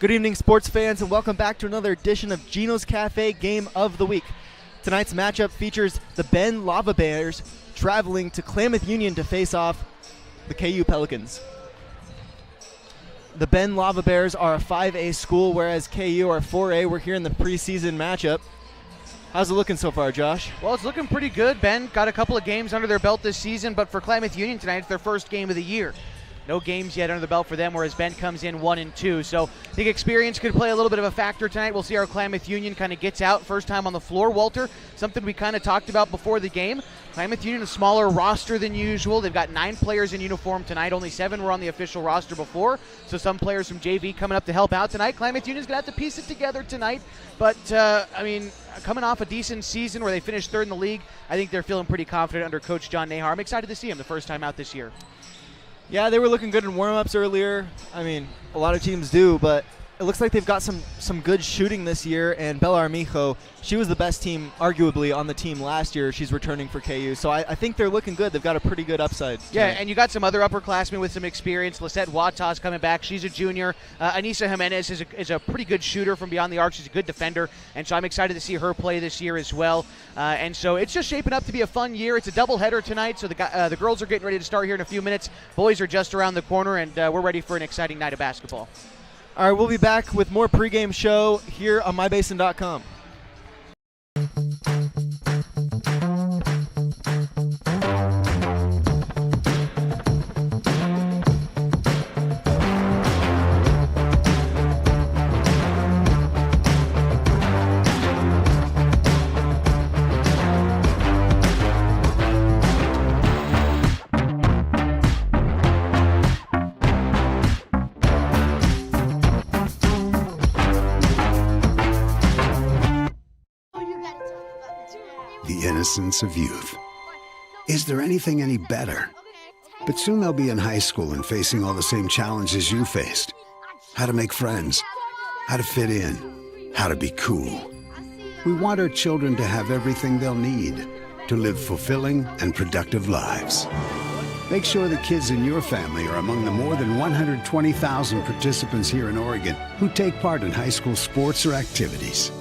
Good evening, sports fans, and welcome back to another edition of Gino's Cafe Game of the Week. Tonight's matchup features the Bend Lava Bears traveling to Klamath Union to face off the KU Pelicans. The Bend Lava Bears are a 5A school, whereas KU are 4A. We're here in the preseason matchup. How's it looking so far, Josh? Well, it's looking pretty good. Bend got a couple of games under their belt this season, but for Klamath Union tonight, it's their first game of the year. No games yet under the belt for them, whereas Bend comes in 1-2. So I think experience could play a little bit of a factor tonight. We'll see how Klamath Union kind of gets out first time on the floor. Walter, something we kind of talked about before the game. Klamath Union, a smaller roster than usual. They've got 9 players in uniform tonight. Only 7 were on the official roster before. So some players from JV coming up to help out tonight. Klamath Union's going to have to piece it together tonight. But, coming off a decent season where they finished 3rd in the league, I think they're feeling pretty confident under Coach John Nahar. I'm excited to see him the first time out this year. Yeah, they were looking good in warm-ups earlier. I mean, a lot of teams do, but it looks like they've got some good shooting this year, and Bella Armijo, she was the best team, arguably, on the team last year. She's returning for KU, so I think they're looking good. They've got a pretty good upside tonight. Yeah, and you got some other upperclassmen with some experience. Lisette Wattas coming back. She's a junior. Anissa Jimenez is a pretty good shooter from beyond the arc. She's a good defender, and so I'm excited to see her play this year as well. And so it's just shaping up to be a fun year. It's a doubleheader tonight, so the girls are getting ready to start here in a few minutes. Boys are just around the corner, and we're ready for an exciting night of basketball. All right, we'll be back with more pregame show here on mybasin.com. The innocence of youth. Is there anything any better? But soon they'll be in high school and facing all the same challenges you faced. How to make friends, how to fit in, how to be cool. We want our children to have everything they'll need to live fulfilling and productive lives. Make sure the kids in your family are among the more than 120,000 participants here in Oregon who take part in high school sports or activities.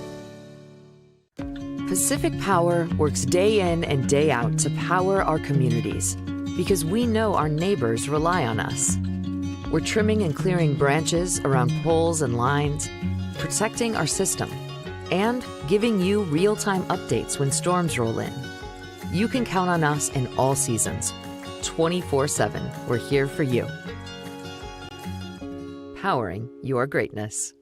Pacific Power works day in and day out to power our communities because we know our neighbors rely on us. We're trimming and clearing branches around poles and lines, protecting our system, and giving you real-time updates when storms roll in. You can count on us in all seasons. 24/7, we're here for you. Powering your greatness.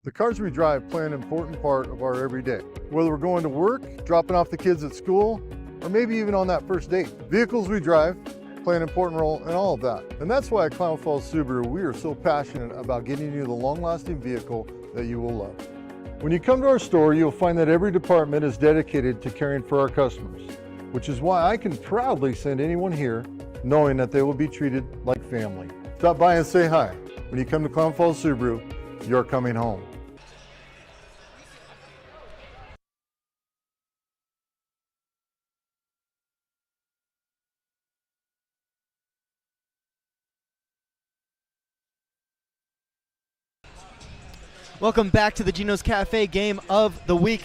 The cars we drive play an important part of our everyday. Whether we're going to work, dropping off the kids at school, or maybe even on that first date. Vehicles we drive play an important role in all of that. And that's why at Klamath Falls Subaru, we are so passionate about getting you the long-lasting vehicle that you will love. When you come to our store, you'll find that every department is dedicated to caring for our customers, which is why I can proudly send anyone here knowing that they will be treated like family. Stop by and say hi. When you come to Klamath Falls Subaru, you're coming home. Welcome back to the Gino's Cafe Game of the Week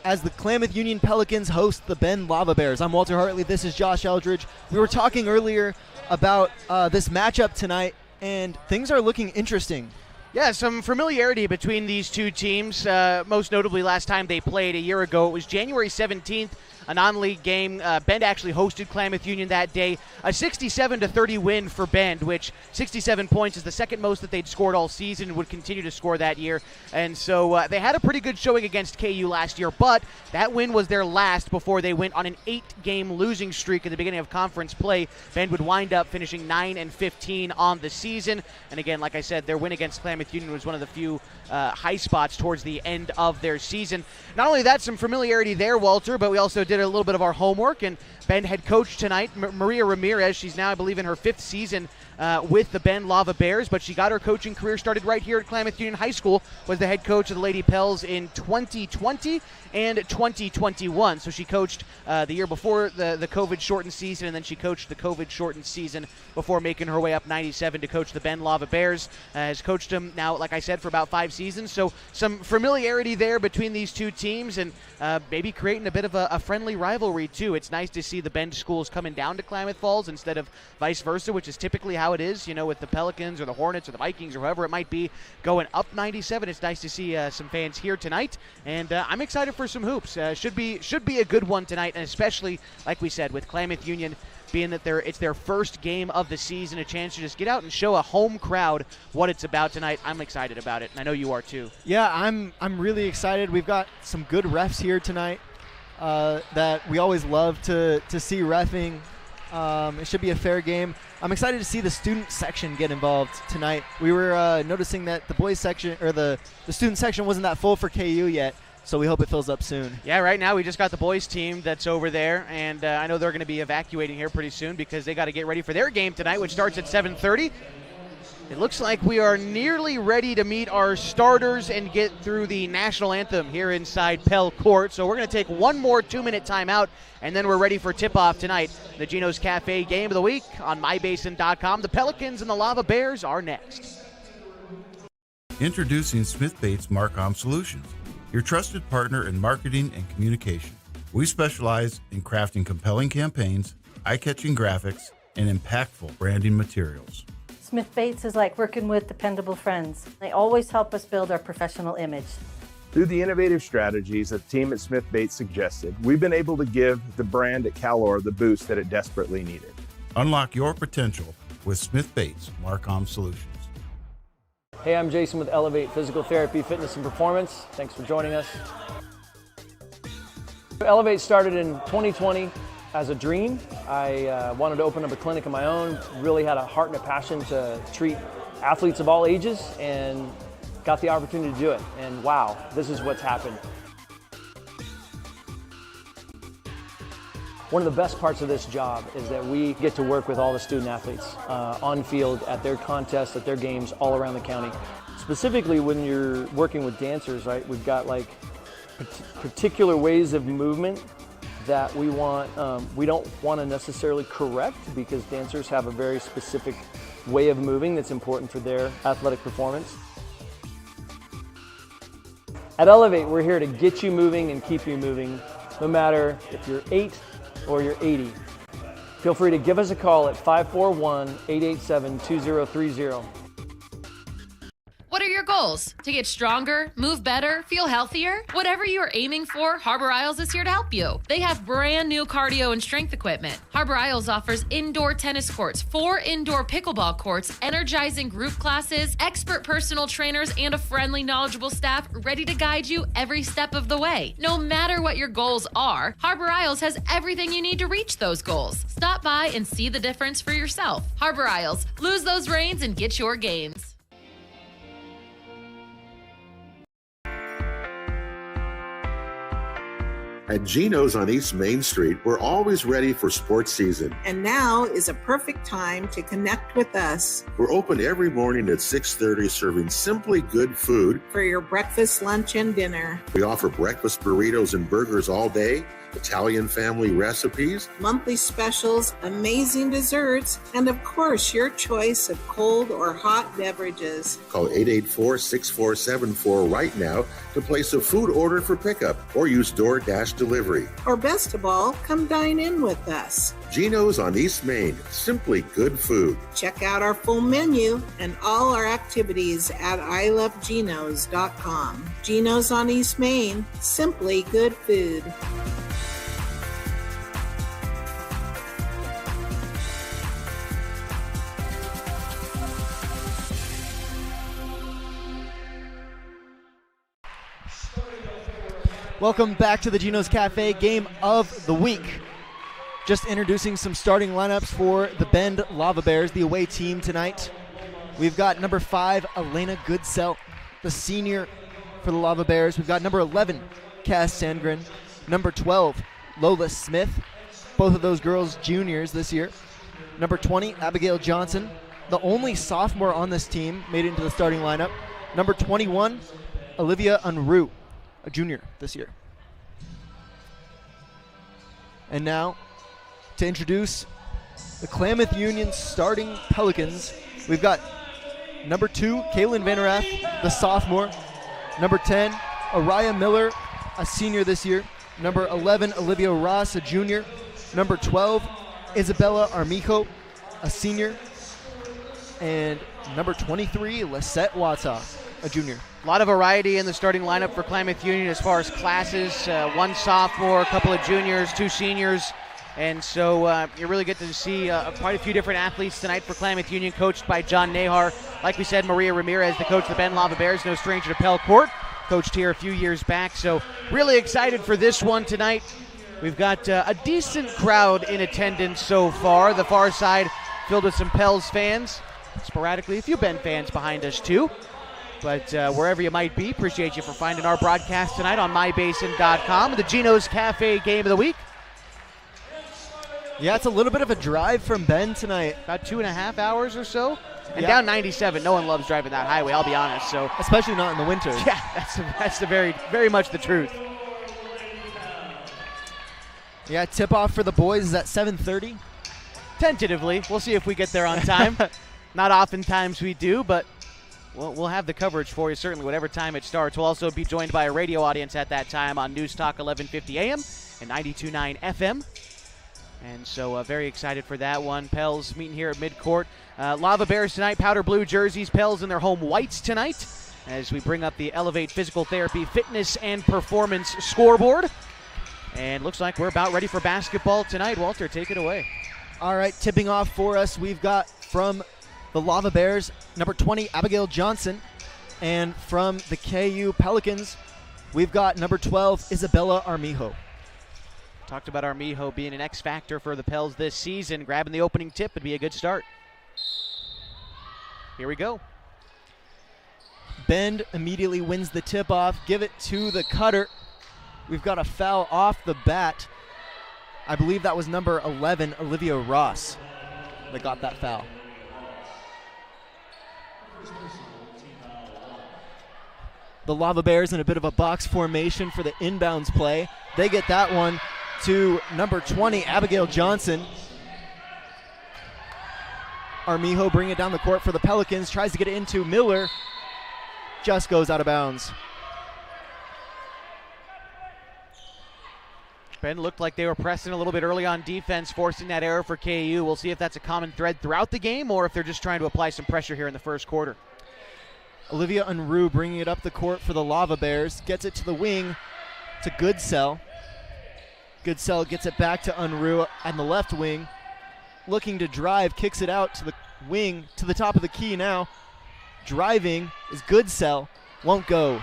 as the Klamath Union Pelicans host the Bend Lava Bears. I'm Walter Hartley. This is Josh Eldridge. We were talking earlier about this matchup tonight, and things are looking interesting. Yeah, some familiarity between these two teams. Most notably, last time they played a year ago, it was January 17th, a non-league game. Bend actually hosted Klamath Union that day. A 67-30 win for Bend, which 67 points is the second most that they'd scored all season and would continue to score that year. And so they had a pretty good showing against KU last year, but that win was their last before they went on an 8-game losing streak at the beginning of conference play. Bend would wind up finishing 9-15 on the season. And again, like I said, their win against Klamath Union was one of the few high spots towards the end of their season. Not only that, some familiarity there, Walter, but we also did did a little bit of our homework, and Bend head coach tonight, Maria Ramirez. She's now, I believe, in her 5th season with the Bend Lava Bears, but she got her coaching career started right here at Klamath Union High School, was the head coach of the Lady Pels in 2020 and 2021. So she coached the year before the COVID-shortened season, and then she coached the COVID-shortened season before making her way up 97 to coach the Bend Lava Bears. Has coached them now, like I said, for about 5 seasons. So some familiarity there between these two teams, and maybe creating a bit of a friendly rivalry, too. It's nice to see the Bend schools coming down to Klamath Falls instead of vice versa, which is typically how it is, with the Pelicans or the Hornets or the Vikings or whoever it might be going up 97. It's nice to see some fans here tonight, and I'm excited for some hoops. Should be a good one tonight, and especially, like we said, with Klamath Union being that it's their first game of the season, a chance to just get out and show a home crowd what it's about tonight. I'm excited about it, and I know you are too. Yeah, I'm really excited. We've got some good refs here tonight that we always love to see reffing. It should be a fair game. I'm excited to see the student section get involved tonight. We were noticing that the boys section, or the student section, wasn't that full for KU yet, so we hope it fills up soon. Yeah, right now we just got the boys team that's over there, and I know they're going to be evacuating here pretty soon because they got to get ready for their game tonight, which starts at 7:30. It looks like we are nearly ready to meet our starters and get through the national anthem here inside Pell Court. So we're going to take one more 2-minute timeout, and then we're ready for tip-off tonight. The Geno's Cafe Game of the Week on mybasin.com. The Pelicans and the Lava Bears are next. Introducing Smith Bates Marcom Solutions, your trusted partner in marketing and communication. We specialize in crafting compelling campaigns, eye-catching graphics, and impactful branding materials. Smith Bates is like working with dependable friends. They always help us build our professional image. Through the innovative strategies that the team at Smith Bates suggested, we've been able to give the brand at Calor the boost that it desperately needed. Unlock your potential with Smith Bates Marcom Solutions. Hey, I'm Jason with Elevate Physical Therapy, Fitness and Performance. Thanks for joining us. Elevate started in 2020 as a dream. I wanted to open up a clinic of my own, really had a heart and a passion to treat athletes of all ages, and got the opportunity to do it. And wow, this is what's happened. One of the best parts of this job is that we get to work with all the student athletes on field, at their contests, at their games all around the county. Specifically when you're working with dancers, right, we've got like particular ways of movement that we don't want to necessarily correct, because dancers have a very specific way of moving that's important for their athletic performance. At Elevate, we're here to get you moving and keep you moving, no matter if you're 8 or you're 80. Feel free to give us a call at 541-887-2030. What are your goals? To get stronger, move better, feel healthier? Whatever you are aiming for, Harbor Isles is here to help you. They have brand new cardio and strength equipment. Harbor Isles offers indoor tennis courts, 4 indoor pickleball courts, energizing group classes, expert personal trainers, and a friendly, knowledgeable staff ready to guide you every step of the way. No matter what your goals are, Harbor Isles has everything you need to reach those goals. Stop by and see the difference for yourself. Harbor Isles, lose those reins and get your gains. At Geno's on East Main Street, we're always ready for sports season. And now is a perfect time to connect with us. We're open every morning at 6:30, serving simply good food for your breakfast, lunch, and dinner. We offer breakfast burritos and burgers all day, Italian family recipes, monthly specials, amazing desserts, and of course, your choice of cold or hot beverages. Call 884-6474 right now to place a food order for pickup or use DoorDash delivery. Or best of all, come dine in with us. Geno's on East Main, simply good food. Check out our full menu and all our activities at ilovegenos.com. Geno's on East Main, simply good food. Welcome back to the Geno's Cafe Game of the Week. Just introducing some starting lineups for the Bend Lava Bears, the away team tonight. We've got number 5, Elena Goodsell, the senior for the Lava Bears. We've got number 11, Cass Sandgren. Number 12, Lola Smith. Both of those girls juniors this year. Number 20, Abigail Johnson, the only sophomore on this team, made it into the starting lineup. Number 21, Olivia Unruh, a junior this year. And now, to introduce the Klamath Union starting Pelicans, we've got number 2, Kaylin Vanerath, the sophomore. Number 10, Araya Miller, a senior this year. Number 11, Olivia Ross, a junior. Number 12, Isabella Armijo, a senior. And number 23, Lisette Wata, a junior. A lot of variety in the starting lineup for Klamath Union as far as classes. One sophomore, a couple of juniors, 2 seniors. And so you really get to see quite a few different athletes tonight for Klamath Union, coached by John Nahar. Like we said, Maria Ramirez, the coach of the Ben Lava Bears, no stranger to Pell Court, coached here a few years back. So really excited for this one tonight. We've got a decent crowd in attendance so far. The far side filled with some Pels fans. Sporadically, a few Ben fans behind us too. But wherever you might be, appreciate you for finding our broadcast tonight on mybasin.com. The Geno's Cafe Game of the Week. Yeah, it's a little bit of a drive from Ben tonight. About 2.5 hours or so. And down 97. No one loves driving that highway, I'll be honest. So especially not in the winter. Yeah, that's the very much the truth. Yeah, tip-off for the boys is at 7:30. Tentatively. We'll see if we get there on time. Not oftentimes we do, but we'll have the coverage for you, certainly, whatever time it starts. We'll also be joined by a radio audience at that time on News Talk 1150 AM and 92.9 FM. And so very excited for that one. Pels meeting here at midcourt. Lava Bears tonight, powder blue jerseys. Pels in their home whites tonight as we bring up the Elevate Physical Therapy Fitness and Performance scoreboard. And looks like we're about ready for basketball tonight. Walter, take it away. All right, tipping off for us, we've got from the Lava Bears, number 20, Abigail Johnson. And from the KU Pelicans, we've got number 12, Isabella Armijo. Talked about Armijo being an X factor for the Pels this season. Grabbing the opening tip would be a good start. Here we go. Bend immediately wins the tip-off. Give it to the cutter. We've got a foul off the bat. I believe that was number 11, Olivia Ross, that got that foul. The Lava Bears in a bit of a box formation for the inbounds play. They get that one to number 20, Abigail Johnson. Armijo bringing it down the court for the Pelicans. Tries to get it into Miller. Just goes out of bounds. Ben looked like they were pressing a little bit early on defense, forcing that error for KU. We'll see if that's a common thread throughout the game or if they're just trying to apply some pressure here in the first quarter. Olivia Unruh bringing it up the court for the Lava Bears. Gets it to the wing to Goodsell. Goodsell gets it back to Unruh on the left wing. Looking to drive, kicks it out to the wing, to the top of the key now. Driving is Goodsell. Won't go.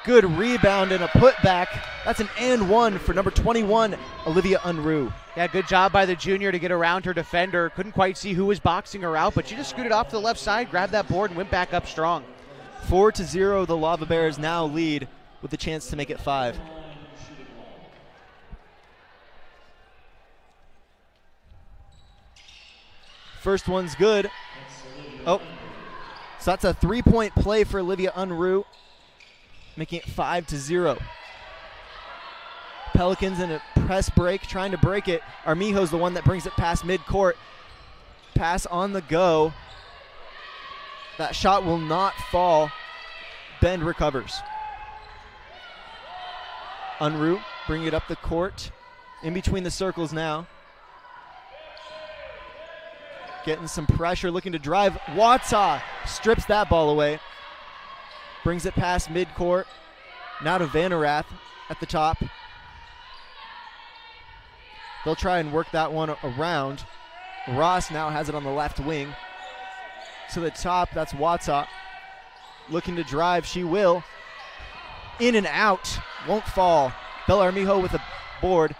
Good rebound and a putback. That's an and one for number 21, Olivia Unruh. Yeah, good job by the junior to get around her defender. Couldn't quite see who was boxing her out, but she just scooted off to the left side, grabbed that board, and went back up strong. 4-0, the Lava Bears now lead with a chance to make it 5. First one's good. Oh, so that's a 3-point play for Olivia Unruh, making it 5-0. Pelicans in a press break, trying to break it. Armijo's the one that brings it past midcourt. Pass on the go. That shot will not fall. Bend recovers. Unruh bringing it up the court. In between the circles now. Getting some pressure, looking to drive. Wata strips that ball away. Brings it past midcourt. Now to Vanerath at the top. They'll try and work that one around. Ross now has it on the left wing. To the top, that's Wata. Looking to drive, she will. In and out, won't fall. Bella Armijo with a board.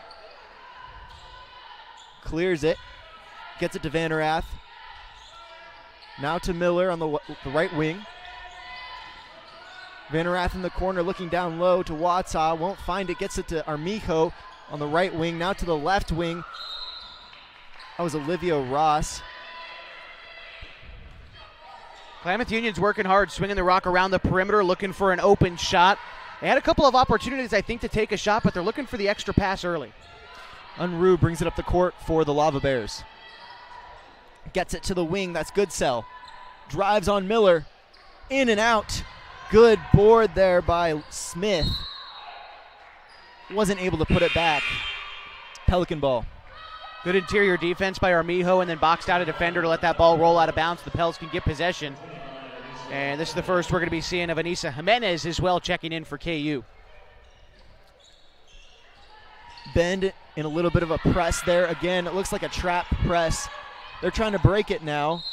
Clears it. Gets it to Vanerath. Now to Miller on the right wing. Vanerath in the corner looking down low to Wata. Won't find it. Gets it to Armijo. on the right wing, now to the left wing. That was Olivia Ross. Klamath Union's working hard, swinging the rock around the perimeter, looking for an open shot. They had a couple of opportunities, I think, to take a shot, but they're looking for the extra pass early. Unruh brings it up the court for the Lava Bears. Gets it to the wing. That's Goodsell. Drives on Miller. In and out. Good board there by Smith. Wasn't able to put it back. Pelican ball. Good interior defense by Armijo, and then boxed out a defender to let that ball roll out of bounds so the Pels can get possession. And this is the first we're going to be seeing of Anissa Jimenez as well, checking in for KU. Bend in a little bit of a press there. Again, it looks like a trap press. They're trying to break it now.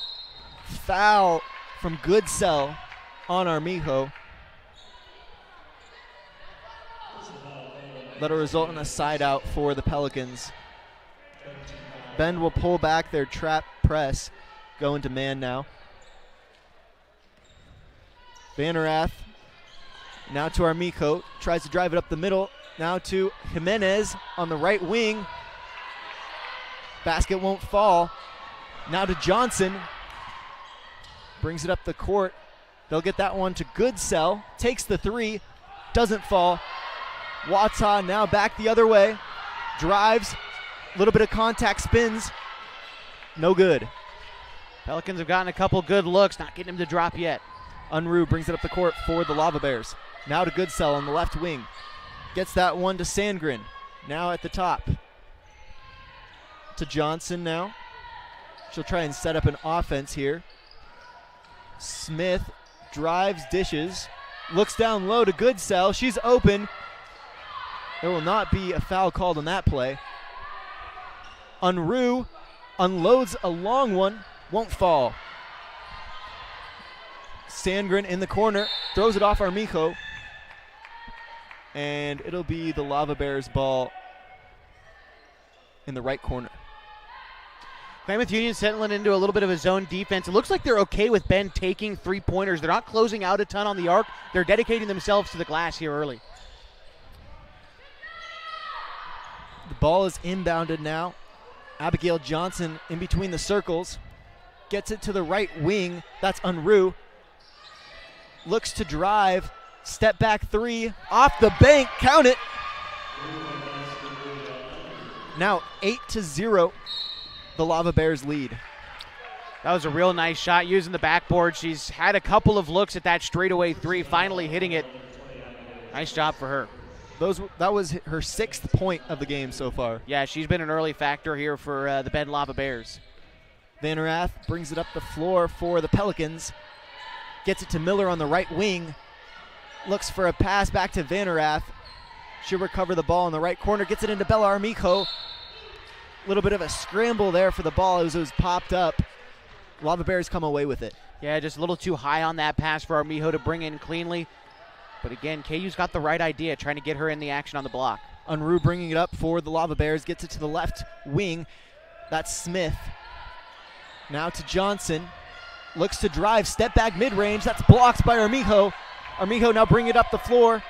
Foul from Goodsell on Armijo. That'll result in a side out for the Pelicans. Bend will pull back their trap press. Go into man now. Vanerath now to Armijo. Tries to drive it up the middle. Now to Jimenez on the right wing. Basket won't fall. Now to Johnson. Brings it up the court. They'll get that one to Goodsell. Takes the three. Doesn't fall. Watson now back the other way. Drives. A little bit of contact, spins. No good. Pelicans have gotten a couple good looks, not getting him to drop yet. Unruh brings it up the court for the Lava Bears. Now to Goodsell on the left wing. Gets that one to Sandgren. Now at the top. To Johnson now. She'll try and set up an offense here. Smith drives, dishes. Looks down low to Goodsell. She's open. There will not be a foul called on that play. Unruh unloads a long one. Won't fall. Sandgren in the corner. Throws it off Armijo. And it'll be the Lava Bears ball in the right corner. Klamath Union settling into a little bit of a zone defense. It looks like they're okay with Ben taking three-pointers. They're not closing out a ton on the arc. They're dedicating themselves to the glass here early. The ball is inbounded now. Abigail Johnson in between the circles. Gets it to the right wing. That's Unruh. Looks to drive. Step back three. Off the bank. Count it. Now 8-0. The Lava Bears lead. That was a real nice shot using the backboard. She's had a couple of looks at that straightaway three, finally hitting it. Nice job for her. That was her 6th point of the game so far. Yeah, she's been an early factor here for the Bend Lava Bears. Vanerath brings it up the floor for the Pelicans. Gets it to Miller on the right wing. Looks for a pass back to Vanerath. She'll recover the ball in the right corner. Gets it into Bella Armijo. A little bit of a scramble there for the ball as it was popped up. Lava Bears come away with it. Yeah, just a little too high on that pass for Armijo to bring in cleanly. But again, KU's got the right idea, trying to get her in the action on the block. Unruh bringing it up for the Lava Bears. Gets it to the left wing. That's Smith. Now to Johnson. Looks to drive. Step back mid-range. That's blocked by Armijo. Armijo now bringing it up the floor.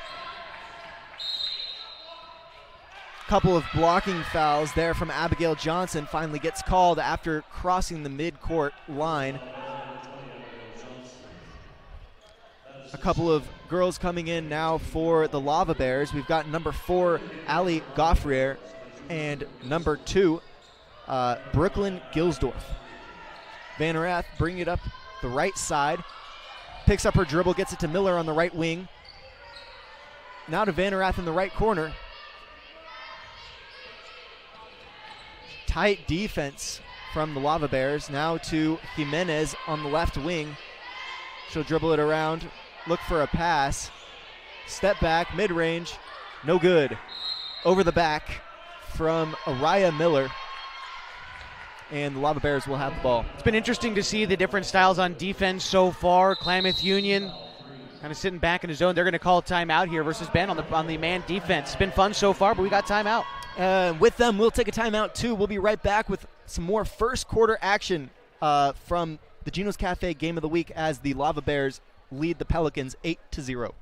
Couple of blocking fouls there from Abigail Johnson. Finally gets called after crossing the mid-court line. A couple of girls coming in now for the Lava Bears. We've got number 4, Ali Goffrier, and number 2, Brooklyn Gilsdorf. Vanerath bringing it up the right side. Picks up her dribble, gets it to Miller on the right wing. Now to Vanerath in the right corner. Tight defense from the Lava Bears. Now to Jimenez on the left wing. She'll dribble it around. Look for a pass. Step back, mid-range. No good. Over the back from Araya Miller. And the Lava Bears will have the ball. It's been interesting to see the different styles on defense so far. Klamath Union kind of sitting back in the zone. They're going to call timeout here versus Ben on the man defense. It's been fun so far, but we got timeout. With them, we'll take a timeout too. We'll be right back with some more first quarter action from the Gino's Cafe Game of the Week as the Lava Bears lead the Pelicans 8-0.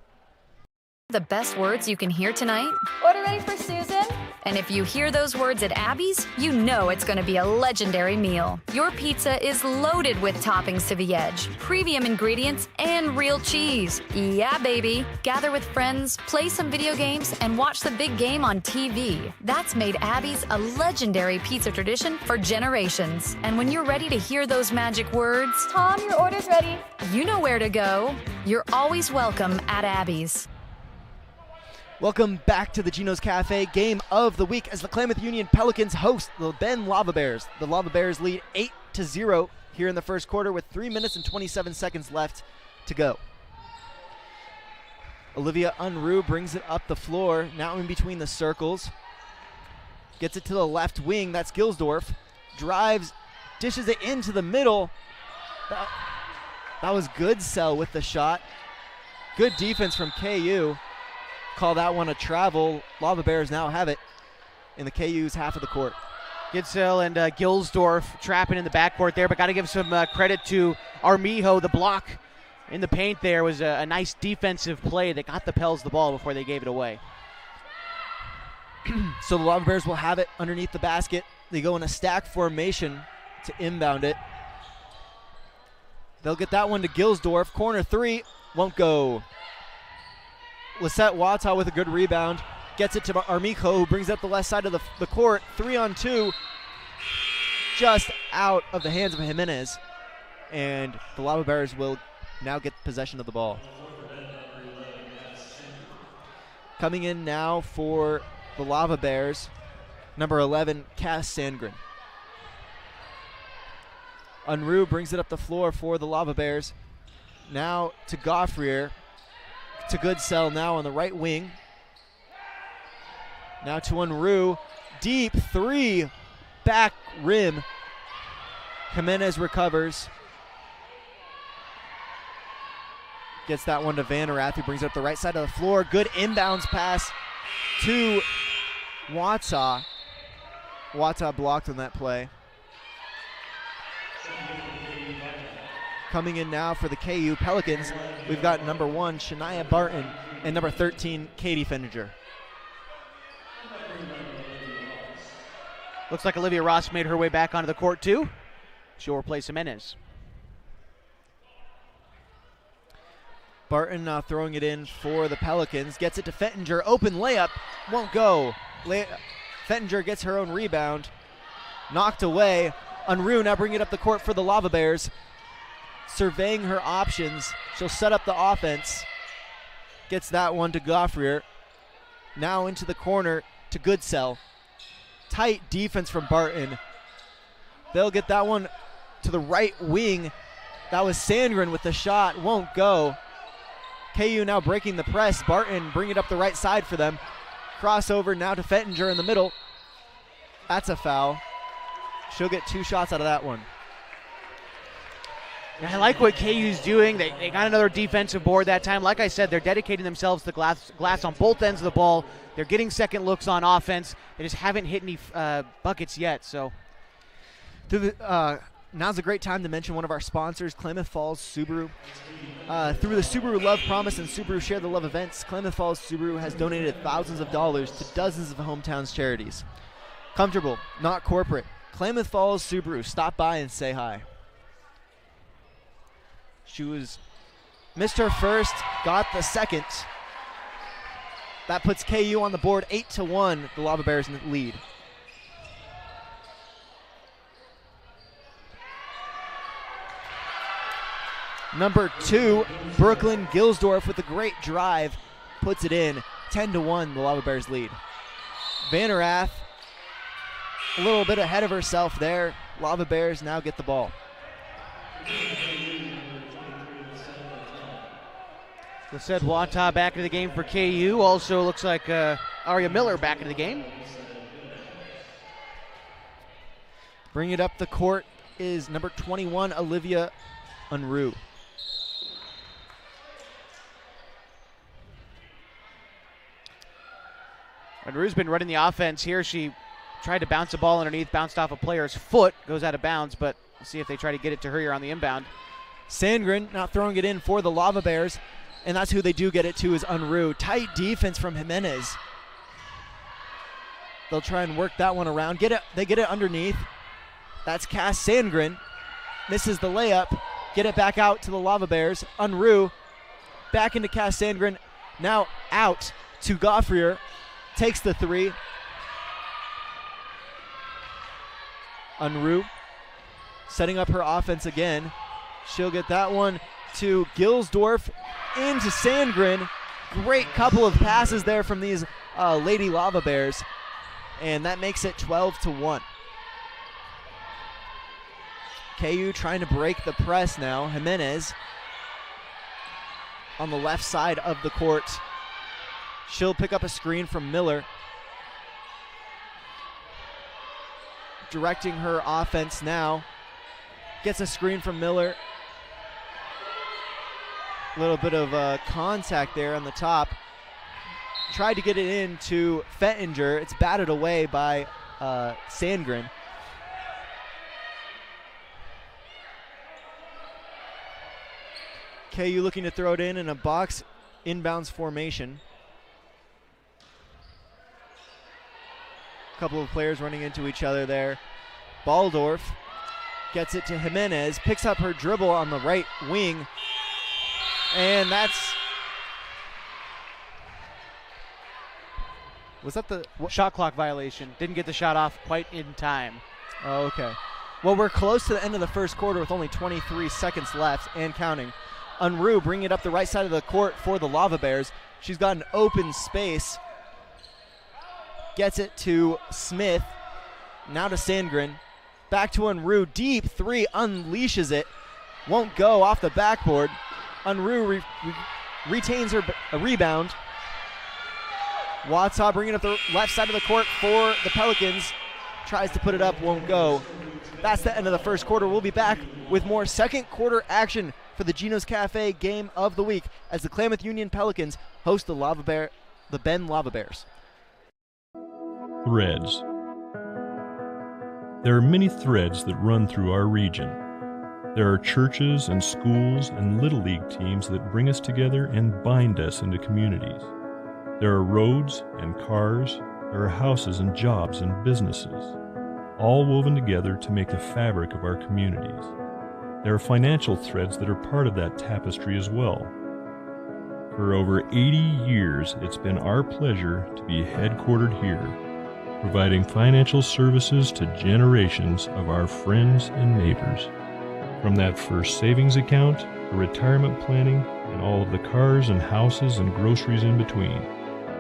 The best words you can hear tonight? Order ready for Susan. And if you hear those words at Abby's, you know it's going to be a legendary meal. Your pizza is loaded with toppings to the edge, premium ingredients, and real cheese. Yeah, baby. Gather with friends, play some video games, and watch the big game on TV. That's made Abby's a legendary pizza tradition for generations. And when you're ready to hear those magic words, Tom, your order's ready. You know where to go. You're always welcome at Abby's. Welcome back to the Gino's Cafe game of the week as the Klamath Union Pelicans host the Ben Lava Bears. The Lava Bears lead 8-0 here in the first quarter with 3 minutes and 27 seconds left to go. Olivia Unruh brings it up the floor, now in between the circles. Gets it to the left wing, that's Gilsdorf. Drives, dishes it into the middle. That was Goodsell with the shot. Good defense from KU. Call that one a travel. Lava Bears now have it in the KU's half of the court. Goodsell and Gilsdorf trapping in the backcourt there, but got to give some credit to Armijo. The block in the paint there was a nice defensive play that got the Pels the ball before they gave it away. So the Lava Bears will have it underneath the basket. They go in a stack formation to inbound it. They'll get that one to Gilsdorf. Corner three, won't go. Lisette Wata with a good rebound. Gets it to Armijo, who brings up the left side of the court. 3-on-2. Just out of the hands of Jimenez. And the Lava Bears will now get possession of the ball. Coming in now for the Lava Bears, number 11, Cass Sandgren. Unruh brings it up the floor for the Lava Bears. Now to Goffrier. To Goodsell now on the right wing. Now to Unruh. Deep three. Back rim. Jimenez recovers. Gets that one to Vanerath, who brings it up the right side of the floor. Good inbounds pass to Wata. Wata blocked on that play. Coming in now for the KU Pelicans, we've got number 1, Shania Barton, and number 13, Katie Fenninger. Looks like Olivia Ross made her way back onto the court too. She'll replace Jimenez. Barton now throwing it in for the Pelicans. Gets it to Fettinger. Open layup. Won't go. Fettinger gets her own rebound. Knocked away. Unruh now bringing it up the court for the Lava Bears. Surveying her options. She'll set up the offense. Gets that one to Goffrier. Now into the corner to Goodsell. Tight defense from Barton. They'll get that one to the right wing. That was Sandgren with the shot. Won't go. KU now breaking the press. Barton bringing it up the right side for them. Crossover now to Fettinger in the middle. That's a foul. She'll get 2 shots out of that one. I like what KU's doing. They got another defensive board that time. Like I said, they're dedicating themselves to glass on both ends of the ball. They're getting second looks on offense. They just haven't hit any buckets yet. So, now's a great time to mention one of our sponsors, Klamath Falls Subaru. Through the Subaru Love Promise and Subaru Share the Love events, Klamath Falls Subaru has donated thousands of dollars to dozens of hometowns charities. Comfortable, not corporate. Klamath Falls Subaru. Stop by and say hi. She missed her first, got the second. That puts KU on the board 8-1, the Lava Bears in the lead. Number 2, Brooklyn Gilsdorf with a great drive, puts it in. 10-1, the Lava Bears lead. Vanerath, a little bit ahead of herself there. Lava Bears now get the ball. Lisette Wata back into the game for KU. Also looks like Aria Miller back into the game. Bring it up the court is number 21, Olivia Unruh. Unruh's been running the offense here. She tried to bounce the ball underneath, bounced off a player's foot, goes out of bounds, but we'll see if they try to get it to her here on the inbound. Sandgren not throwing it in for the Lava Bears, and that's who they do get it to is Unruh. Tight defense from Jimenez. They'll try and work that one around. They get it underneath. That's Cass Sandgren. Misses the layup. Get it back out to the Lava Bears. Unruh back into Cass Sandgren. Now out to Goffrier. Takes the three. Unruh setting up her offense again. She'll get that one to Gilsdorf into Sandgren. Great couple of passes there from these Lady Lava Bears. And that makes it 12-1. KU trying to break the press now. Jimenez on the left side of the court. She'll pick up a screen from Miller. Directing her offense now. Gets a screen from Miller. A little bit of contact there on the top. Tried to get it into Fettinger. It's batted away by Sandgren. KU looking to throw it in a box inbounds formation. A couple of players running into each other there. Baldorf gets it to Jimenez, picks up her dribble on the right wing, and that's... Was that the... Shot clock violation. Didn't get the shot off quite in time. Oh, okay. Well, we're close to the end of the first quarter with only 23 seconds left and counting. Unruh bringing it up the right side of the court for the Lava Bears. She's got an open space. Gets it to Smith. Now to Sandgren. Back to Unruh. Deep three. Unleashes it. Won't go off the backboard. Unruh retains her rebound. Watsaw bringing up the left side of the court for the Pelicans. Tries to put it up. Won't go. That's the end of the first quarter. We'll be back with more second quarter action for the Geno's Cafe game of the week as the Klamath Union Pelicans host the Ben Lava Bears. Threads. There are many threads that run through our region. There are churches and schools and Little League teams that bring us together and bind us into communities. There are roads and cars. There are houses and jobs and businesses, all woven together to make the fabric of our communities. There are financial threads that are part of that tapestry as well. For over 80 years, it's been our pleasure to be headquartered here, providing financial services to generations of our friends and neighbors. From that first savings account, to retirement planning, and all of the cars and houses and groceries in between,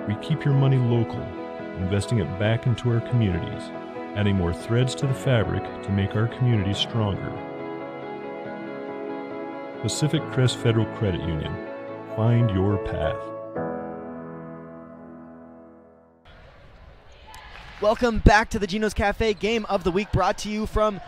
we keep your money local, investing it back into our communities, adding more threads to the fabric to make our communities stronger. Pacific Crest Federal Credit Union. Find your path. Welcome back to the Geno's Cafe game of the week, brought to you from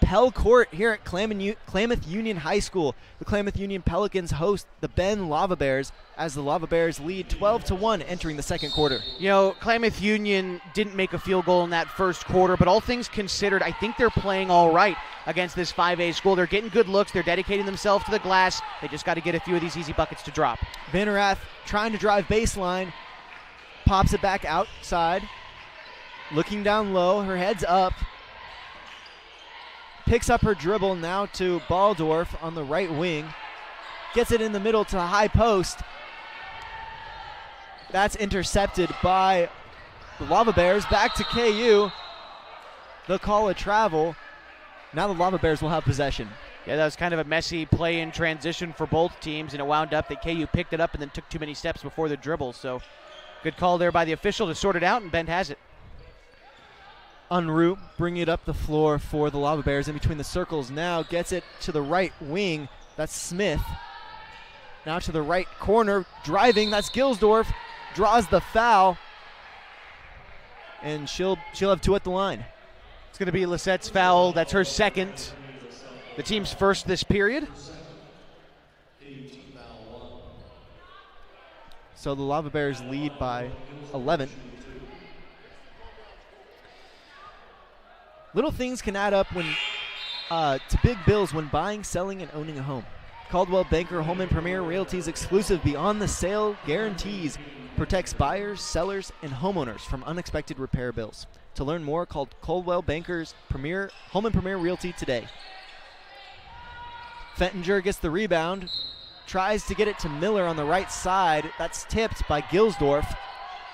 Pell Court here at Klamath Union High School. The Klamath Union Pelicans host the Ben Lava Bears as the Lava Bears lead 12-1 entering the second quarter. You know, Klamath Union didn't make a field goal in that first quarter, but all things considered, I think they're playing all right against this 5A school. They're getting good looks. They're dedicating themselves to the glass. They just got to get a few of these easy buckets to drop. Vanerath trying to drive baseline, pops it back outside, looking down low, her head's up. Picks up her dribble now to Baldorf on the right wing. Gets it in the middle to the high post. That's intercepted by the Lava Bears. Back to KU. They'll call a travel. Now the Lava Bears will have possession. Yeah, that was kind of a messy play in transition for both teams, and it wound up that KU picked it up and then took too many steps before the dribble. So good call there by the official to sort it out, and Bend has it. Unruh bringing it up the floor for the Lava Bears in between the circles. Now gets it to the right wing. That's Smith. Now to the right corner. Driving. That's Gilsdorf. Draws the foul. And she'll have two at the line. It's going to be Lissette's foul. That's her second. The team's first this period. So the Lava Bears lead by 11. Little things can add up when to big bills when buying, selling, and owning a home. Coldwell Banker Home and Premier Realty's exclusive Beyond the Sale guarantees protects buyers, sellers, and homeowners from unexpected repair bills. To learn more, call Coldwell Bankers Premier Home and Premier Realty today. Fettinger gets the rebound, tries to get it to Miller on the right side. That's tipped by Gilsdorf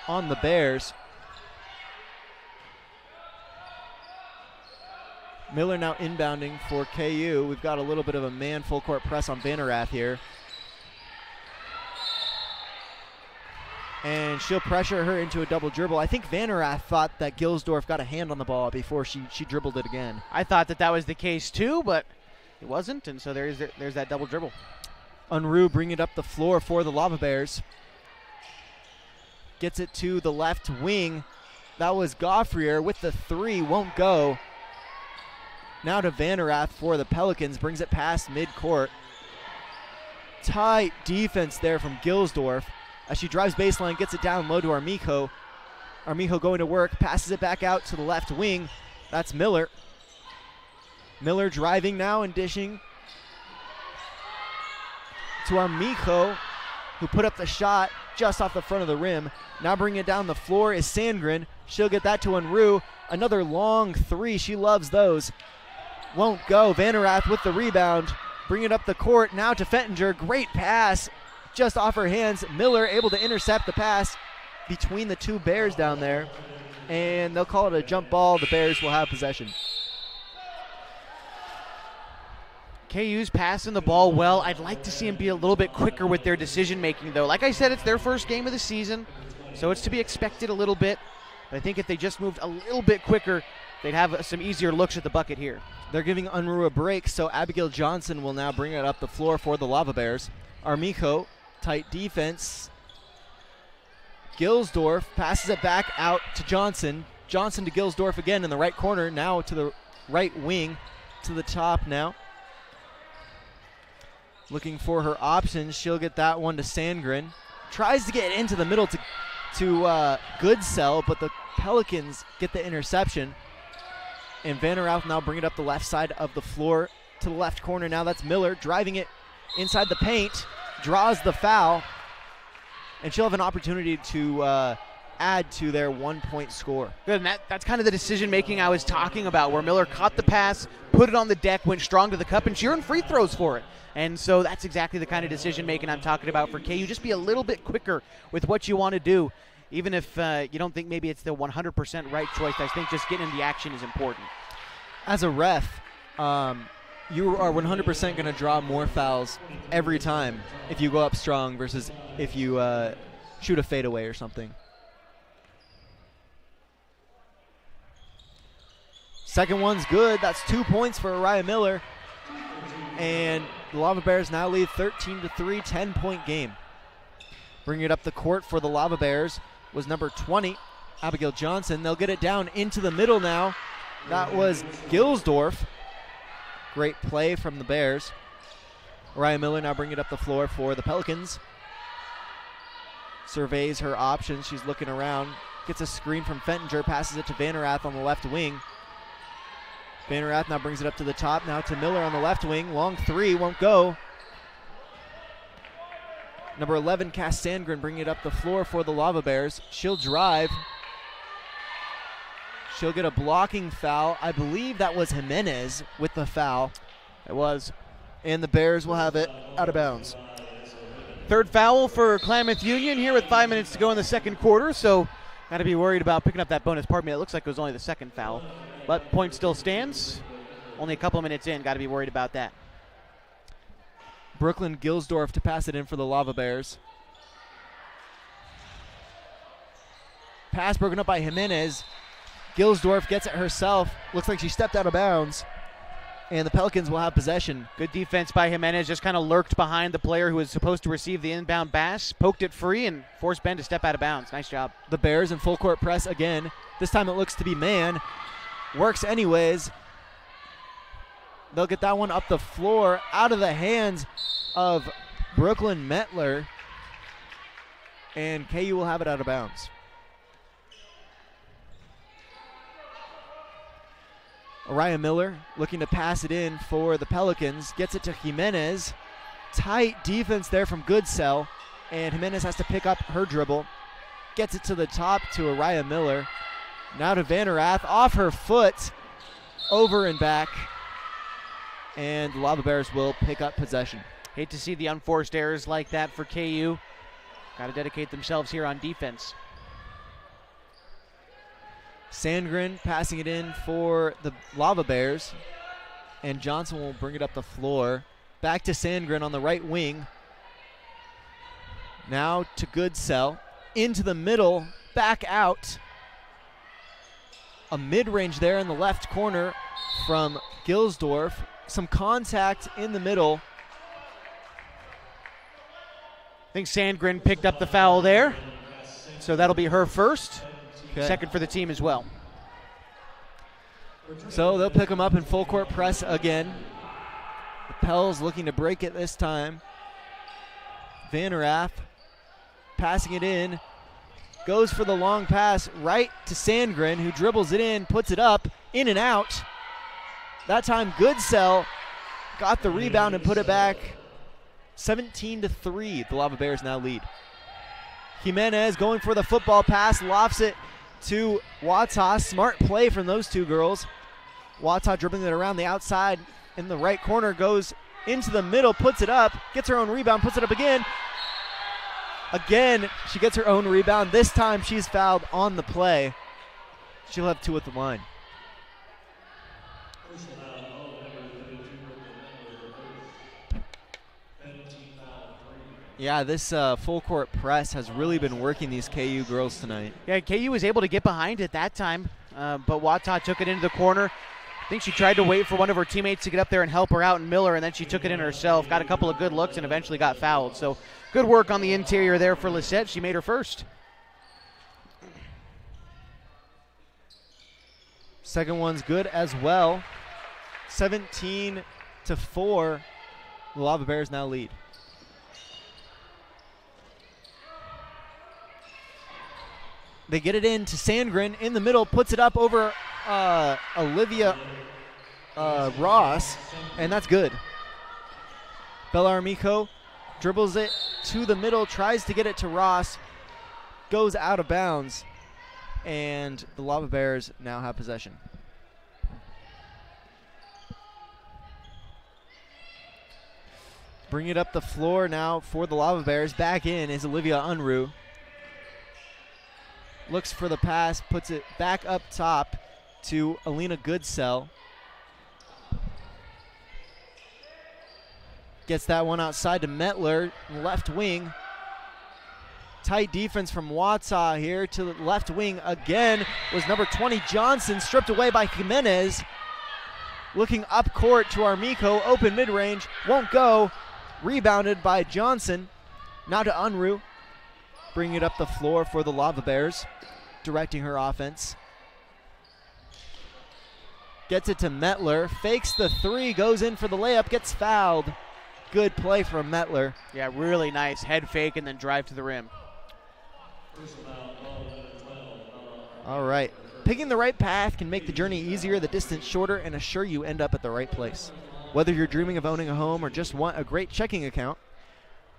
on the Bears. Miller now inbounding for KU. We've got a little bit of a man full court press on Vanerath here. And she'll pressure her into a double dribble. I think Vanerath thought that Gilsdorf got a hand on the ball before she dribbled it again. I thought that was the case too, but it wasn't, and so there's that double dribble. Unruh bring it up the floor for the Lava Bears. Gets it to the left wing. That was Goffrier with the three, won't go. Now to Vanerath for the Pelicans, brings it past midcourt. Tight defense there from Gilsdorf. As she drives baseline, gets it down low to Armijo. Armijo going to work, passes it back out to the left wing. That's Miller. Miller driving now and dishing to Armijo, who put up the shot just off the front of the rim. Now bringing it down the floor is Sandgren. She'll get that to Unruh. Another long three. She loves those. Won't go. Vanerath with the rebound. Bring it up the court now to Fettinger. Great pass just off her hands. Miller able to intercept the pass between the two Bears down there. And they'll call it a jump ball. The Bears will have possession. KU's passing the ball well. I'd like to see them be a little bit quicker with their decision making, though. Like I said, it's their first game of the season, so it's to be expected a little bit. But I think if they just moved a little bit quicker, they'd have some easier looks at the bucket here. They're giving Unruh a break, so Abigail Johnson will now bring it up the floor for the Lava Bears. Armijo, tight defense. Gilsdorf passes it back out to Johnson. Johnson to Gilsdorf again in the right corner, now to the right wing, to the top now. Looking for her options. She'll get that one to Sandgren. Tries to get into the middle to Goodsell, but the Pelicans get the interception. And Vanerath now bring it up the left side of the floor to the left corner. Now that's Miller driving it inside the paint. Draws the foul. And she'll have an opportunity to add to their 1-point score. Good, and that's kind of the decision-making I was talking about, where Miller caught the pass, put it on the deck, went strong to the cup, and she earned free throws for it. And so that's exactly the kind of decision-making I'm talking about for KU. Just be a little bit quicker with what you want to do, even if you don't think maybe it's the 100% right choice. I think just getting in the action is important. As a ref, you are 100% going to draw more fouls every time if you go up strong versus if you shoot a fadeaway or something. Second one's good. That's 2 points for Araya Miller. And the Lava Bears now lead 13-3, 10-point game. Bringing it up the court for the Lava Bears was number 20, Abigail Johnson. They'll get it down into the middle now. That was Gilsdorf. Great play from the Bears. Araya Miller now bringing it up the floor for the Pelicans. Surveys her options. She's looking around. Gets a screen from Fettinger. Passes it to Vanerath on the left wing. Vanerath now brings it up to the top. Now to Miller on the left wing. Long three. Won't go. Number 11, Cass Sandgren, bringing it up the floor for the Lava Bears. She'll drive. She'll get a blocking foul. I believe that was Jimenez with the foul. It was. And the Bears will have it out of bounds. Third foul for Klamath Union here with 5 minutes to go in the second quarter, so got to be worried about picking up that bonus. Pardon me, it looks like it was only the second foul. But point still stands. Only a couple minutes in, got to be worried about that. Brooklyn Gilsdorf to pass it in for the Lava Bears. Pass broken up by Jimenez. Gilsdorf gets it herself. Looks like she stepped out of bounds. And the Pelicans will have possession. Good defense by Jimenez. Just kind of lurked behind the player who was supposed to receive the inbound pass. Poked it free and forced Ben to step out of bounds. Nice job. The Bears in full court press again. This time it looks to be man. Works anyways. They'll get that one up the floor, out of the hands of Brooklyn Metler. And KU will have it out of bounds. Araya Miller looking to pass it in for the Pelicans. Gets it to Jimenez. Tight defense there from Goodsell. And Jimenez has to pick up her dribble. Gets it to the top to Araya Miller. Now to Vanerath, off her foot, over and back. And the Lava Bears will pick up possession. Hate to see the unforced errors like that for KU. Got to dedicate themselves here on defense. Sandgren passing it in for the Lava Bears. And Johnson will bring it up the floor. Back to Sandgren on the right wing. Now to Goodsell. Into the middle, back out. A mid-range there in the left corner from Gilsdorf. Some contact in the middle. I think Sandgren picked up the foul there. So that'll be her first. Okay. Second for the team as well. So they'll pick them up in full court press again. The Pels looking to break it this time. Vanerath passing it in. Goes for the long pass right to Sandgren, who dribbles it in, puts it up, in and out. That time Goodsell got the rebound and put it back. 17-3, the Lava Bears now lead. Jimenez going for the football pass, lofts it to Wata. Smart play from those two girls. Wata dribbling it around the outside in the right corner, goes into the middle, puts it up, gets her own rebound, puts it up again. Again, she gets her own rebound. This time she's fouled on the play. She'll have 2 at the line. Yeah, this full court press has really been working these KU girls tonight. Yeah, KU was able to get behind it that time, but Wata took it into the corner. I think she tried to wait for one of her teammates to get up there and help her out, and Miller, and then she took it in herself, got a couple of good looks, and eventually got fouled. So good work on the interior there for Lisette. She made her first. Second one's good as well. 17-4. The Lava Bears now lead. They get it in to Sandgren in the middle, puts it up over Olivia Ross, and that's good. Bellarmico dribbles it to the middle, tries to get it to Ross, goes out of bounds, and the Lava Bears now have possession. Bring it up the floor now for the Lava Bears. Back in is Olivia Unruh. Looks for the pass, puts it back up top to Alina Goodsell. Gets that one outside to Metler, left wing. Tight defense from Wata here to the left wing again was number 20 Johnson, stripped away by Jimenez. Looking up court to Armico, open mid-range, won't go. Rebounded by Johnson. Now to Unruh. Bringing it up the floor for the Lava Bears, directing her offense. Gets it to Metler, fakes the three, goes in for the layup, gets fouled. Good play from Metler. Yeah, really nice head fake and then drive to the rim. All right. Picking the right path can make the journey easier, the distance shorter, and assure you end up at the right place. Whether you're dreaming of owning a home or just want a great checking account,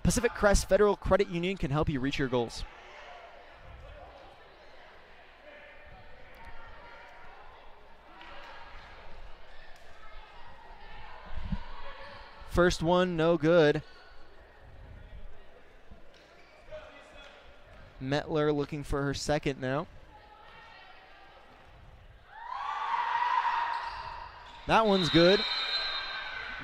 Pacific Crest Federal Credit Union can help you reach your goals. First one, no good. Metler looking for her second now. That one's good.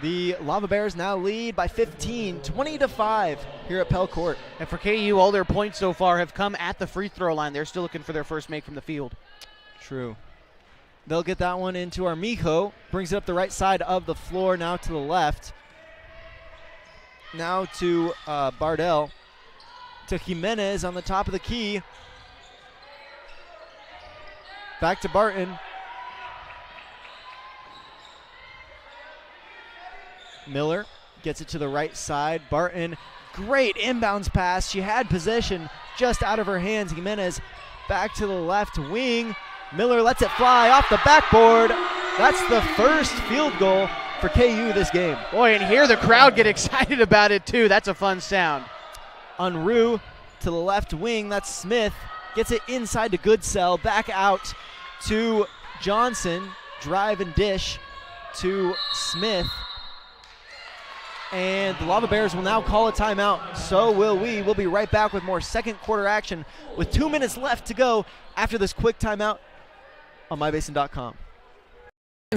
The Lava Bears now lead by 15, 20-5 here at Pell Court. And for KU, all their points so far have come at the free throw line. They're still looking for their first make from the field. True. They'll get that one into Armico. Brings it up the right side of the floor, now to the left. Now to Bardell. To Jimenez on the top of the key. Back to Barton. Miller gets it to the right side. Barton, great inbounds pass. She had possession just out of her hands. Jimenez back to the left wing. Miller lets it fly off the backboard. That's the first field goal for KU this game. Boy, and here the crowd get excited about it too. That's a fun sound. Unruh to the left wing. That's Smith. Gets it inside to Goodsell. Back out to Johnson. Drive and dish to Smith. And the Lava Bears will now call a timeout. So will we. We'll be right back with more second quarter action with 2 minutes left to go after this quick timeout on mybasin.com.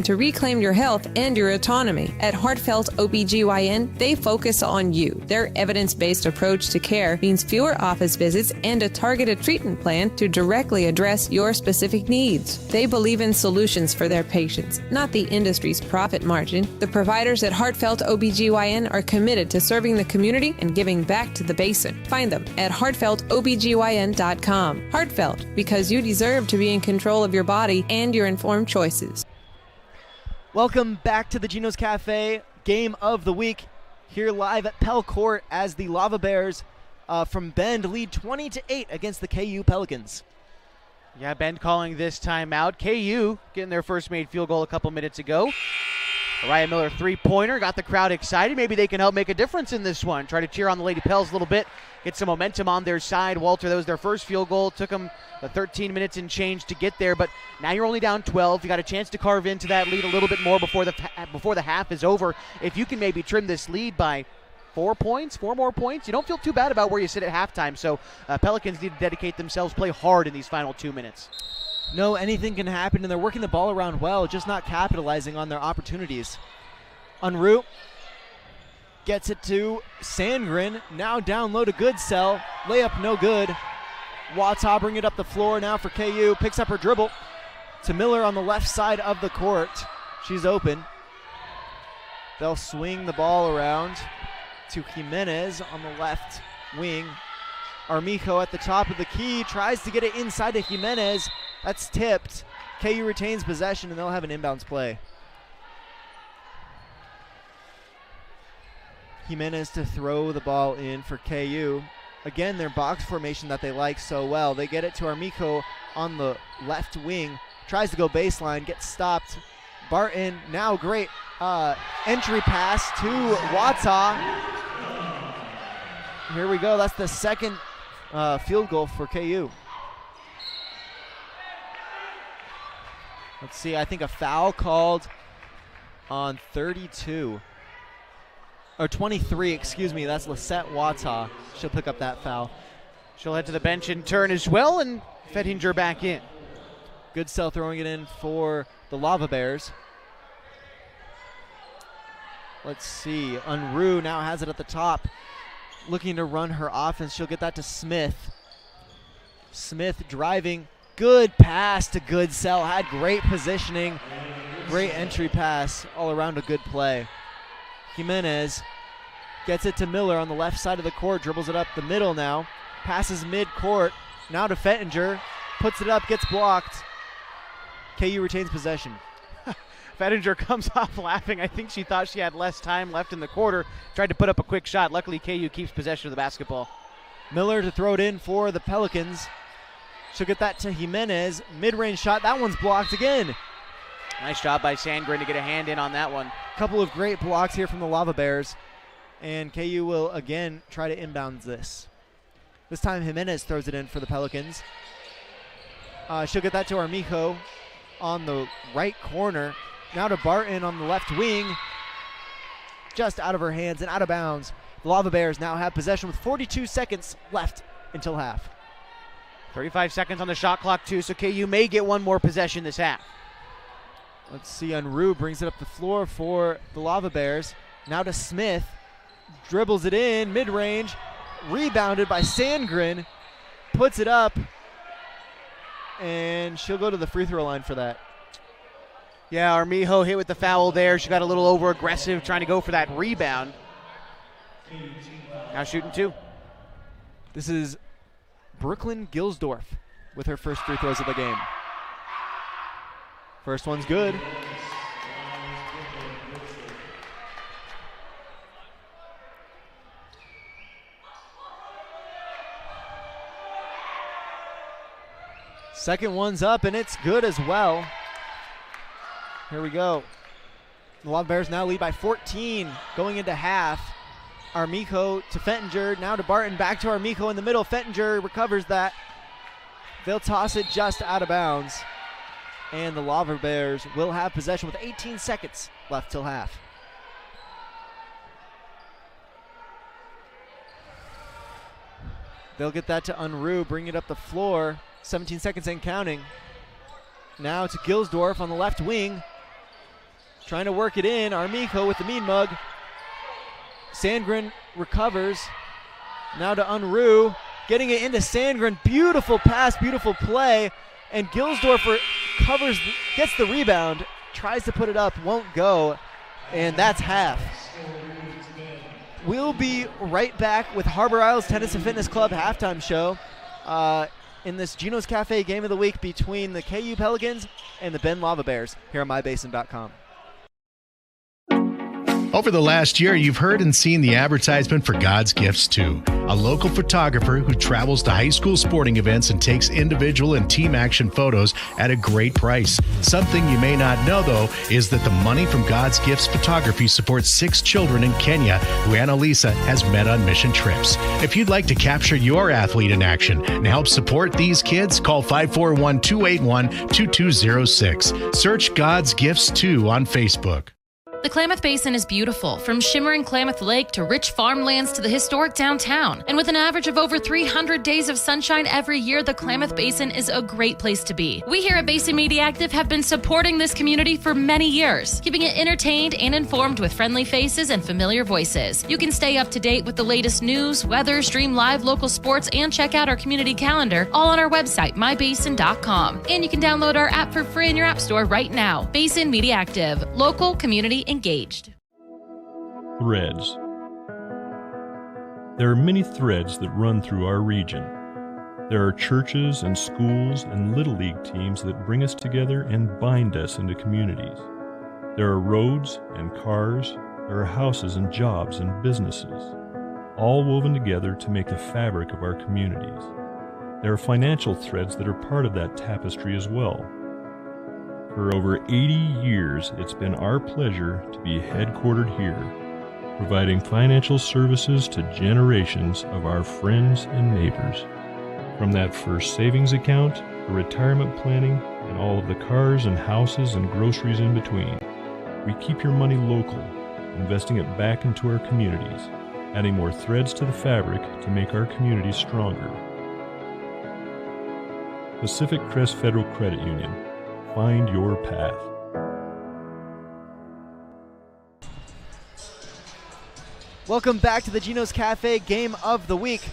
To reclaim your health and your autonomy. At Heartfelt OBGYN, they focus on you. Their evidence-based approach to care means fewer office visits and a targeted treatment plan to directly address your specific needs. They believe in solutions for their patients, not the industry's profit margin. The providers at Heartfelt OBGYN are committed to serving the community and giving back to the basin. Find them at heartfeltobgyn.com. Heartfelt, because you deserve to be in control of your body and your informed choices. Welcome back to the Geno's Cafe Game of the Week, here live at Pell Court as the Lava Bears from Bend lead 20-8 against the KU Pelicans. Yeah, Bend calling this timeout. KU getting their first made field goal a couple minutes ago. Ryan Miller three-pointer got the crowd excited. Maybe they can help make a difference in this one. Try to cheer on the Lady Pels a little bit, get some momentum on their side. Walter, that was their first field goal. Took them the 13 minutes and change to get there, but now you're only down 12. You got a chance to carve into that lead a little bit more before the half is over. If you can maybe trim this lead by 4 more points, you don't feel too bad about where you sit at halftime. So Pelicans need to dedicate themselves, play hard in these final 2 minutes. No, anything can happen, and they're working the ball around well, just not capitalizing on their opportunities. En route, gets it to Sandgren, now down low to Goodsell, layup no good. Wata bringing it up the floor now for KU, picks up her dribble to Miller on the left side of the court. She's open. They'll swing the ball around to Jimenez on the left wing. Armijo at the top of the key, tries to get it inside to Jimenez. That's tipped. KU retains possession, and they'll have an inbounds play. Jimenez to throw the ball in for KU. Again, their box formation that they like so well. They get it to Armijo on the left wing. Tries to go baseline, gets stopped. Barton, now great entry pass to Wata. Here we go. That's the second field goal for KU. Let's see, I think a foul called on 32. Or 23, excuse me. That's Lisette Wata. She'll pick up that foul. She'll head to the bench and turn as well, and Fettinger back in. Goodsell throwing it in for the Lava Bears. Let's see. Unruh now has it at the top. Looking to run her offense. She'll get that to Smith. Smith driving. Good pass to Goodsell. Had great positioning. Great entry pass. All around a good play. Jimenez gets it to Miller on the left side of the court. Dribbles it up the middle now. Passes mid-court. Now to Fettinger. Puts it up. Gets blocked. KU retains possession. Fettinger comes off laughing. I think she thought she had less time left in the quarter. Tried to put up a quick shot. Luckily, KU keeps possession of the basketball. Miller to throw it in for the Pelicans. She'll get that to Jimenez. Mid-range shot. That one's blocked again. Nice job by Sandgren to get a hand in on that one. Couple of great blocks here from the Lava Bears. And KU will again try to inbound this. This time Jimenez throws it in for the Pelicans. She'll get that to Armijo on the right corner. Now to Barton on the left wing. Just out of her hands and out of bounds. The Lava Bears now have possession with 42 seconds left until half. 35 seconds on the shot clock too, so KU may get one more possession this half. Let's see, Unruh brings it up the floor for the Lava Bears. Now to Smith. Dribbles it in, mid-range. Rebounded by Sandgren. Puts it up. And she'll go to the free throw line for that. Yeah, Armijo hit with the foul there. She got a little over-aggressive trying to go for that rebound. Now shooting two. This is Brooklyn Gilsdorf with her first free throws of the game. First one's good. Second one's up, and it's good as well. Here we go. The Lava Bears now lead by 14 going into half. Armijo to Fettinger, now to Barton, back to Armijo in the middle. Fettinger recovers that. They'll toss it just out of bounds. And the Lava Bears will have possession with 18 seconds left till half. They'll get that to Unruh, bring it up the floor. 17 seconds and counting. Now to Gilsdorf on the left wing. Trying to work it in. Armijo with the mean mug. Sandgren recovers. Now to Unruh. Getting it into Sandgren. Beautiful pass, beautiful play. And Gilsdorf covers, gets the rebound. Tries to put it up, won't go. And that's half. We'll be right back with Harbor Isles Tennis and Fitness Club halftime show in this Gino's Cafe Game of the Week between the KU Pelicans and the Bend Lava Bears here on mybasin.com. Over the last year, you've heard and seen the advertisement for God's Gifts 2, a local photographer who travels to high school sporting events and takes individual and team action photos at a great price. Something you may not know, though, is that the money from God's Gifts Photography supports 6 children in Kenya who Annalisa has met on mission trips. If you'd like to capture your athlete in action and help support these kids, call 541-281-2206. Search God's Gifts 2 on Facebook. The Klamath Basin is beautiful, from shimmering Klamath Lake to rich farmlands to the historic downtown. And with an average of over 300 days of sunshine every year, the Klamath Basin is a great place to be. We here at Basin Media Active have been supporting this community for many years, keeping it entertained and informed with friendly faces and familiar voices. You can stay up to date with the latest news, weather, stream live local sports, and check out our community calendar, all on our website, mybasin.com. And you can download our app for free in your app store right now. Basin Media Active, local community engaged. Threads. There are many threads that run through our region. There are churches and schools and Little League teams that bring us together and bind us into communities. There are roads and cars. There are houses and jobs and businesses, all woven together to make the fabric of our communities. There are financial threads that are part of that tapestry as well. For over 80 years, it's been our pleasure to be headquartered here, providing financial services to generations of our friends and neighbors. From that first savings account, to retirement planning, and all of the cars and houses and groceries in between, we keep your money local, investing it back into our communities, adding more threads to the fabric to make our communities stronger. Pacific Crest Federal Credit Union. Find your path. Welcome back to the Gino's Cafe Game of the Week.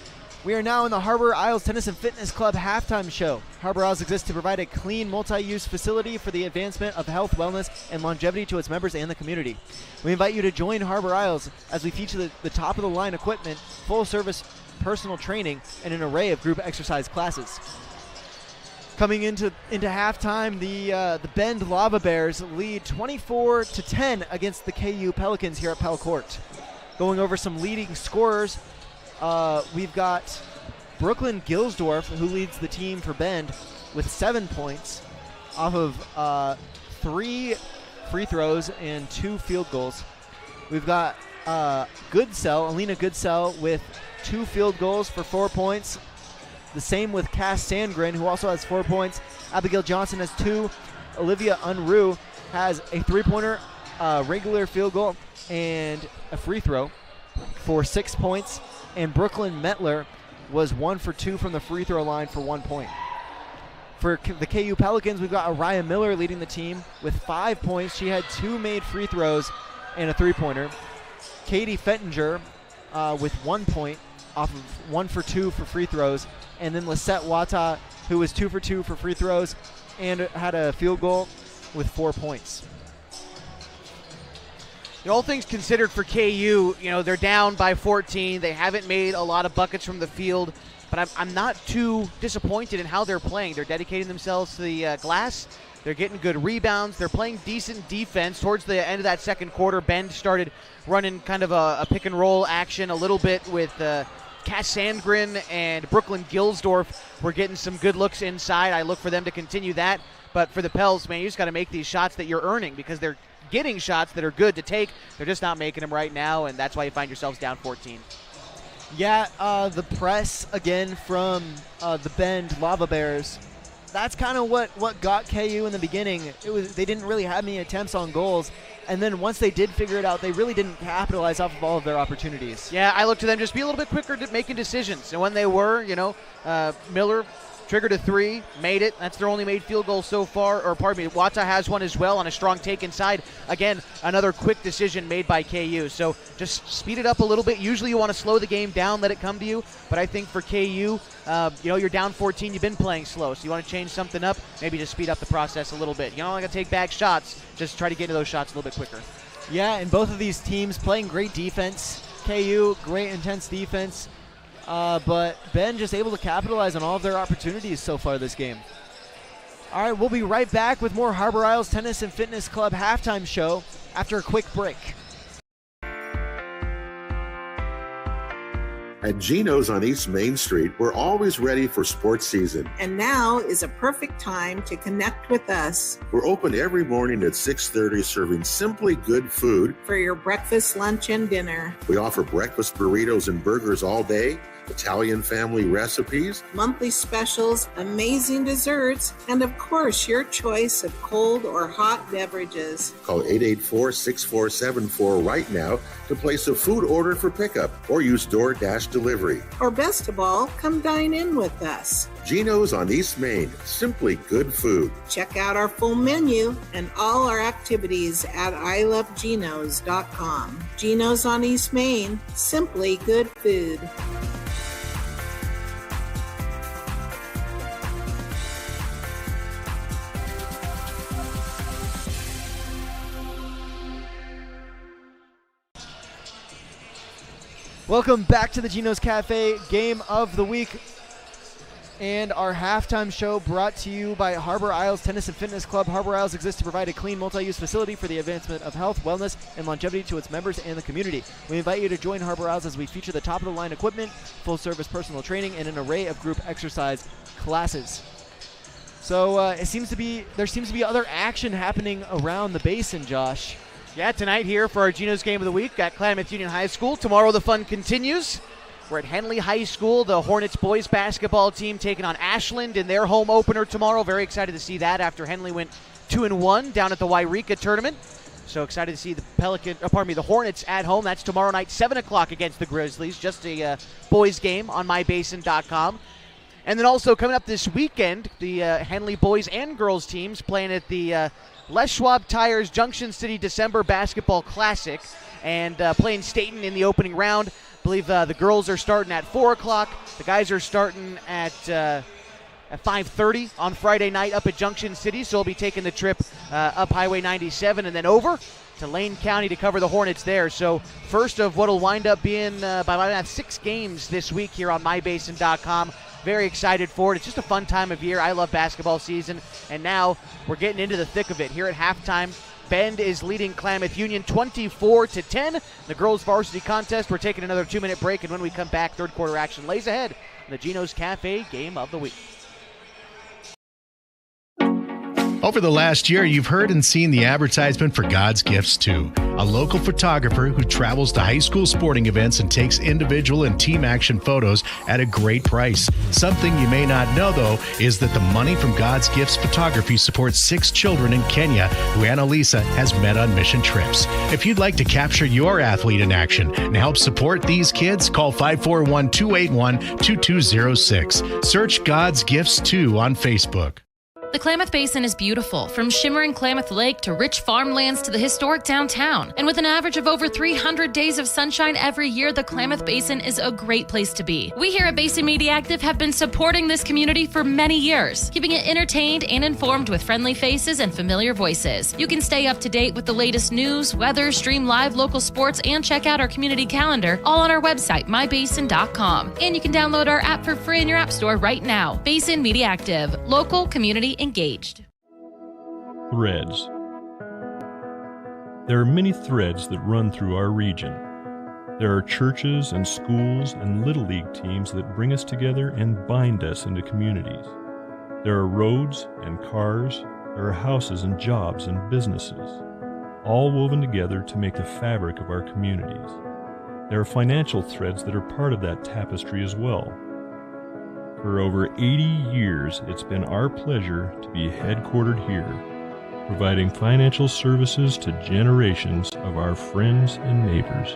We are now in the Harbor Isles Tennis and Fitness Club halftime show. Harbor Isles exists to provide a clean, multi-use facility for the advancement of health, wellness, and longevity to its members and the community. We invite you to join Harbor Isles as we feature the top-of-the-line equipment, full-service personal training, and an array of group exercise classes. Coming into halftime, the Bend Lava Bears lead 24-10 against the KU Pelicans here at Pell Court. Going over some leading scorers, we've got Brooklyn Gilsdorf, who leads the team for Bend with 7 points off of 3 free throws and 2 field goals. We've got Alina Goodsell with 2 field goals for 4 points. The same with Cass Sandgren, who also has 4 points. Abigail Johnson has 2. Olivia Unruh has a 3-pointer, regular field goal, and a free throw for 6 points. And Brooklyn Metler was 1 for 2 from the free throw line for 1 point. For the KU Pelicans, we've got Araya Miller leading the team with 5 points. She had 2 made free throws and a 3-pointer. Katie Fettinger with 1 point off of 1 for 2 for free throws. And then Lisette Wata, who was 2 for 2 for free throws and had a field goal with 4 points. All things considered for KU, they're down by 14. They haven't made a lot of buckets from the field, but I'm not too disappointed in how they're playing. They're dedicating themselves to the glass. They're getting good rebounds. They're playing decent defense. Towards the end of that second quarter, Bend started running kind of a pick-and-roll action a little bit with Cass Sandgren and Brooklyn Gilsdorf were getting some good looks inside. I look for them to continue that. But for the Pels, man, you just got to make these shots that you're earning because they're getting shots that are good to take. They're just not making them right now, and that's why you find yourselves down 14. Yeah, the press again from the Bend Lava Bears. That's kind of what got KU in the beginning. They didn't really have any attempts on goals, and then once they did figure it out, they really didn't capitalize off of all of their opportunities. Yeah, I look to them just be a little bit quicker at making decisions, and when they were, Miller triggered a 3, made it. That's their only made field goal so far. Or pardon me, Wata has one as well on a strong take inside. Again, another quick decision made by KU. So just speed it up a little bit. Usually you want to slow the game down, let it come to you. But I think for KU, you're down 14. You've been playing slow. So you want to change something up, maybe just speed up the process a little bit. You don't want to take back shots. Just try to get to those shots a little bit quicker. Yeah, and both of these teams playing great defense. KU, great intense defense. But Ben just able to capitalize on all of their opportunities so far this game. All right, we'll be right back with more Harbor Isles Tennis and Fitness Club halftime show after a quick break. At Geno's on East Main Street, we're always ready for sports season. And now is a perfect time to connect with us. We're open every morning at 6:30, serving simply good food for your breakfast, lunch, and dinner. We offer breakfast burritos and burgers all day, Italian family recipes, monthly specials, amazing desserts, and of course, your choice of cold or hot beverages. Call 884-6474 right now to place a food order for pickup or use DoorDash delivery. Or best of all, come dine in with us. Geno's on East Main, simply good food. Check out our full menu and all our activities at ilovegenos.com. Geno's on East Main, simply good food. Welcome back to the Geno's Cafe Game of the Week and our halftime show brought to you by Harbor Isles Tennis and Fitness Club. Harbor Isles exists to provide a clean multi-use facility for the advancement of health, wellness, and longevity to its members and the community. We invite you to join Harbor Isles as we feature the top-of-the-line equipment, full-service personal training, and an array of group exercise classes. So there seems to be other action happening around the basin, Josh. Yeah, tonight here for our Geno's Game of the Week at Klamath Union High School. Tomorrow the fun continues. We're at Henley High School. The Hornets boys basketball team taking on Ashland in their home opener tomorrow. Very excited to see that after Henley went 2-1 down at the Wairika tournament. So excited to see the Hornets at home. That's tomorrow night, 7 o'clock against the Grizzlies. Just a boys game on mybasin.com. And then also coming up this weekend, the Henley boys and girls teams playing at the Les Schwab Tires Junction City December Basketball Classic and playing Staten in the opening round. I believe the girls are starting at 4 o'clock. The guys are starting at 5:30 on Friday night up at Junction City, so we'll be taking the trip up Highway 97 and then over to Lane County to cover the Hornets there. So first of what will wind up being about 6 games this week here on mybasin.com. Very excited for it. It's just a fun time of year. I love basketball season. And now we're getting into the thick of it. Here at halftime, Bend is leading Klamath Union 24-10. The girls varsity contest. We're taking another 2-minute break. And when we come back, third quarter action lays ahead on the Geno's Cafe Game of the Week. Over the last year, you've heard and seen the advertisement for God's Gifts 2, a local photographer who travels to high school sporting events and takes individual and team action photos at a great price. Something you may not know, though, is that the money from God's Gifts Photography supports 6 children in Kenya who Annalisa has met on mission trips. If you'd like to capture your athlete in action and help support these kids, call 541-281-2206. Search God's Gifts 2 on Facebook. The Klamath Basin is beautiful, from shimmering Klamath Lake to rich farmlands to the historic downtown. And with an average of over 300 days of sunshine every year, the Klamath Basin is a great place to be. We here at Basin Media Active have been supporting this community for many years, keeping it entertained and informed with friendly faces and familiar voices. You can stay up to date with the latest news, weather, stream live local sports, and check out our community calendar, all on our website, mybasin.com. And you can download our app for free in your app store right now. Basin Media Active, local community engaged. Threads. There are many threads that run through our region. There are churches and schools and Little League teams that bring us together and bind us into communities. There are roads and cars. There are houses and jobs and businesses, all woven together to make the fabric of our communities. There are financial threads that are part of that tapestry as well. For over 80 years, it's been our pleasure to be headquartered here, providing financial services to generations of our friends and neighbors.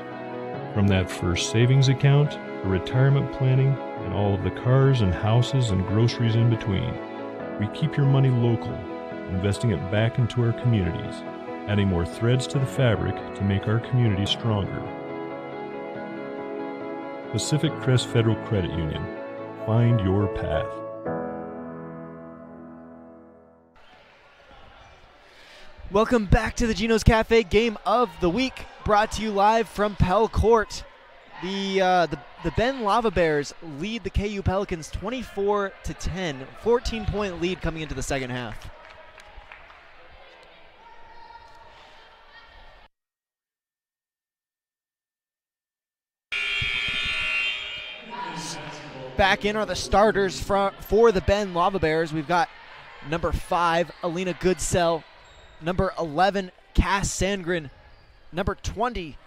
From that first savings account, to retirement planning, and all of the cars and houses and groceries in between, we keep your money local, investing it back into our communities, adding more threads to the fabric to make our community stronger. Pacific Crest Federal Credit Union. Find your path. Welcome back to the Geno's Cafe Game of the Week, brought to you live from Pell Court. The Ben Lava Bears lead the KU Pelicans 24-10, 14-point lead coming into the second half. Back in are the starters for the Ben Lava Bears. We've got number 5, Alina Goodsell, number 11, Cass Sandgren, number 20,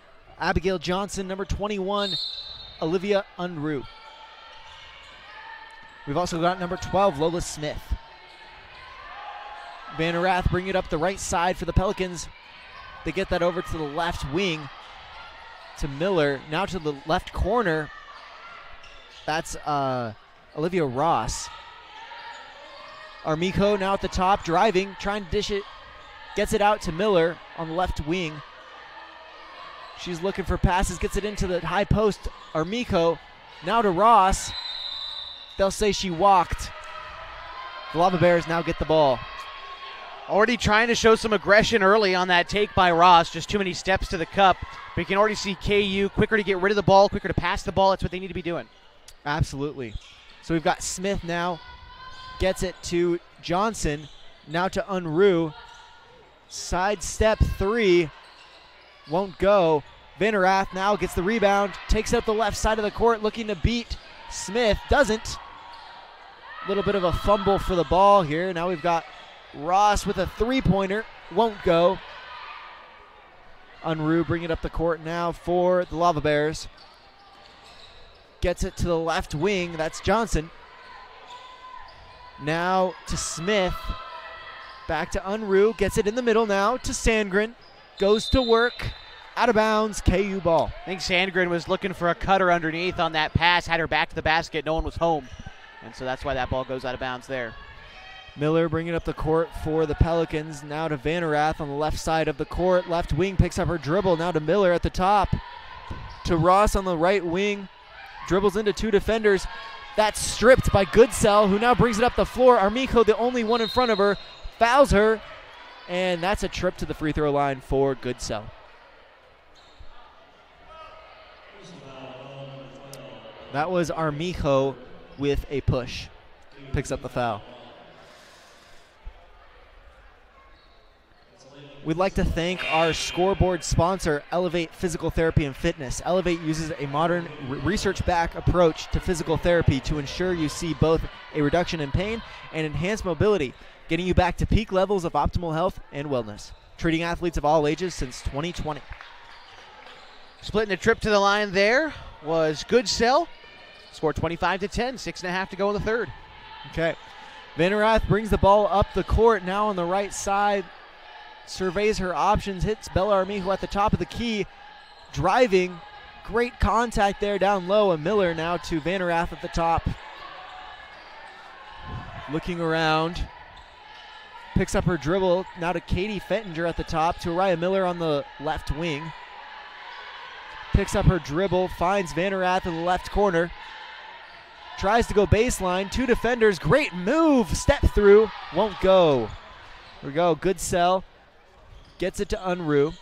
Abigail Johnson, number 21, Olivia Unruh. We've also got number 12, Lola Smith. Vanerath bring it up the right side for the Pelicans. They get that over to the left wing to Miller. Now to the left corner. That's Olivia Ross. Armijo now at the top, driving, trying to dish it. Gets it out to Miller on the left wing. She's looking for passes, gets it into the high post. Armijo now to Ross. They'll say she walked. The Lava Bears now get the ball. Already trying to show some aggression early on that take by Ross. Just too many steps to the cup. But you can already see KU quicker to get rid of the ball, quicker to pass the ball. That's what they need to be doing. Absolutely. So we've got Smith now. Gets it to Johnson. Now to Unruh. Side step 3. Won't go. Vanerath now gets the rebound. Takes up the left side of the court looking to beat Smith. Doesn't. A little bit of a fumble for the ball here. Now we've got Ross with a three-pointer. Won't go. Unruh bringing it up the court now for the Lava Bears. Gets it to the left wing. That's Johnson. Now to Smith. Back to Unruh. Gets it in the middle now to Sandgren. Goes to work. Out of bounds. KU ball. I think Sandgren was looking for a cutter underneath on that pass. Had her back to the basket. No one was home. And so that's why that ball goes out of bounds there. Miller bringing up the court for the Pelicans. Now to Vanerath on the left side of the court. Left wing picks up her dribble. Now to Miller at the top. To Ross on the right wing. Dribbles into 2 defenders. That's stripped by Goodsell, who now brings it up the floor. Armijo, the only one in front of her, fouls her. And that's a trip to the free throw line for Goodsell. That was Armijo with a push. Picks up the foul. We'd like to thank our scoreboard sponsor, Elevate Physical Therapy and Fitness. Elevate uses a modern, research-backed approach to physical therapy to ensure you see both a reduction in pain and enhanced mobility, getting you back to peak levels of optimal health and wellness. Treating athletes of all ages since 2020. Splitting the trip to the line there was Goodsell. Scored 25-10, 6.5 to go in the third. Okay. Vanerath brings the ball up the court now on the right side. Surveys her options, hits Bella Armijo at the top of the key. Driving. Great contact there down low. And Miller now to Vanerath at the top. Looking around. Picks up her dribble. Now to Katie Fettinger at the top. To Araya Miller on the left wing. Picks up her dribble. Finds Vanerath in the left corner. Tries to go baseline. 2 defenders. Great move. Step through. Won't go. Here we go. Good sell. Gets it to Unruh.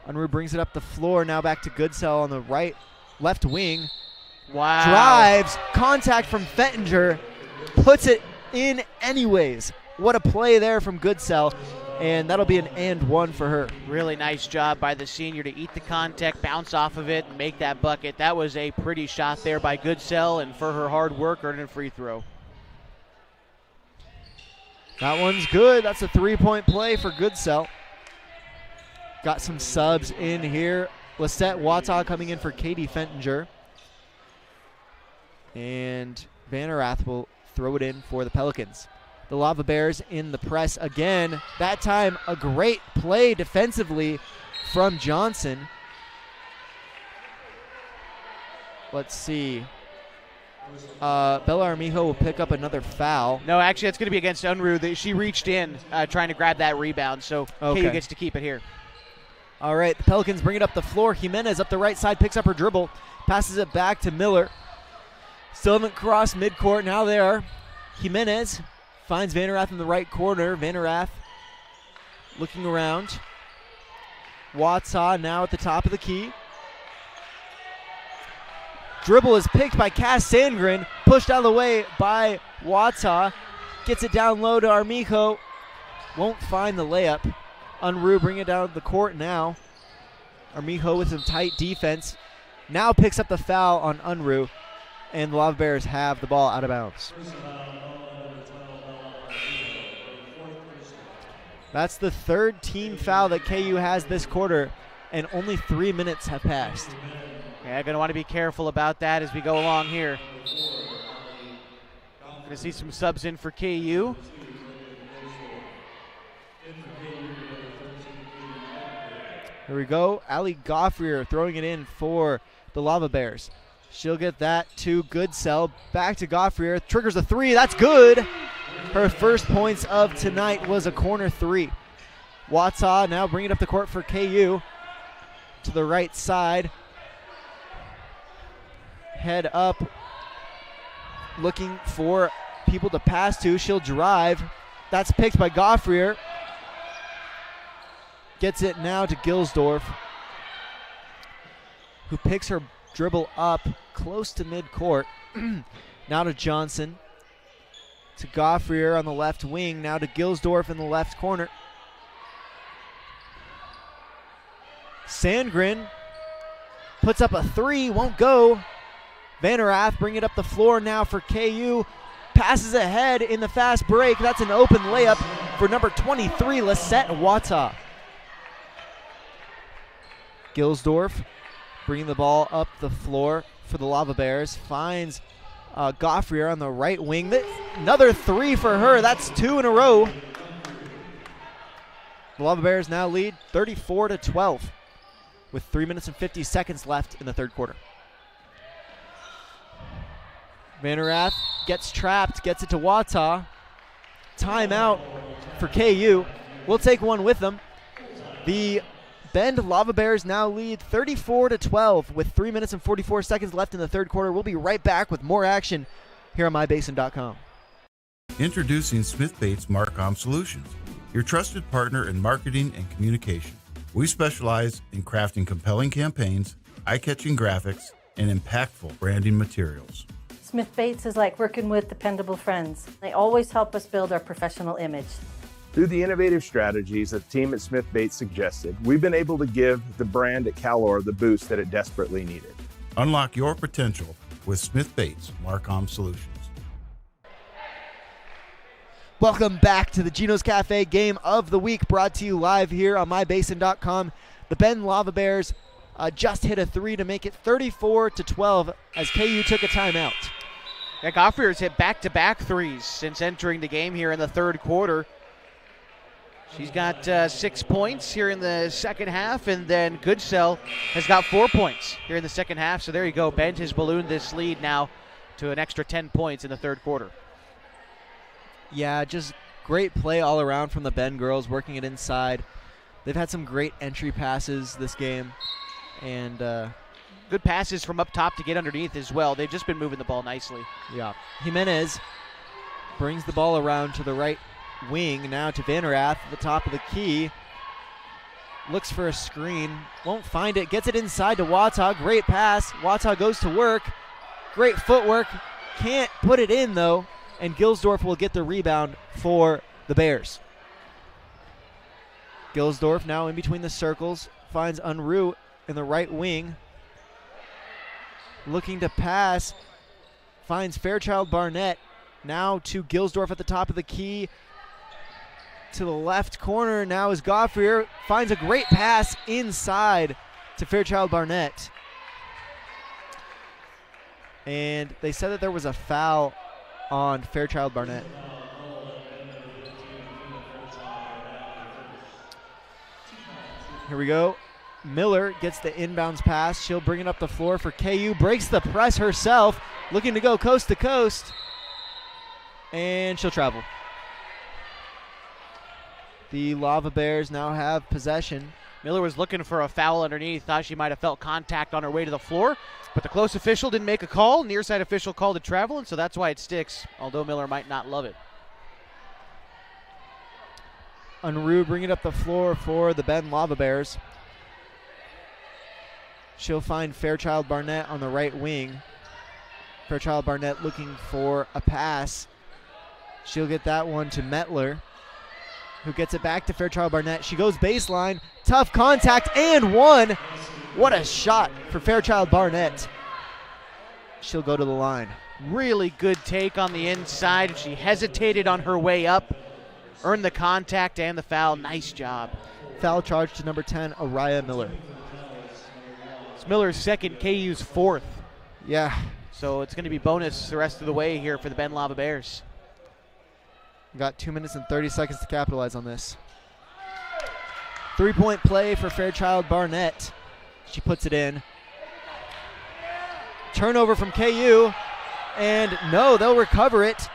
Unruh brings it up the floor. Now back to Goodsell on the left wing. Wow. Drives. Contact from Fettinger. Puts it in anyways. What a play there from Goodsell. And that'll be an and one for her. Really nice job by the senior to eat the contact, bounce off of it, and make that bucket. That was a pretty shot there by Goodsell, and for her hard work, earning a free throw. That one's good. That's a 3-point play for Goodsell. Got some subs in here. Lisette Wata coming in for Katie Fentinger. And Vanerath will throw it in for the Pelicans. The Lava Bears in the press again. That time, a great play defensively from Johnson. Let's see. Bella Armijo will pick up another foul. No, actually, that's going to be against Unruh. She reached in trying to grab that rebound, so KU gets to keep it here. All right, the Pelicans bring it up the floor. Jimenez up the right side, picks up her dribble, passes it back to Miller. Still haven't crossed midcourt. Now there. Jimenez finds Vanerath in the right corner. Vanerath looking around. Watsaw now at the top of the key. Dribble is picked by Cass Sandgren, pushed out of the way by Wata. Gets it down low to Armijo. Won't find the layup. Unruh bring it down to the court now. Armijo with some tight defense. Now picks up the foul on Unruh, and the Lava Bears have the ball out of bounds. That's the third team foul that KU has this quarter, and only 3 minutes have passed. Yeah, going to want to be careful about that as we go along here. Going to see some subs in for KU. Here we go. Ali Goffrier throwing it in for the Lava Bears. She'll get that to Goodsell. Back to Goffrier. Triggers a three. That's good. Her first points of tonight was a corner three. Watsaw now bringing it up the court for KU. To the right side. Head up. Looking for people to pass to. She'll drive. That's picked by Goffrier. Gets it now to Gilsdorf, who picks her dribble up close to midcourt. Now to Johnson. To Goffrier on the left wing. Now to Gilsdorf in the left corner. Sandgren puts up a three. Won't go. Vanerath bring it up the floor now for KU. Passes ahead in the fast break. That's an open layup for number 23, Lisette Wata. Gilsdorf bringing the ball up the floor for the Lava Bears. Finds Goffrier on the right wing. Another three for her. That's two in a row. The Lava Bears now lead 34-12 with 3 minutes and 50 seconds left in the third quarter. Vanerath gets trapped, gets it to Wata. Timeout for KU. We'll take one with them. The Bend Lava Bears now lead 34-12 with 3 minutes and 44 seconds left in the third quarter. We'll be right back with more action here on mybasin.com. Introducing Smith Bates Marcom Solutions, your trusted partner in marketing and communication. We specialize in crafting compelling campaigns, eye-catching graphics, and impactful branding materials. Smith Bates is like working with dependable friends. They always help us build our professional image. Through the innovative strategies that the team at Smith Bates suggested, we've been able to give the brand at Calor the boost that it desperately needed. Unlock your potential with Smith Bates Marcom Solutions. Welcome back to the Gino's Cafe Game of the Week, brought to you live here on mybasin.com. The Bend Lava Bears just hit a three to make it 34-12 as KU took a timeout. Yeah, Goffrier's hit back-to-back threes since entering the game here in the third quarter. She's got 6 points here in the second half, and then Goodsell has got 4 points here in the second half. So there you go. Bend has ballooned this lead now to an extra 10 points in the third quarter. Yeah, just great play all around from the Bend girls, working it inside. They've had some great entry passes this game, and good passes from up top to get underneath as well. They've just been moving the ball nicely. Yeah. Jimenez brings the ball around to the right wing, now to Vanerath at the top of the key. Looks for a screen, won't find it, gets it inside to Wata. Great pass. Wata goes to work. Great footwork. Can't put it in though, and Gilsdorf will get the rebound for the Bears. Gilsdorf now in between the circles, finds Unruh in the right wing. Looking to pass, finds Fairchild Barnett. Now to Gilsdorf at the top of the key. To the left corner now is Goffrier. Finds a great pass inside to Fairchild Barnett. And they said that there was a foul on Fairchild Barnett. Here we go. Miller gets the inbounds pass. She'll bring it up the floor for KU. Breaks the press herself. Looking to go coast to coast. And she'll travel. The Lava Bears now have possession. Miller was looking for a foul underneath. Thought she might have felt contact on her way to the floor. But the close official didn't make a call. Near side official called it travel, and so that's why it sticks, although Miller might not love it. Unruh bringing it up the floor for the Ben Lava Bears. She'll find Fairchild Barnett on the right wing. Fairchild Barnett looking for a pass. She'll get that one to Mettler, who gets it back to Fairchild Barnett. She goes baseline, tough contact, and one. What a shot for Fairchild Barnett. She'll go to the line. Really good take on the inside. She hesitated on her way up, earned the contact and the foul. Nice job. Foul charge to number 10, Araya Miller. It's Miller's second, KU's fourth. Yeah. So it's going to be bonus the rest of the way here for the Ben Lava Bears. Got 2 minutes and 30 seconds to capitalize on this. 3-point play for Fairchild Barnett. She puts it in. Turnover from KU. And no, they'll recover it.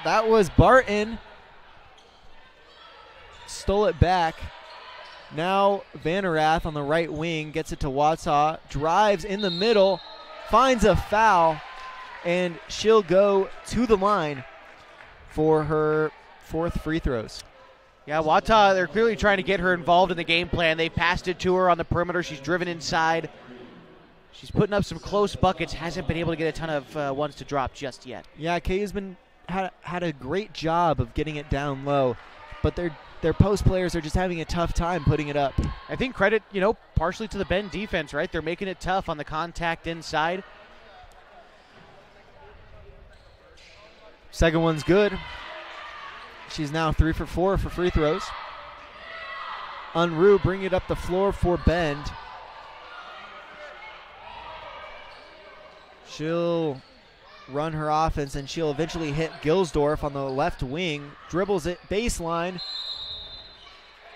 That was Barton. Stole it back. Now Vanerath on the right wing gets it to Watsaw. Drives in the middle. Finds a foul. And she'll go to the line for her fourth free throws. Yeah, Wata, they're clearly trying to get her involved in the game plan. They passed it to her on the perimeter. She's driven inside. She's putting up some close buckets. Hasn't been able to get a ton of ones to drop just yet. Yeah, KU's had a great job of getting it down low, but their post players are just having a tough time putting it up. I think credit, partially to the Ben defense, right? They're making it tough on the contact inside. Second one's good. She's now 3 for 4 for free throws. Unruh bringing it up the floor for Bend. She'll run her offense, and she'll eventually hit Gilsdorf on the left wing. Dribbles it, baseline.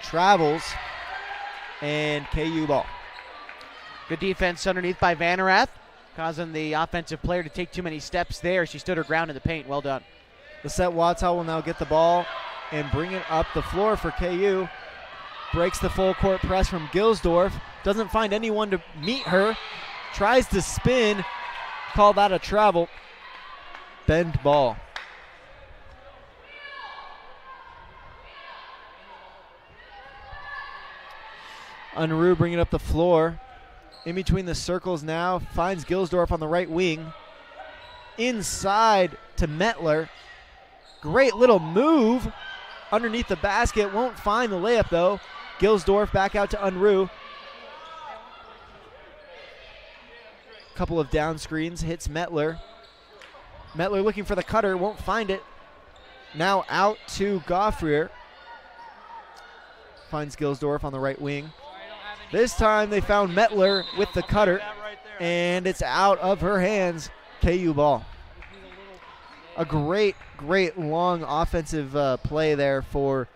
Travels. And KU ball. Good defense underneath by Vanerath, causing the offensive player to take too many steps there. She stood her ground in the paint. Well done. Lisette Wattow will now get the ball and bring it up the floor for KU. Breaks the full court press from Gilsdorf. Doesn't find anyone to meet her. Tries to spin. Call that a travel. Bend ball. Unruh bringing it up the floor. In between the circles now. Finds Gilsdorf on the right wing. Inside to Mettler. Great little move underneath the basket. Won't find the layup, though. Gilsdorf back out to Unruh. Couple of down screens. Hits Mettler. Mettler looking for the cutter. Won't find it. Now out to Goffrier. Finds Gilsdorf on the right wing. This time they found Mettler with the cutter. And it's out of her hands. KU ball. A great long offensive play there for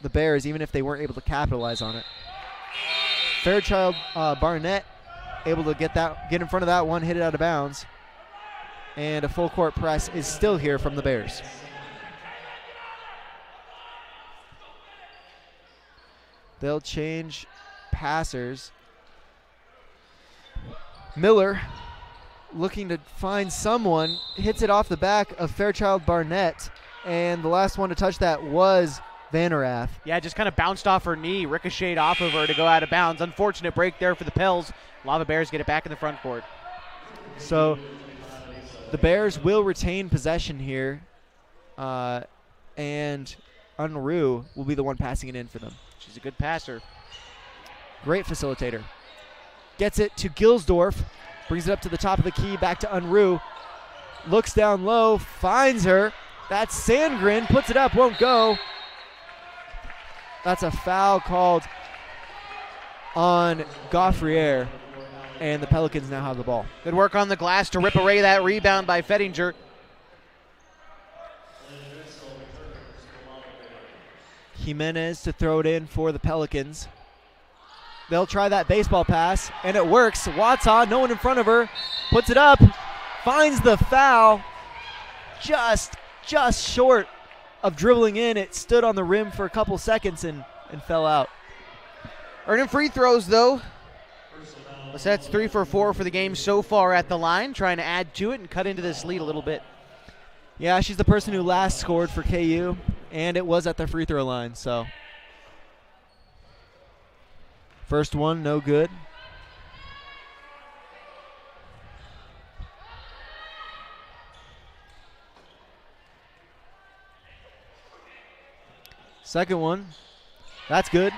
the Bears, even if they weren't able to capitalize on it. Fairchild Barnett able to get in front of that one, hit it out of bounds. And a full court press is still here from the Bears. They'll change passers. Miller looking to find someone, hits it off the back of Fairchild Barnett, and the last one to touch that was Vanerath. Yeah, just kind of bounced off her knee, ricocheted off of her to go out of bounds. Unfortunate break there for the Pels. Lava Bears get it back in the front court. So the Bears will retain possession here, and Unruh will be the one passing it in for them. She's a good passer. Great facilitator. Gets it to Gilsdorf. Brings it up to the top of the key, back to Unruh. Looks down low, finds her. That's Sandgren, puts it up, won't go. That's a foul called on Gaufrier, and the Pelicans now have the ball. Good work on the glass to rip away that rebound by Fettinger. Jimenez to throw it in for the Pelicans. They'll try that baseball pass, and it works. Watson, no one in front of her, puts it up, finds the foul, just short of dribbling in. It stood on the rim for a couple seconds and fell out. Earning free throws, though. Lissette's 3 for 4 for the game so far at the line, trying to add to it and cut into this lead a little bit. Yeah, she's the person who last scored for KU, and it was at the free throw line, so. First one, no good. Second one, that's good.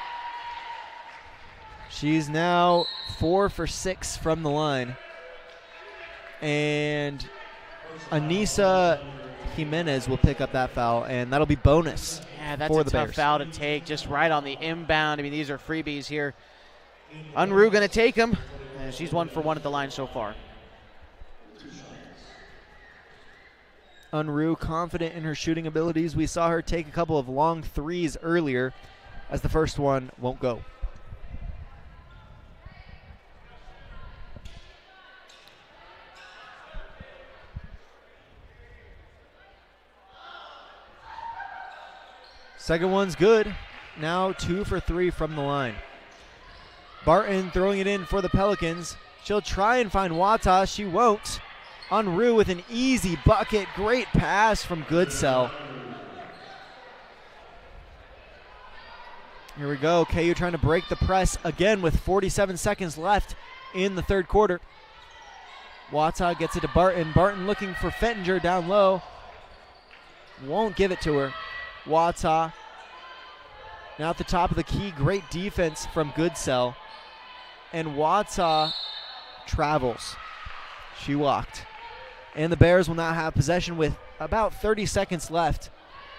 She's now 4 for 6 from the line. And Anissa Jimenez will pick up that foul, and that'll be bonus. Yeah, that's for a the tough Bears. foul to take, just right on the inbound. I mean, these are freebies here. Unruh going to take them. She's 1 for 1 at the line so far. Unruh confident in her shooting abilities. We saw her take a couple of long threes earlier, as the first one won't go. Second one's good. Now 2 for 3 from the line. Barton throwing it in for the Pelicans. She'll try and find Wata. She won't. Unruh with an easy bucket. Great pass from Goodsell. Here we go. KU trying to break the press again with 47 seconds left in the third quarter. Wata gets it to Barton. Barton looking for Fettinger down low. Won't give it to her. Wata now at the top of the key. Great defense from Goodsell. And Wata travels. She walked. And the Bears will now have possession with about 30 seconds left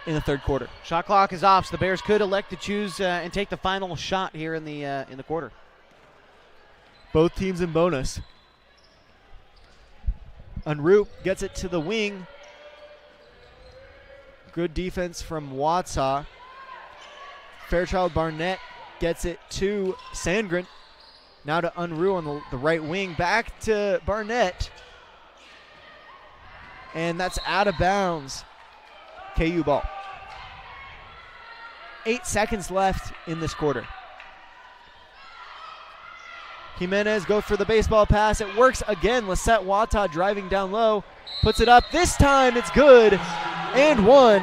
in the third quarter. Shot clock is off, so the Bears could elect to choose and take the final shot here in the quarter. Both teams in bonus. Unruh gets it to the wing. Good defense from Watsa. Fairchild Barnett gets it to Sandgren. Now to Unruh on the right wing. Back to Barnett. And that's out of bounds. KU ball. 8 seconds left in this quarter. Jimenez goes for the baseball pass. It works again. Lisette Wata driving down low. Puts it up. This time it's good. And one.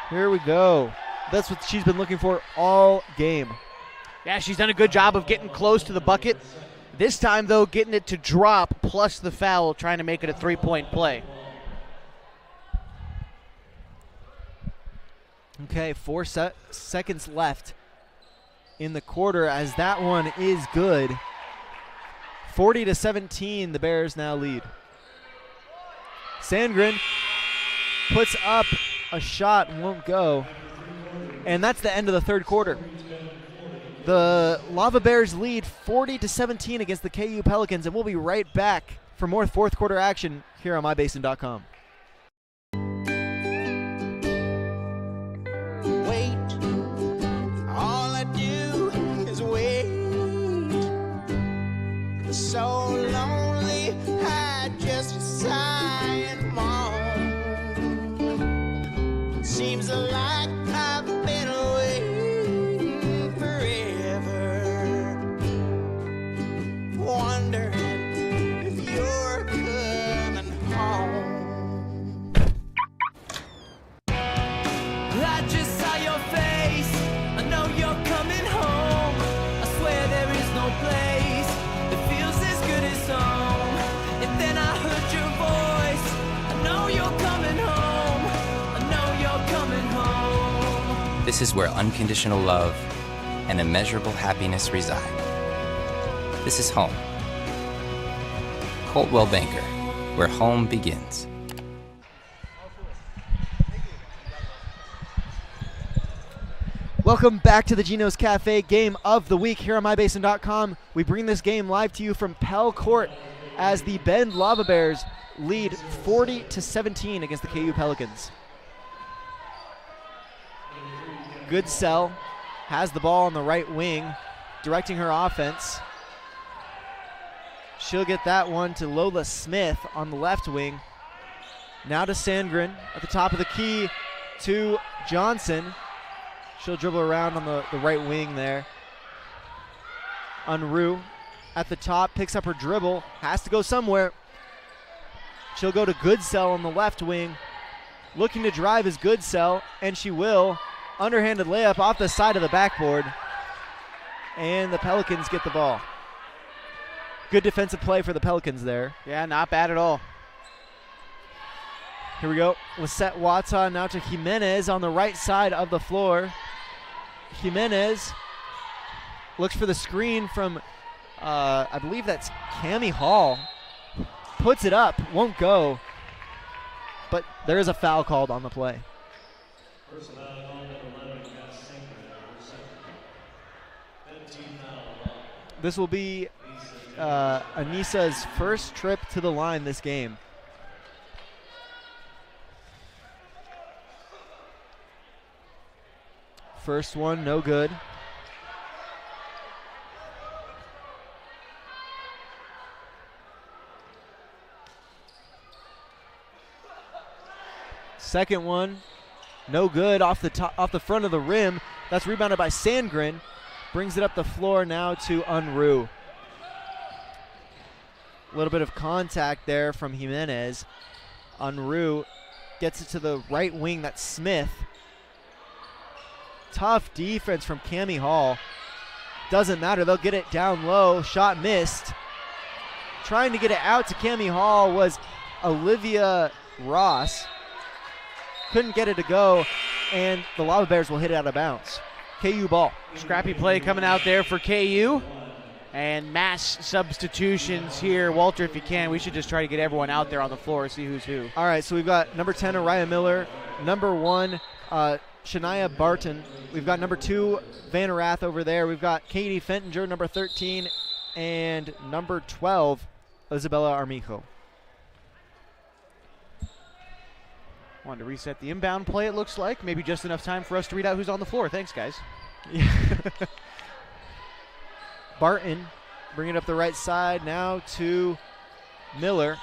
Here we go. That's what she's been looking for all game. Yeah, she's done a good job of getting close to the bucket. This time, though, getting it to drop plus the foul, trying to make it a three-point play. Okay, 4 seconds left in the quarter as that one is good. 40-17, the Bears now lead. Sandgren puts up a shot, won't go. And that's the end of the third quarter. The Lava Bears lead 40-17 against the KU Pelicans, and we'll be right back for more fourth quarter action here on mybasin.com. So lonely, I just sigh and moan. Seems like I've been away forever, wondering if you're coming home. I just saw your face, I know you're coming home. I swear there is no place home. And then I heard your voice. I know you're coming home. I know you're coming home. This is where unconditional love and immeasurable happiness reside. This is home. Coldwell Banker, where home begins. Welcome back to the Geno's Cafe Game of the Week here on MyBasin.com. We bring this game live to you from Pell Court as the Bend Lava Bears lead 40-17 against the KU Pelicans. Goodsell has the ball on the right wing, directing her offense. She'll get that one to Lola Smith on the left wing. Now to Sandgren at the top of the key to Johnson. She'll dribble around on the right wing there. Unruh at the top, picks up her dribble, has to go somewhere. She'll go to Goodsell on the left wing. Looking to drive is Goodsell, and she will. Underhanded layup off the side of the backboard. And the Pelicans get the ball. Good defensive play for the Pelicans there. Yeah, not bad at all. Here we go. Lisette Wata now to Jimenez on the right side of the floor. Jimenez looks for the screen from, I believe that's Cammie Hall. Puts it up, won't go. But there is a foul called on the play. This will be Anissa's first trip to the line this game. First one, no good. Second one, no good off the top, off the front of the rim. That's rebounded by Sandgren. Brings it up the floor now to Unruh. A little bit of contact there from Jimenez. Unruh gets it to the right wing. That's Smith. Tough defense from Cammie Hall. Doesn't matter. They'll get it down low. Shot missed. Trying to get it out to Cammie Hall was Olivia Ross. Couldn't get it to go, and the Lava Bears will hit it out of bounds. KU ball. Scrappy play coming out there for KU. And mass substitutions here. Walter, if you can, we should just try to get everyone out there on the floor, see who's who. All right, so we've got number 10, Araya Miller. Number 1, Shania Barton. We've got number 2, Vanerath over there. We've got Katie Fentinger, number 13, and number 12, Isabella Armijo. Wanted to reset the inbound play, it looks like. Maybe just enough time for us to read out who's on the floor. Thanks, guys. Yeah. Barton bringing it up the right side now to Miller.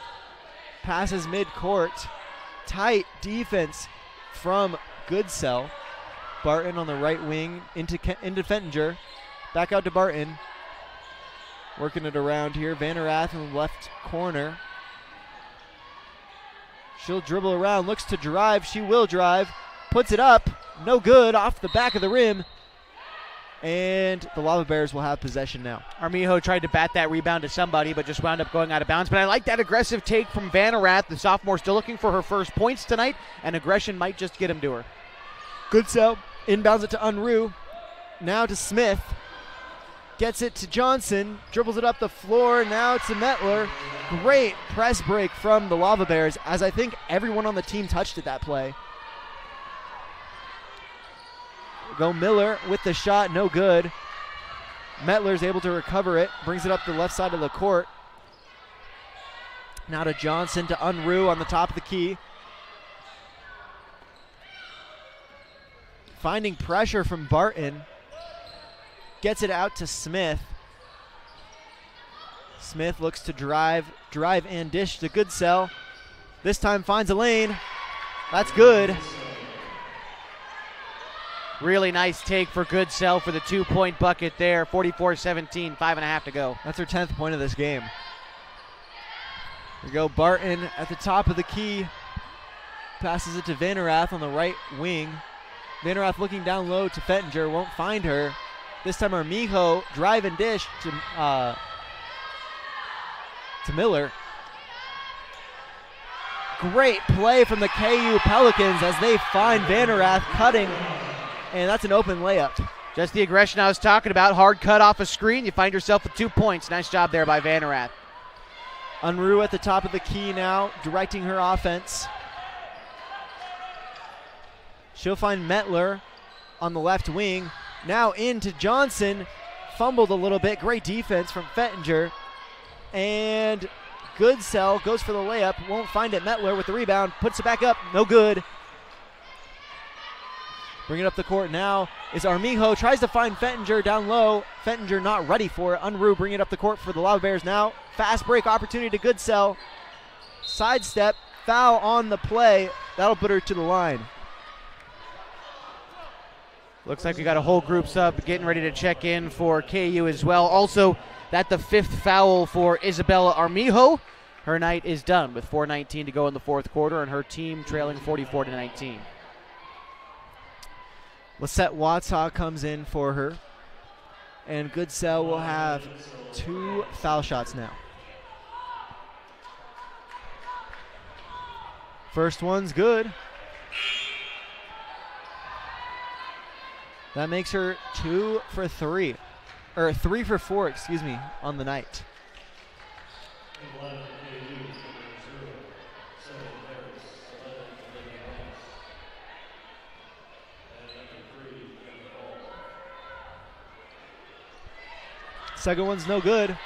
Passes mid-court. Tight defense from Goodsell. Barton on the right wing into Fentinger. Back out to Barton. Working it around here. Vanerath in the left corner. She'll dribble around, looks to drive. She will drive. Puts it up. No good. Off the back of the rim. And the Lava Bears will have possession now. Armijo tried to bat that rebound to somebody, but just wound up going out of bounds. But I like that aggressive take from Vanerath. The sophomore still looking for her first points tonight, and aggression might just get him to her. Goodsell inbounds it to Unruh. Now to Smith. Gets it to Johnson. Dribbles it up the floor. Now to Mettler. Great press break from the Lava Bears, as I think everyone on the team touched at that play. Go Miller with the shot, no good. Mettler's able to recover it, brings it up the left side of the court. Now to Johnson, to Unruh on the top of the key. Finding pressure from Barton. Gets it out to Smith. Smith looks to drive and dish to Goodsell. This time finds a lane. That's good. Really nice take for Goodsell for the 2-point bucket there. 44-17, 5.5 to go. That's her 10th point of this game. Here we go, Barton at the top of the key. Passes it to Vanerath on the right wing. Vanerath looking down low to Fentinger, won't find her. This time Armijo, drive and dish to Miller. Great play from the KU Pelicans as they find Vanerath cutting. And that's an open layup. Just the aggression I was talking about. Hard cut off a screen. You find yourself with 2 points. Nice job there by Vanerath. Unruh at the top of the key now, directing her offense. She'll find Mettler. on the left wing. Now into Johnson. Fumbled a little bit. Great defense from Fettinger. And Goodsell goes for the layup. Won't find it. Metler with the rebound. Puts it back up. No good. Bring it up the court now is Armijo. Tries to find Fettinger down low. Fettinger not ready for it. Unruh bring it up the court for the Lava Bears now. Fast break opportunity to Goodsell. Sidestep. Foul on the play. That'll put her to the line. Looks like we got a whole group sub getting ready to check in for KU as well. Also, that the 5th foul for Isabella Armijo. Her night is done with 4:19 to go in the 4th quarter, and her team trailing 44-19. Lisette Watsaw comes in for her, and Goodsell will have 2 foul shots now. First one's good. That makes her 2 for 3, or 3 for 4, excuse me, on the night. Second one's no good.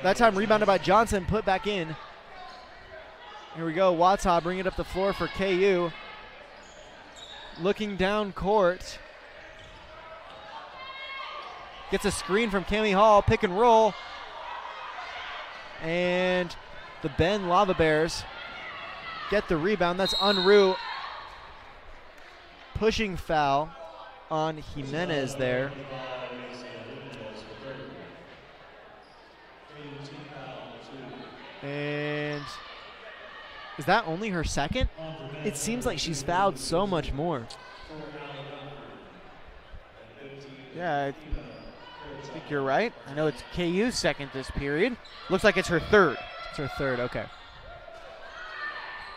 That time rebounded by Johnson, put back in. Here we go, Watsaw bring it up the floor for KU. Looking down court. Gets a screen from Cammie Hall, pick and roll. And the Bend Lava Bears get the rebound. That's Unruh. Pushing foul on Jimenez there. And is that only her second? It seems like she's fouled so much more. Yeah, I think you're right. I know it's KU's second this period. Looks like it's her third. It's her third, okay.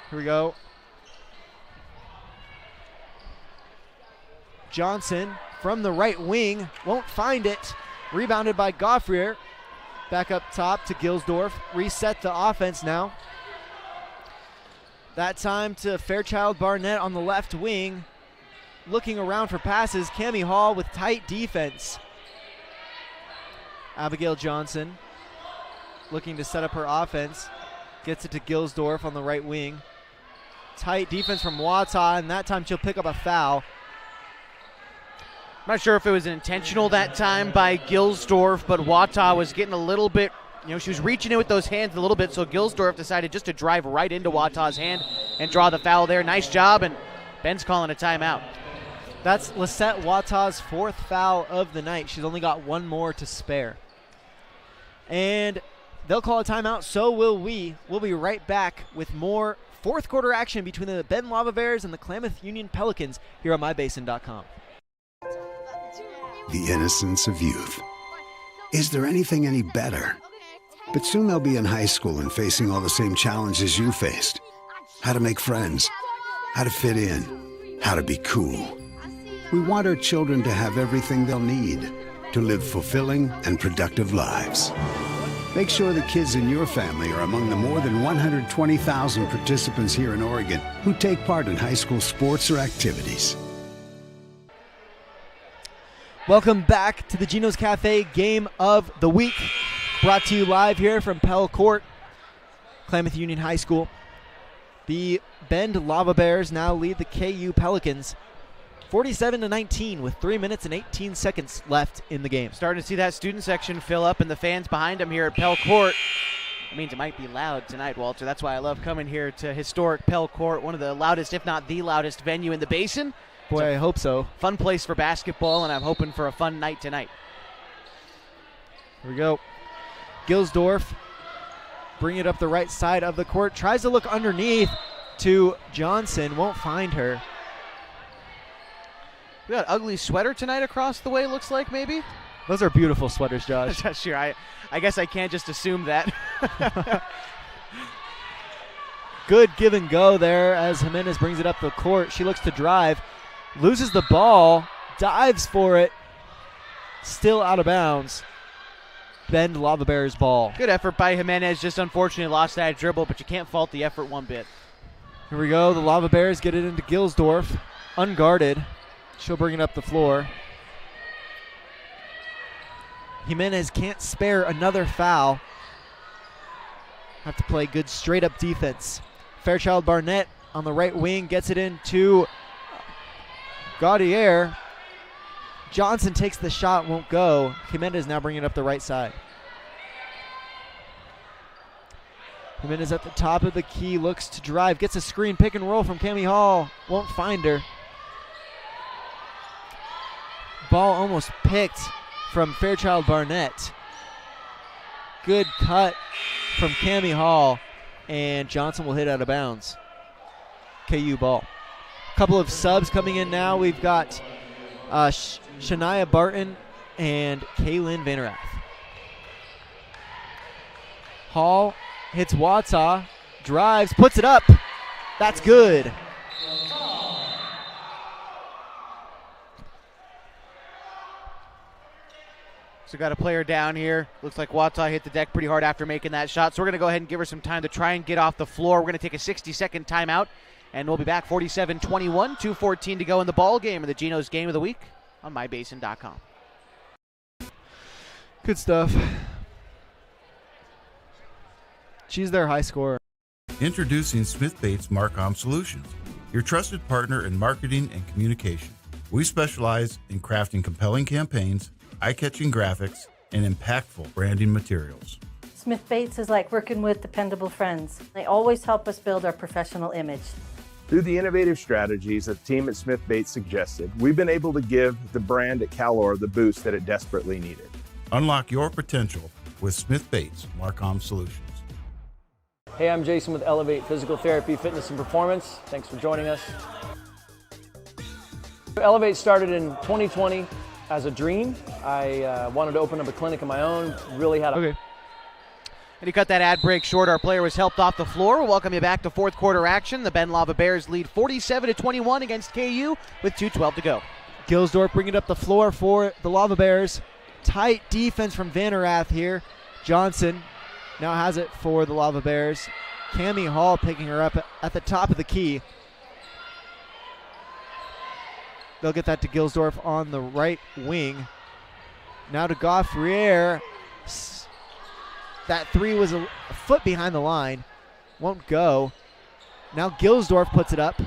Here we go. Johnson from the right wing, won't find it. Rebounded by Goffrier. Back up top to Gilsdorf. Reset the offense now. That time to Fairchild Barnett on the left wing. Looking around for passes. Cammie Hall with tight defense. Abigail Johnson looking to set up her offense. Gets it to Gilsdorf on the right wing. Tight defense from Watsaw, and that time she'll pick up a foul. I'm not sure if it was intentional that time by Gilsdorf, but Watsaw was getting a little bit, she was reaching in with those hands a little bit, so Gilsdorf decided just to drive right into Watsaw's hand and draw the foul there. Nice job, and Ben's calling a timeout. That's Lisette Watsaw's 4th foul of the night. She's only got 1 more to spare. And they'll call a timeout, so will we. We'll be right back with more 4th quarter action between the Bend Lava Bears and the Klamath Union Pelicans here on MyBasin.com. The innocence of youth. Is there anything any better? But soon they'll be in high school and facing all the same challenges you faced. How to make friends, how to fit in, how to be cool. We want our children to have everything they'll need to live fulfilling and productive lives. Make sure the kids in your family are among the more than 120,000 participants here in Oregon who take part in high school sports or activities. Welcome back to the Gino's Cafe Game of the Week. Brought to you live here from Pell Court, Klamath Union High School. The Bend Lava Bears now lead the KU Pelicans 47-19 with 3 minutes and 18 seconds left in the game. Starting to see that student section fill up and the fans behind them here at Pell Court. It means it might be loud tonight, Walter. That's why I love coming here to historic Pell Court, one of the loudest, if not the loudest venue in the basin. Boy, I hope so. Fun place for basketball, and I'm hoping for a fun night tonight. Here we go. Gilsdorf bring it up the right side of the court. Tries to look underneath to Johnson. Won't find her. We got an ugly sweater tonight across the way, looks like, maybe? Those are beautiful sweaters, Josh. Sure, I guess I can't just assume that. Good give and go there as Jimenez brings it up the court. She looks to drive. Loses the ball. Dives for it. Still out of bounds. Bend Lava Bears ball. Good effort by Jimenez. Just unfortunately lost that dribble, but you can't fault the effort one bit. Here we go. The Lava Bears get it into Gilsdorf. Unguarded. She'll bring it up the floor. Jimenez can't spare another foul. Have to play good straight-up defense. Fairchild Barnett on the right wing gets it into Gaudier. Johnson takes the shot, won't go. Jimenez now bringing it up the right side. Jimenez at the top of the key, looks to drive, gets a screen, pick and roll from Cami Hall, won't find her. Ball almost picked from Fairchild Barnett. Good cut from Cami Hall, and Johnson will hit out of bounds. KU ball. A couple of subs coming in now. We've got Shania Barton and Kaylin Vanerath. Hall hits Watsaw, drives, puts it up. That's good. So got a player down here. Looks like Watsaw hit the deck pretty hard after making that shot. So we're going to go ahead and give her some time to try and get off the floor. We're going to take a 60-second timeout, and we'll be back 47-21, 2:14 to go in the ball game of the Geno's Game of the Week on mybasin.com. Good stuff. She's their high scorer. Introducing Smith Bates Marcom Solutions, your trusted partner in marketing and communication. We specialize in crafting compelling campaigns, eye-catching graphics, and impactful branding materials. Smith Bates is like working with dependable friends. They always help us build our professional image. Through the innovative strategies that the team at Smith Bates suggested, we've been able to give the brand at Calor the boost that it desperately needed. Unlock your potential with Smith Bates Marcom Solutions. Hey, I'm Jason with Elevate Physical Therapy, Fitness and Performance. Thanks for joining us. Elevate started in 2020 as a dream. I wanted to open up a clinic of my own, really had a... Okay. And you cut that ad break short. Our player was helped off the floor. We'll welcome you back to fourth quarter action. The Ben Lava Bears lead 47-21 against KU with 2:12 to go. Gilsdorf bringing up the floor for the Lava Bears. Tight defense from Vanerath here. Johnson now has it for the Lava Bears. Cami Hall picking her up at the top of the key. They'll get that to Gilsdorf on the right wing. Now to Gaufrier. That three was a foot behind the line. Won't go. Now Gilsdorf puts it up.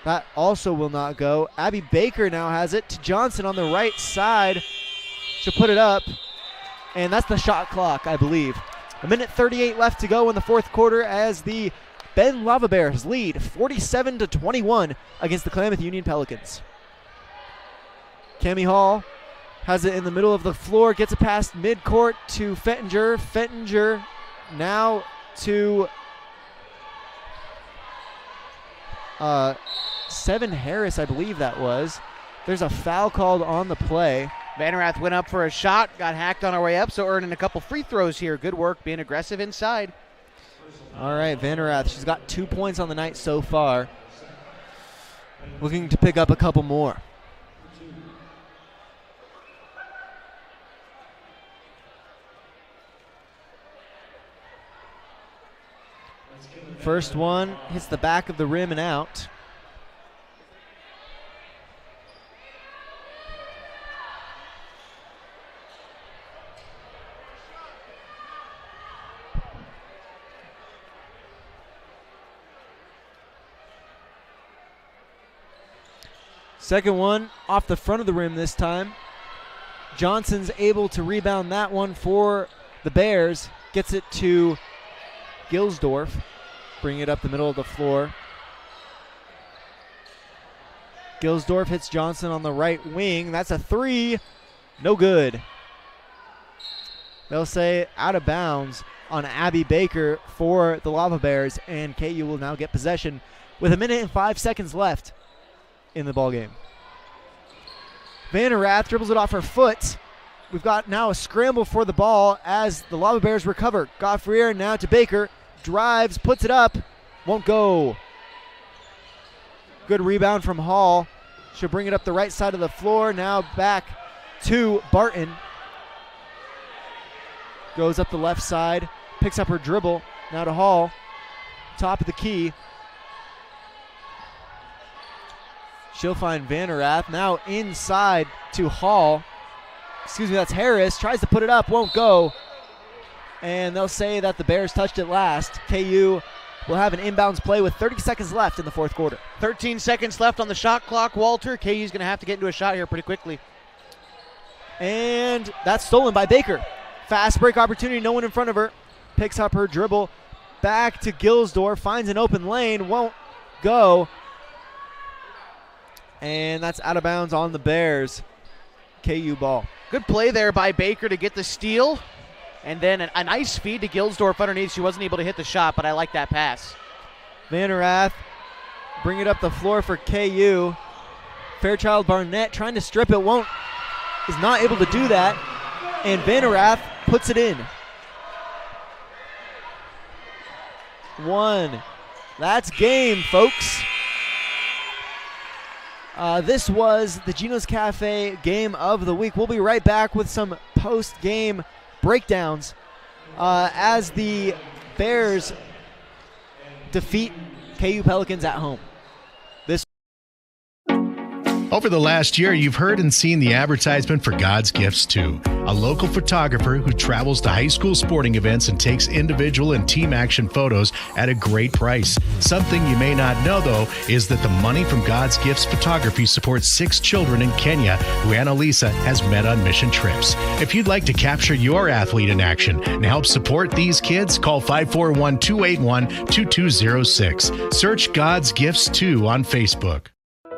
That also will not go. Abby Baker now has it to Johnson on the right side. She'll put it up. And that's the shot clock, I believe. 1:38 left to go in the fourth quarter as the Ben Lava Bears lead 47-21 against the Klamath Union Pelicans. Cami Hall has it in the middle of the floor, gets it past midcourt to Fettinger. Fettinger now to Seven Harris, I believe that was. There's a foul called on the play. Vanerath went up for a shot, got hacked on our way up, so earning a couple free throws here. Good work being aggressive inside. All right, Vanerath, she's got 2 points on the night so far. Looking to pick up a couple more. First one hits the back of the rim and out. Second one off the front of the rim this time. Johnson's able to rebound that one for the Bears. Gets it to Gilsdorf. Bring it up the middle of the floor. Gilsdorf hits Johnson on the right wing. That's a three. No good. They'll say out of bounds on Abby Baker for the Lava Bears, and KU will now get possession with 1 minute and 5 seconds left in the ball game. Vanerath dribbles it off her foot. We've got now a scramble for the ball as the Lava Bears recover. Gaufrier now to Baker. Drives, puts it up, won't go. Good rebound from Hall. She'll bring it up the right side of the floor. Now back to Barton. Goes up the left side, picks up her dribble. Now to Hall, top of the key. She'll find Vanderrath. Now inside to Hall. Excuse me, that's Harris. Tries to put it up, won't go. And they'll say that the Bears touched it last. KU will have an inbounds play with 30 seconds left in the fourth quarter. 13 seconds left on the shot clock, Walter. KU's going to have to get into a shot here pretty quickly. And that's stolen by Baker. Fast break opportunity, no one in front of her. Picks up her dribble. Back to Gilsdorf, finds an open lane, won't go. And that's out of bounds on the Bears. KU ball. Good play there by Baker to get the steal. And then a nice feed to Gilsdorf underneath. She wasn't able to hit the shot, but I like that pass. Vanderrath bring it up the floor for KU. Fairchild Barnett trying to strip it, is not able to do that. And Vanderrath puts it in. 1. That's game, folks. This was the Gino's Cafe game of the week. We'll be right back with some post-game breakdowns as the Bears defeat KU Pelicans at home. Over the last year, you've heard and seen the advertisement for God's Gifts 2, a local photographer who travels to high school sporting events and takes individual and team action photos at a great price. Something you may not know, though, is that the money from God's Gifts Photography supports 6 children in Kenya who Annalisa has met on mission trips. If you'd like to capture your athlete in action and help support these kids, call 541-281-2206. Search God's Gifts 2 on Facebook.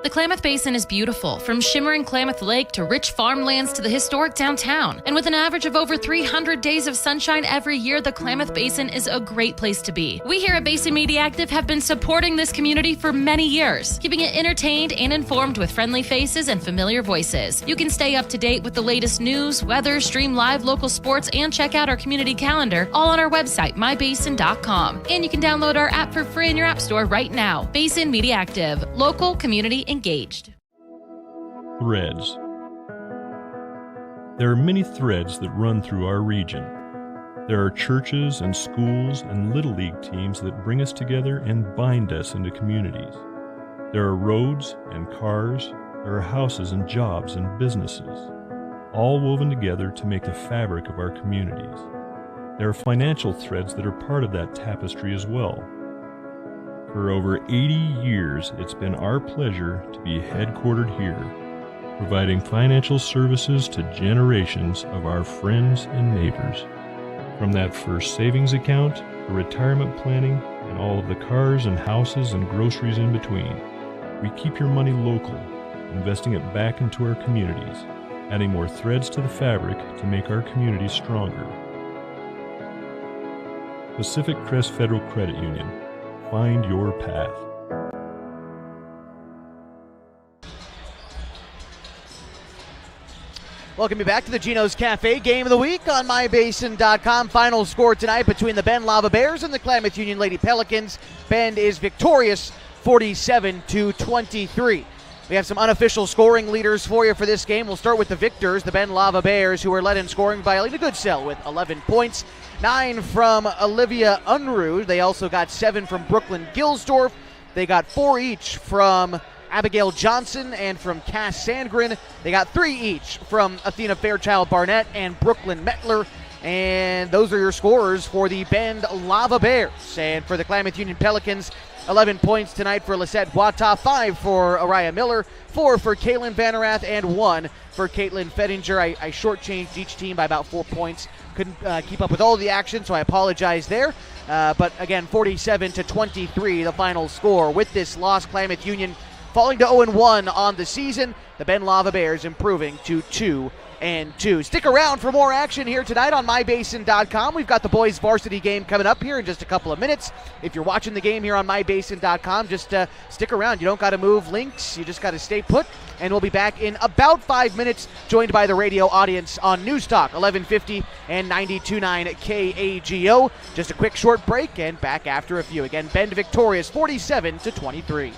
The Klamath Basin is beautiful, from shimmering Klamath Lake to rich farmlands to the historic downtown. And with an average of over 300 days of sunshine every year, the Klamath Basin is a great place to be. We here at Basin Media Active have been supporting this community for many years, keeping it entertained and informed with friendly faces and familiar voices. You can stay up to date with the latest news, weather, stream live local sports, and check out our community calendar, all on our website, mybasin.com. And you can download our app for free in your app store right now. Basin Media Active, local community engaged. Threads. There are many threads that run through our region. There are churches and schools and Little League teams that bring us together and bind us into communities. There are roads and cars. There are houses and jobs and businesses, all woven together to make the fabric of our communities. There are financial threads that are part of that tapestry as well. For over 80 years, it's been our pleasure to be headquartered here, providing financial services to generations of our friends and neighbors. From that first savings account to retirement planning and all of the cars and houses and groceries in between, we keep your money local, investing it back into our communities, adding more threads to the fabric to make our communities stronger. Pacific Crest Federal Credit Union. Find your path. Welcome you back to the Gino's Cafe Game of the Week on mybasin.com. Final score tonight between the Bend Lava Bears and the Klamath Union Lady Pelicans. Bend is victorious 47-23. We have some unofficial scoring leaders for you for this game. We'll start with the victors, the Bend Lava Bears, who were led in scoring by Alina Goodsell with 11 points. 9 from Olivia Unruh. They also got 7 from Brooklyn Gilsdorf. They got 4 each from Abigail Johnson and from Cass Sandgren. They got 3 each from Athena Fairchild Barnett and Brooklyn Mettler. And those are your scorers for the Bend Lava Bears. And for the Klamath Union Pelicans, 11 points tonight for Lisette Wata, 5 for Araya Miller, 4 for Kaylin Vanerath, and 1 for Caitlin Fettinger. I shortchanged each team by about 4 points. Couldn't keep up with all the action, so I apologize there. But again, 47-23, the final score. With this loss, Klamath Union falling to 0-1 on the season. The Bend Lava Bears improving to 2-2. Stick around for more action here tonight on mybasin.com. We've got the boys varsity game coming up here in just a couple of minutes. If you're watching the game here on mybasin.com, just stick around. You don't got to move links. You just got to stay put. And we'll be back in about 5 minutes, joined by the radio audience on News Talk 1150 and 92.9 KAGO. Just a quick short break and back after a few. Again, Bend victorious 47-23.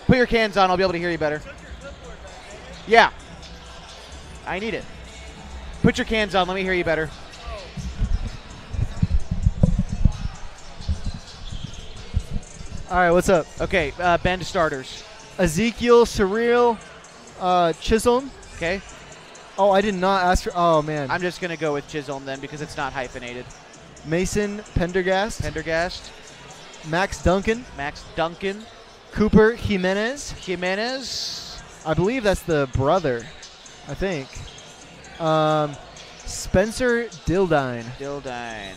Put your cans on. I'll be able to hear you better. Yeah. I need it. Put your cans on. Let me hear you better. All right, what's up? Okay, Bend starters. Ezekiel Surreal Chisholm. Okay. Oh, I did not ask for. Oh, man. I'm just going to go with Chisholm then because it's not hyphenated. Mason Pendergast. Pendergast. Max Duncan. Max Duncan. Cooper Jimenez. Jimenez. I believe that's the brother. I think. Spencer Dildine. Dildine.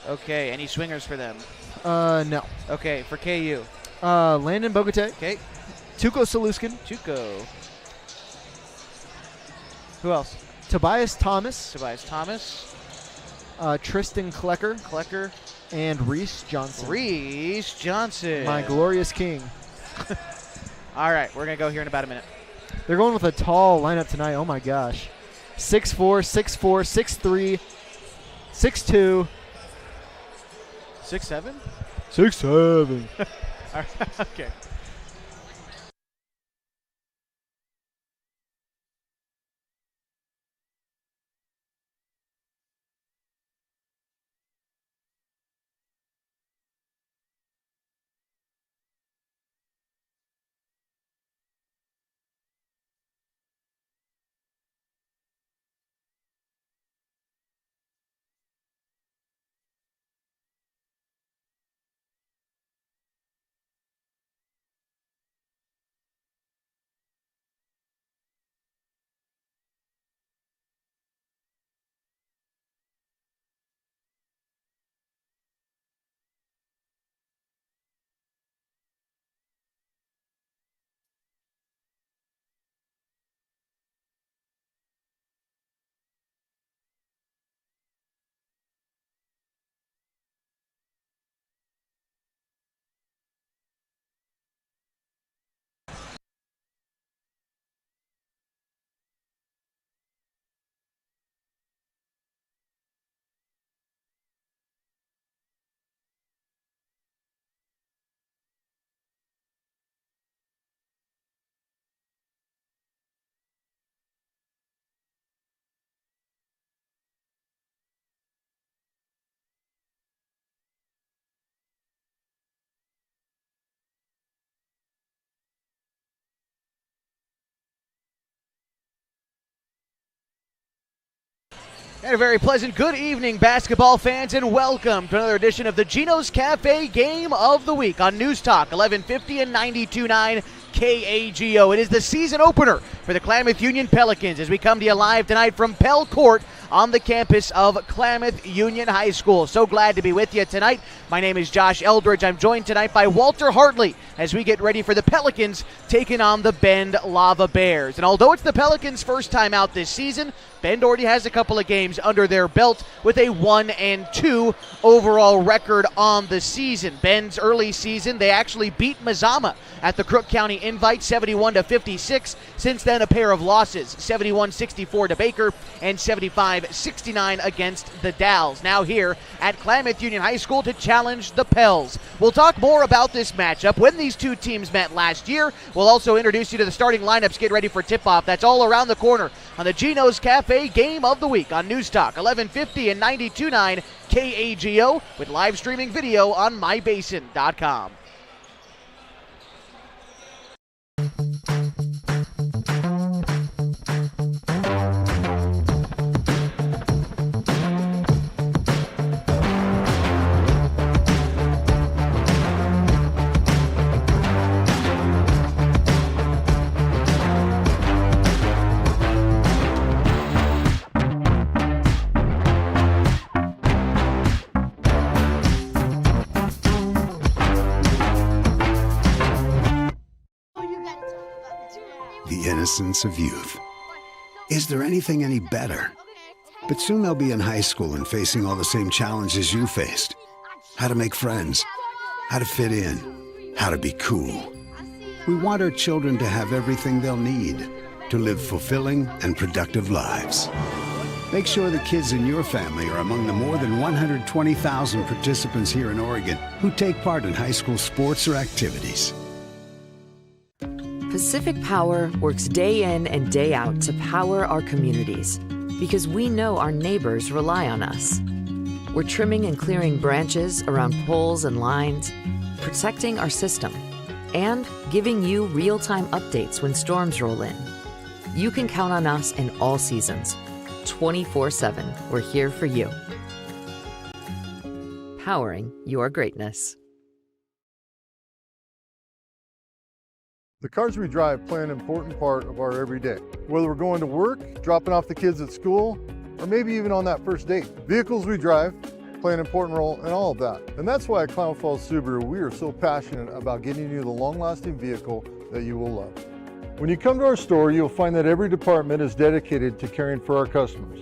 Okay, any swingers for them? No. Okay, for KU. Landon Bogatay. Okay. Tuco Saluskin. Tuco. Who else? Tobias Thomas. Tobias Thomas. Tristan Klecker. Klecker. And Reese Johnson. Reese Johnson. My glorious king. All right, we're going to go here in about a minute. They're going with a tall lineup tonight. Oh, my gosh. 6'4", 6'4", 6'3", 6'2". 6'7"? 6'7". All right, okay. And a very pleasant good evening, basketball fans, and welcome to another edition of the Geno's Cafe Game of the Week on News Talk 1150 and 92.9 KAGO. It is the season opener for the Klamath Union Pelicans as we come to you live tonight from Pell Court on the campus of Klamath Union High School. So glad to be with you tonight. My name is Josh Eldridge. I'm joined tonight by Walter Hartley as we get ready for the Pelicans taking on the Bend Lava Bears. And although it's the Pelicans' first time out this season, Bend already has a couple of games under their belt with a 1-2 overall record on the season. Bend's early season, they actually beat Mazama at the Crook County Invite 71-56. Since then, a pair of losses, 71-64 to Baker and 75-69 against the Dalles. Now here at Klamath Union High School to challenge the Pels. We'll talk more about this matchup, when these two teams met last year. We'll also introduce you to the starting lineups. Get ready for tip-off. That's all around the corner on the Geno's Cafe Game of the Week on News Talk 1150 and 92.9 KAGO with live streaming video on mybasin.com. The innocence of youth. Is there anything any better? But soon they'll be in high school and facing all the same challenges you faced. How to make friends, how to fit in, how to be cool. We want our children to have everything they'll need to live fulfilling and productive lives. Make sure the kids in your family are among the more than 120,000 participants here in Oregon who take part in high school sports or activities. Pacific Power works day in and day out to power our communities because we know our neighbors rely on us. We're trimming and clearing branches around poles and lines, protecting our system, and giving you real-time updates when storms roll in. You can count on us in all seasons. 24/7, we're here for you. Powering your greatness. The cars we drive play an important part of our everyday. Whether we're going to work, dropping off the kids at school, or maybe even on that first date. Vehicles we drive play an important role in all of that. And that's why at Klamath Subaru, we are so passionate about getting you the long-lasting vehicle that you will love. When you come to our store, you'll find that every department is dedicated to caring for our customers,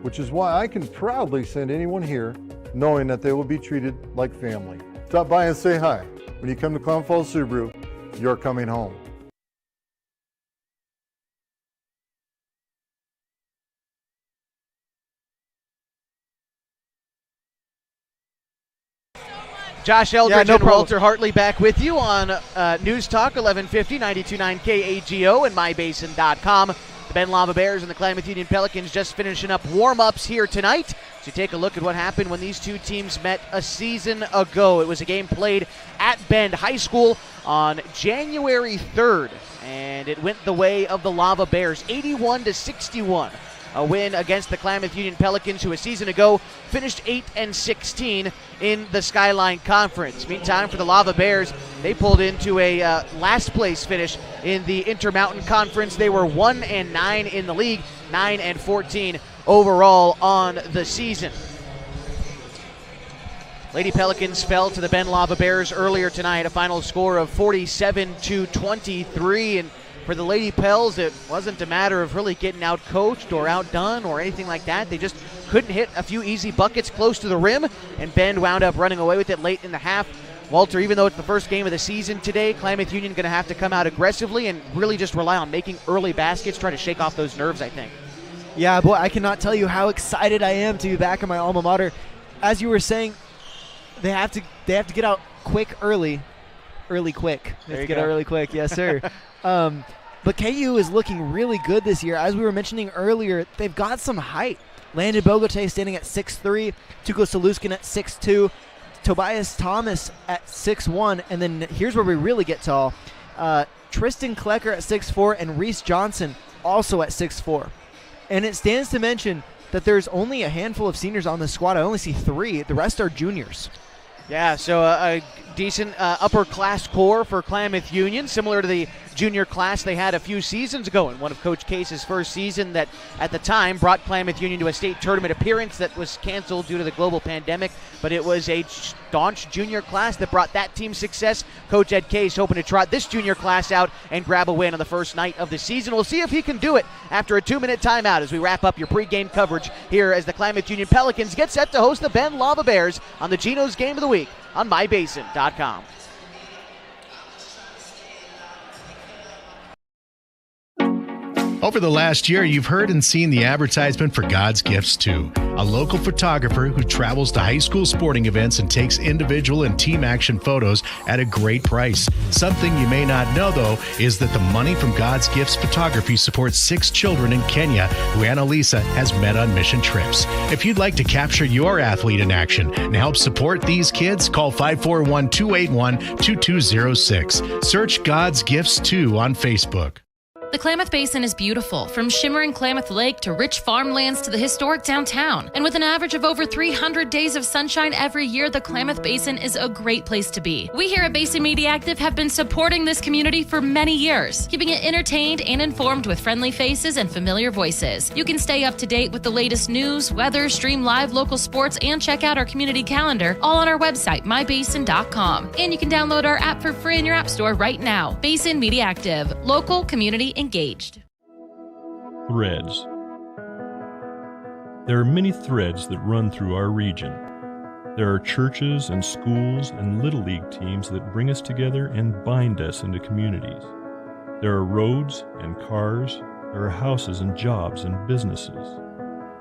which is why I can proudly send anyone here knowing that they will be treated like family. Stop by and say hi. When you come to Klamath Subaru, you're coming home. Josh Eldridge no and problem. Walter Hartley back with you on News Talk 1150, 92.9 KAGO and mybasin.com. The Ben Lava Bears and the Klamath Union Pelicans just finishing up warm-ups here tonight. So take a look at what happened when these two teams met a season ago. It was a game played at Bend High School on January 3rd, and it went the way of the Lava Bears, 81-61. A win against the Klamath Union Pelicans, who a season ago finished 8-16 in the Skyline Conference. Meantime, for the Lava Bears, they pulled into a last place finish in the Intermountain Conference. They were 1-9 in the league, 9-14 overall on the season. Lady Pelicans fell to the Bend Lava Bears earlier tonight, a final score of 47-23, and for the Lady Pels, it wasn't a matter of really getting out-coached or outdone or anything like that. They just couldn't hit a few easy buckets close to the rim, and Bend wound up running away with it late in the half. Walter, even though it's the first game of the season today, Klamath Union going to have to come out aggressively and really just rely on making early baskets, try to shake off those nerves, I think. Yeah, boy, I cannot tell you how excited I am to be back in my alma mater. As you were saying, they have to get out quick early. Early quick. They have to get out really quick, yes, sir. But KU is looking really good this year. As we were mentioning earlier, they've got some height. Landon Bogote standing at 6'3", Tuko Saluskin at 6'2", Tobias Thomas at 6'1", and then here's where we really get tall. Tristan Klecker at 6'4", and Reese Johnson also at 6'4". And it stands to mention that there's only a handful of seniors on the squad. I only see 3. The rest are juniors. Yeah, so a decent upper-class core for Klamath Union, similar to the junior class they had a few seasons ago in one of Coach Case's first season that, at the time, brought Klamath Union to a state tournament appearance that was canceled due to the global pandemic, but it was a staunch junior class that brought that team success. Coach Ed Case hoping to trot this junior class out and grab a win on the first night of the season. We'll see if he can do it after a 2-minute timeout as we wrap up your pregame coverage here as the Klamath Union Pelicans get set to host the Bend Lava Bears on the Geno's Game of the Week on mybasin.com. Over the last year, you've heard and seen the advertisement for God's Gifts 2, a local photographer who travels to high school sporting events and takes individual and team action photos at a great price. Something you may not know, though, is that the money from God's Gifts Photography supports 6 children in Kenya who Annalisa has met on mission trips. If you'd like to capture your athlete in action and help support these kids, call 541-281-2206. Search God's Gifts 2 on Facebook. The Klamath Basin is beautiful, from shimmering Klamath Lake to rich farmlands to the historic downtown. And with an average of over 300 days of sunshine every year, the Klamath Basin is a great place to be. We here at Basin Media Active have been supporting this community for many years, keeping it entertained and informed with friendly faces and familiar voices. You can stay up to date with the latest news, weather, stream live local sports, and check out our community calendar, all on our website, mybasin.com. And you can download our app for free in your app store right now. Basin Media Active, local community engaged. Threads. There are many threads that run through our region. There are churches and schools and Little League teams that bring us together and bind us into communities. There are roads and cars. There are houses and jobs and businesses,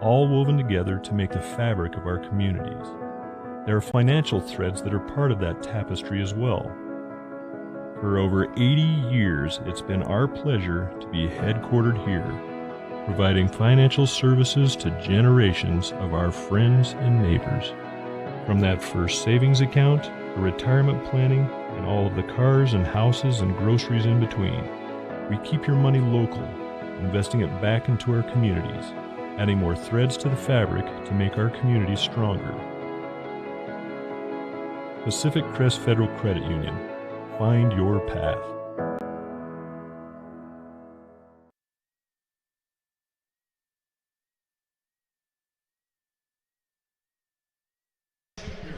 all woven together to make the fabric of our communities. There are financial threads that are part of that tapestry as well. For over 80 years, it's been our pleasure to be headquartered here, providing financial services to generations of our friends and neighbors. From that first savings account, to retirement planning, and all of the cars and houses and groceries in between, we keep your money local, investing it back into our communities, adding more threads to the fabric to make our communities stronger. Pacific Crest Federal Credit Union. Find your path.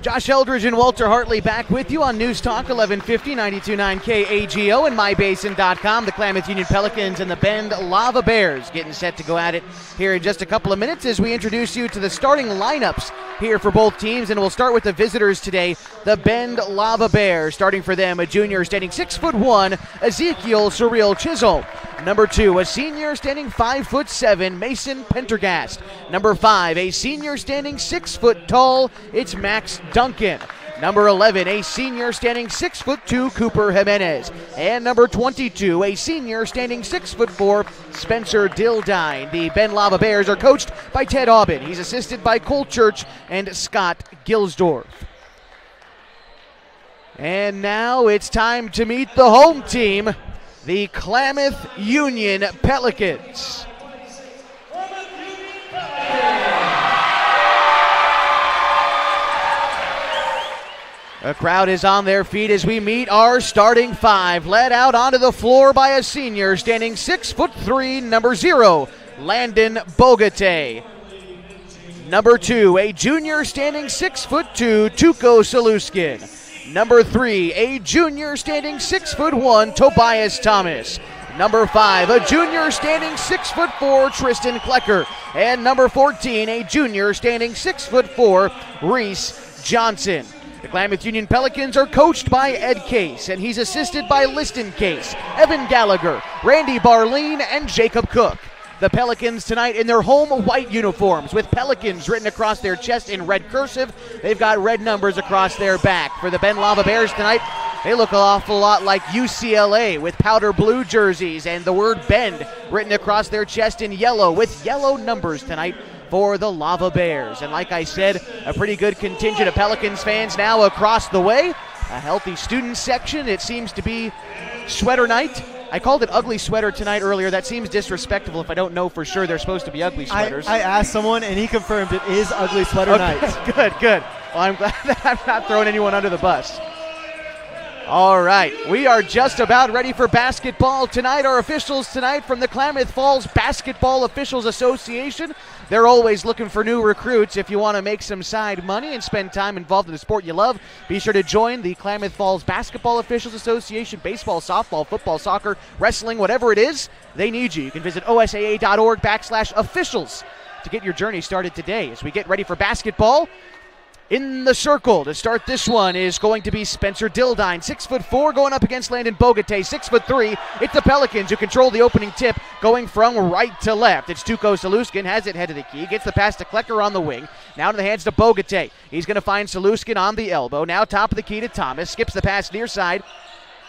Josh Eldridge and Walter Hartley back with you on News Talk 1150, 92.9 KAGO and MyBasin.com. The Klamath Union Pelicans and the Bend Lava Bears getting set to go at it here in just a couple of minutes as we introduce you to the starting lineups here for both teams. And we'll start with the visitors today, the Bend Lava Bears. Starting for them, a junior standing 6'1", Ezekiel Surreal Chisholm. Number 2, a senior standing 5'7", Mason Pendergast. Number 5, a senior standing 6 foot tall, it's Max Duncan. Number 11, a senior standing 6'2", Cooper Jimenez. And number 22, a senior standing 6'4", Spencer Dildine. The Bend Lava Bears are coached by Ted Aubin. He's assisted by Cole Church and Scott Gilsdorf. And now it's time to meet the home team, the Klamath Union Pelicans. The crowd is on their feet as we meet our starting 5, led out onto the floor by a senior standing 6'3", number 0, Landon Bogate. Number 2, a junior standing 6'2", Tuco Saluskin. Number 3, a junior standing 6'1", Tobias Thomas. Number 5, a junior standing 6'4", Tristan Klecker. And number 14, a junior standing 6'4", Reese Johnson. The Klamath Union Pelicans are coached by Ed Case, and he's assisted by Liston Case, Evan Gallagher, Randy Barleen, and Jacob Cook. The Pelicans tonight in their home white uniforms with Pelicans written across their chest in red cursive. They've got red numbers across their back. For the Bend Lava Bears tonight, they look an awful lot like UCLA with powder blue jerseys and the word Bend written across their chest in yellow with yellow numbers tonight for the Lava Bears. And like I said, a pretty good contingent of Pelicans fans now across the way. A healthy student section. It seems to be sweater night. I called it ugly sweater tonight earlier. That seems disrespectful if I don't know for sure they're supposed to be ugly sweaters. I asked someone, and he confirmed it is ugly sweater night. Good. Well, I'm glad that I'm not throwing anyone under the bus. All right, we are just about ready for basketball tonight. Our officials tonight from the Klamath Falls Basketball Officials Association. They're always looking for new recruits. If you want to make some side money and spend time involved in the sport you love, be sure to join the Klamath Falls Basketball Officials Association. Baseball, softball, football, soccer, wrestling, whatever it is, they need you. You can visit osaa.org/officials to get your journey started today as we get ready for basketball. In the circle to start this one is going to be Spencer Dildine, 6'4", going up against Landon Bogate, 6'3". It's the Pelicans who control the opening tip, going from right to left. It's Tuco Saluskin, has it head to the key, gets the pass to Klecker on the wing. Now to the hands to Bogate. He's going to find Saluskin on the elbow. Now top of the key to Thomas, skips the pass near side.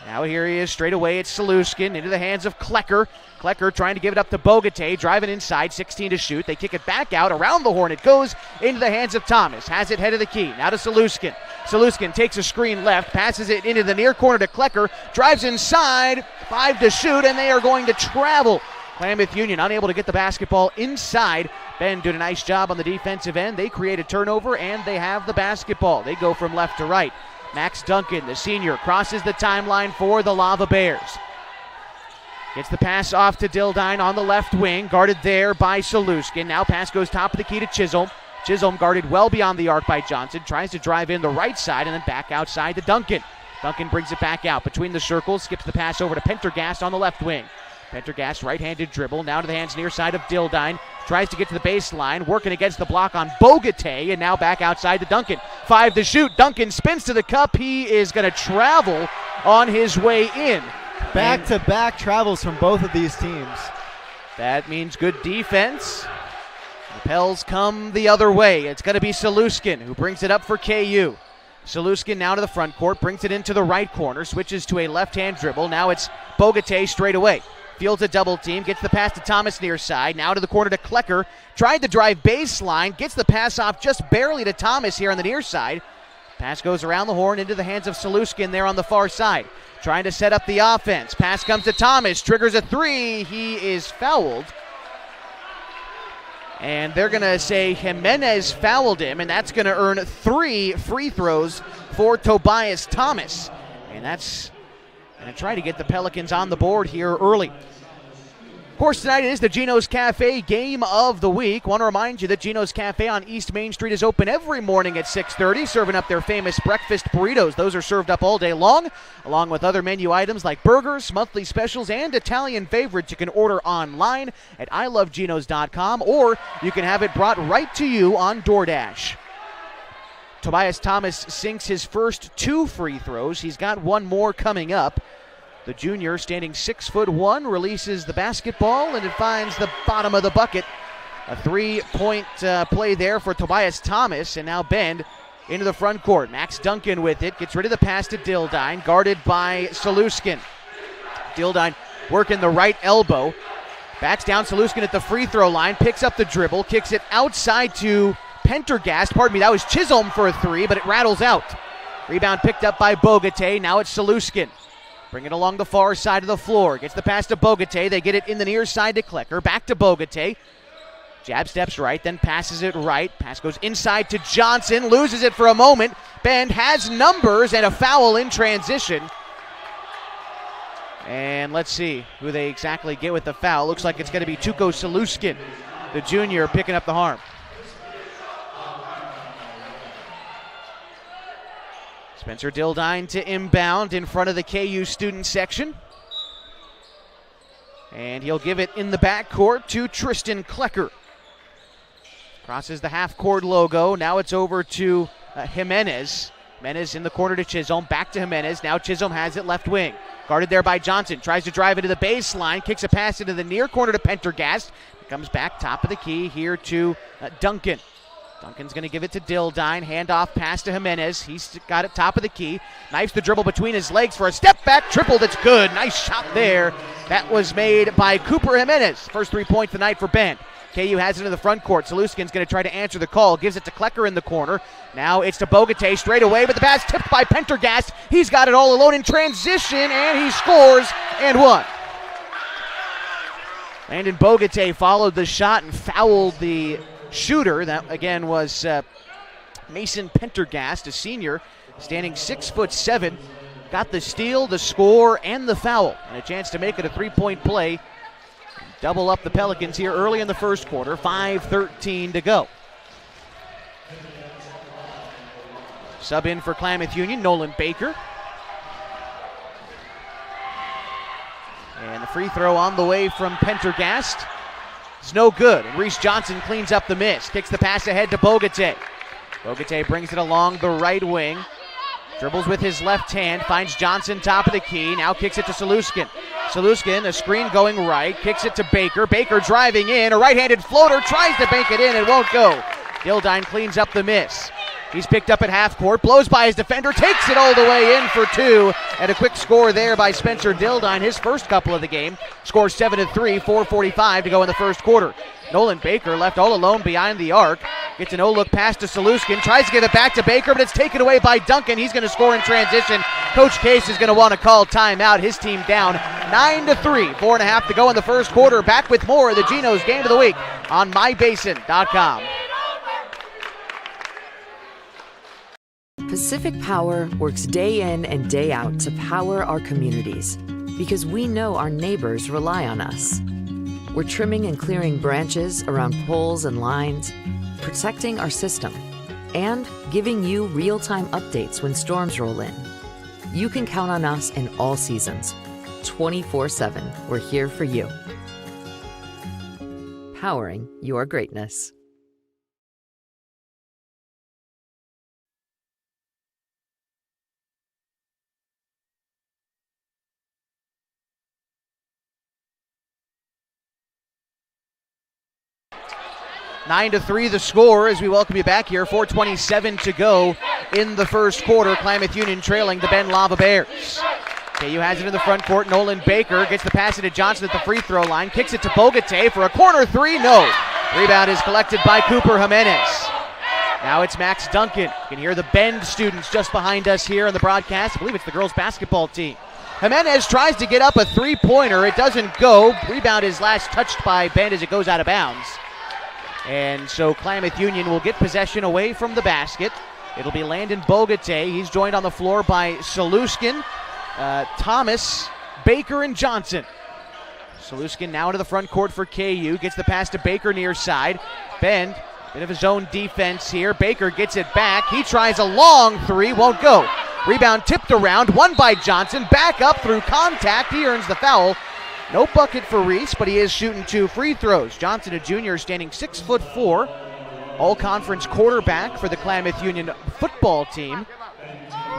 Now here he is straight away. It's Saluskin into the hands of Klecker. Klecker trying to give it up to Bogate, driving inside, 16 to shoot. They kick it back out, around the horn it goes, into the hands of Thomas. Has it head of the key, now to Saluskin. Saluskin takes a screen left, passes it into the near corner to Klecker, drives inside, 5 to shoot, and they are going to travel. Klamath Union unable to get the basketball inside. Ben doing a nice job on the defensive end. They create a turnover, and they have the basketball. They go from left to right. Max Duncan, the senior, crosses the timeline for the Lava Bears. Gets the pass off to Dildine on the left wing, guarded there by Saluskin. Now pass goes top of the key to Chisholm. Chisholm guarded well beyond the arc by Johnson. Tries to drive in the right side and then back outside to Duncan. Duncan brings it back out between the circles, skips the pass over to Pendergast on the left wing. Pendergast right-handed dribble, now to the hands near side of Dildine. Tries to get to the baseline, working against the block on Bogate, and now back outside to Duncan. 5 to shoot. Duncan spins to the cup. He is going to travel on his way in. Back-to-back travels from both of these teams. That means good defense. The Pels come the other way. It's going to be Saluskin who brings it up for KU. Saluskin now to the front court, brings it into the right corner, switches to a left-hand dribble. Now it's Bogatay straight away. Fields a double team, gets the pass to Thomas near side. Now to the corner to Klecker. Tried to drive baseline, gets the pass off just barely to Thomas here on the near side. Pass goes around the horn into the hands of Saluskin there on the far side. Trying to set up the offense. Pass comes to Thomas, triggers a three. He is fouled. And they're going to say Jimenez fouled him, and that's going to earn 3 free throws for Tobias Thomas. And that's going to try to get the Pelicans on the board here early. Of course, tonight it is the Gino's Cafe Game of the Week. Want to remind you that Gino's Cafe on East Main Street is open every morning at 6:30, serving up their famous breakfast burritos. Those are served up all day long, along with other menu items like burgers, monthly specials, and Italian favorites. You can order online at iloveginos.com, or you can have it brought right to you on DoorDash. Tobias Thomas sinks his first 2 free throws. He's got 1 more coming up. The junior, standing 6'1", releases the basketball, and it finds the bottom of the bucket. A 3-point play there for Tobias Thomas, and now Bend into the front court. Max Duncan with it, gets rid of the pass to Dildine, guarded by Saluskin. Dildine working the right elbow, backs down Saluskin at the free throw line, picks up the dribble, kicks it outside to Pendergast. Pardon me, that was Chisholm for a 3, but it rattles out. Rebound picked up by Bogatay, now it's Saluskin. Bring it along the far side of the floor. Gets the pass to Bogatay. They get it in the near side to Klecker. Back to Bogatay. Jab steps right, then passes it right. Pass goes inside to Johnson. Loses it for a moment. Bend has numbers and a foul in transition. And let's see who they exactly get with the foul. Looks like it's going to be Tuco Saluskin, the junior, picking up the harm. Spencer Dildine to inbound in front of the KU student section. And he'll give it in the backcourt to Tristan Klecker. Crosses the half-court logo. Now it's over to Jimenez. Jimenez in the corner to Chisholm. Back to Jimenez. Now Chisholm has it left wing. Guarded there by Johnson. Tries to drive into the baseline. Kicks a pass into the near corner to Pendergast. Comes back top of the key here to Duncan. Duncan's going to give it to Dildine. Handoff pass to Jimenez. He's got it top of the key. Knifes the dribble between his legs for a step-back triple that's good. Nice shot there. That was made by Cooper Jimenez. First 3 points tonight for Bend. KU has it in the front court. Saluskin's going to try to answer the call. Gives it to Klecker in the corner. Now it's to Bogatay straight away, but the pass tipped by Pendergast. He's got it all alone in transition, and he scores and one. Landon Bogatay followed the shot and fouled the shooter. That again was Mason Pendergast, a senior, standing 6'7", got the steal, the score, and the foul, and a chance to make it a 3-point play. Double up the Pelicans here early in the first quarter. 5:13 to go. Sub in for Klamath Union, Nolan Baker. And the free throw on the way from Pendergast. It's no good. And Reese Johnson cleans up the miss. Kicks the pass ahead to Bogatay. Bogatay brings it along the right wing. Dribbles with his left hand. Finds Johnson top of the key. Now kicks it to Saluskin. Saluskin, a screen going right. Kicks it to Baker. Baker driving in. A right-handed floater. Tries to bank it in. It won't go. Dildine cleans up the miss. He's picked up at half court. Blows by his defender. Takes it all the way in for 2. And a quick score there by Spencer Dildine. His first couple of the game. Scores 7-3. 4:45 to go in the first quarter. Nolan Baker left all alone behind the arc. Gets a no-look pass to Saluskin. Tries to give it back to Baker, but it's taken away by Duncan. He's going to score in transition. Coach Case is going to want to call timeout. His team down 9-3. 4.5 to go in the first quarter. Back with more of the Geno's Game of the Week on mybasin.com. Pacific Power works day in and day out to power our communities because we know our neighbors rely on us. We're trimming and clearing branches around poles and lines, protecting our system, and giving you real-time updates when storms roll in. You can count on us in all seasons. 24/7, we're here for you. Powering your greatness. 9-3 the score as we welcome you back here. 4:27 to go in the first quarter. Klamath Union trailing the Ben Lava Bears. KU has it in the front court. Nolan Baker gets the pass into Johnson at the free throw line. Kicks it to Bogate for a corner three. No. Rebound is collected by Cooper Jimenez. Now it's Max Duncan. You can hear the Bend students just behind us here on the broadcast. I believe it's the girls basketball team. Jimenez tries to get up a three-pointer. It doesn't go. Rebound is last touched by Bend as it goes out of bounds. And so Klamath Union will get possession away from the basket. It'll be Landon Bogate. He's joined on the floor by Saluskin, Thomas, Baker, and Johnson. Saluskin now into the front court for KU. Gets the pass to Baker near side. Bend, bit of his own defense here. Baker gets it back. He tries a long three. Won't go. Rebound tipped around. Won by Johnson. Back up through contact. He earns the foul. No bucket for Reese, but he is shooting 2 free throws. Johnson, a junior, standing 6'4", all-conference quarterback for the Klamath Union football team.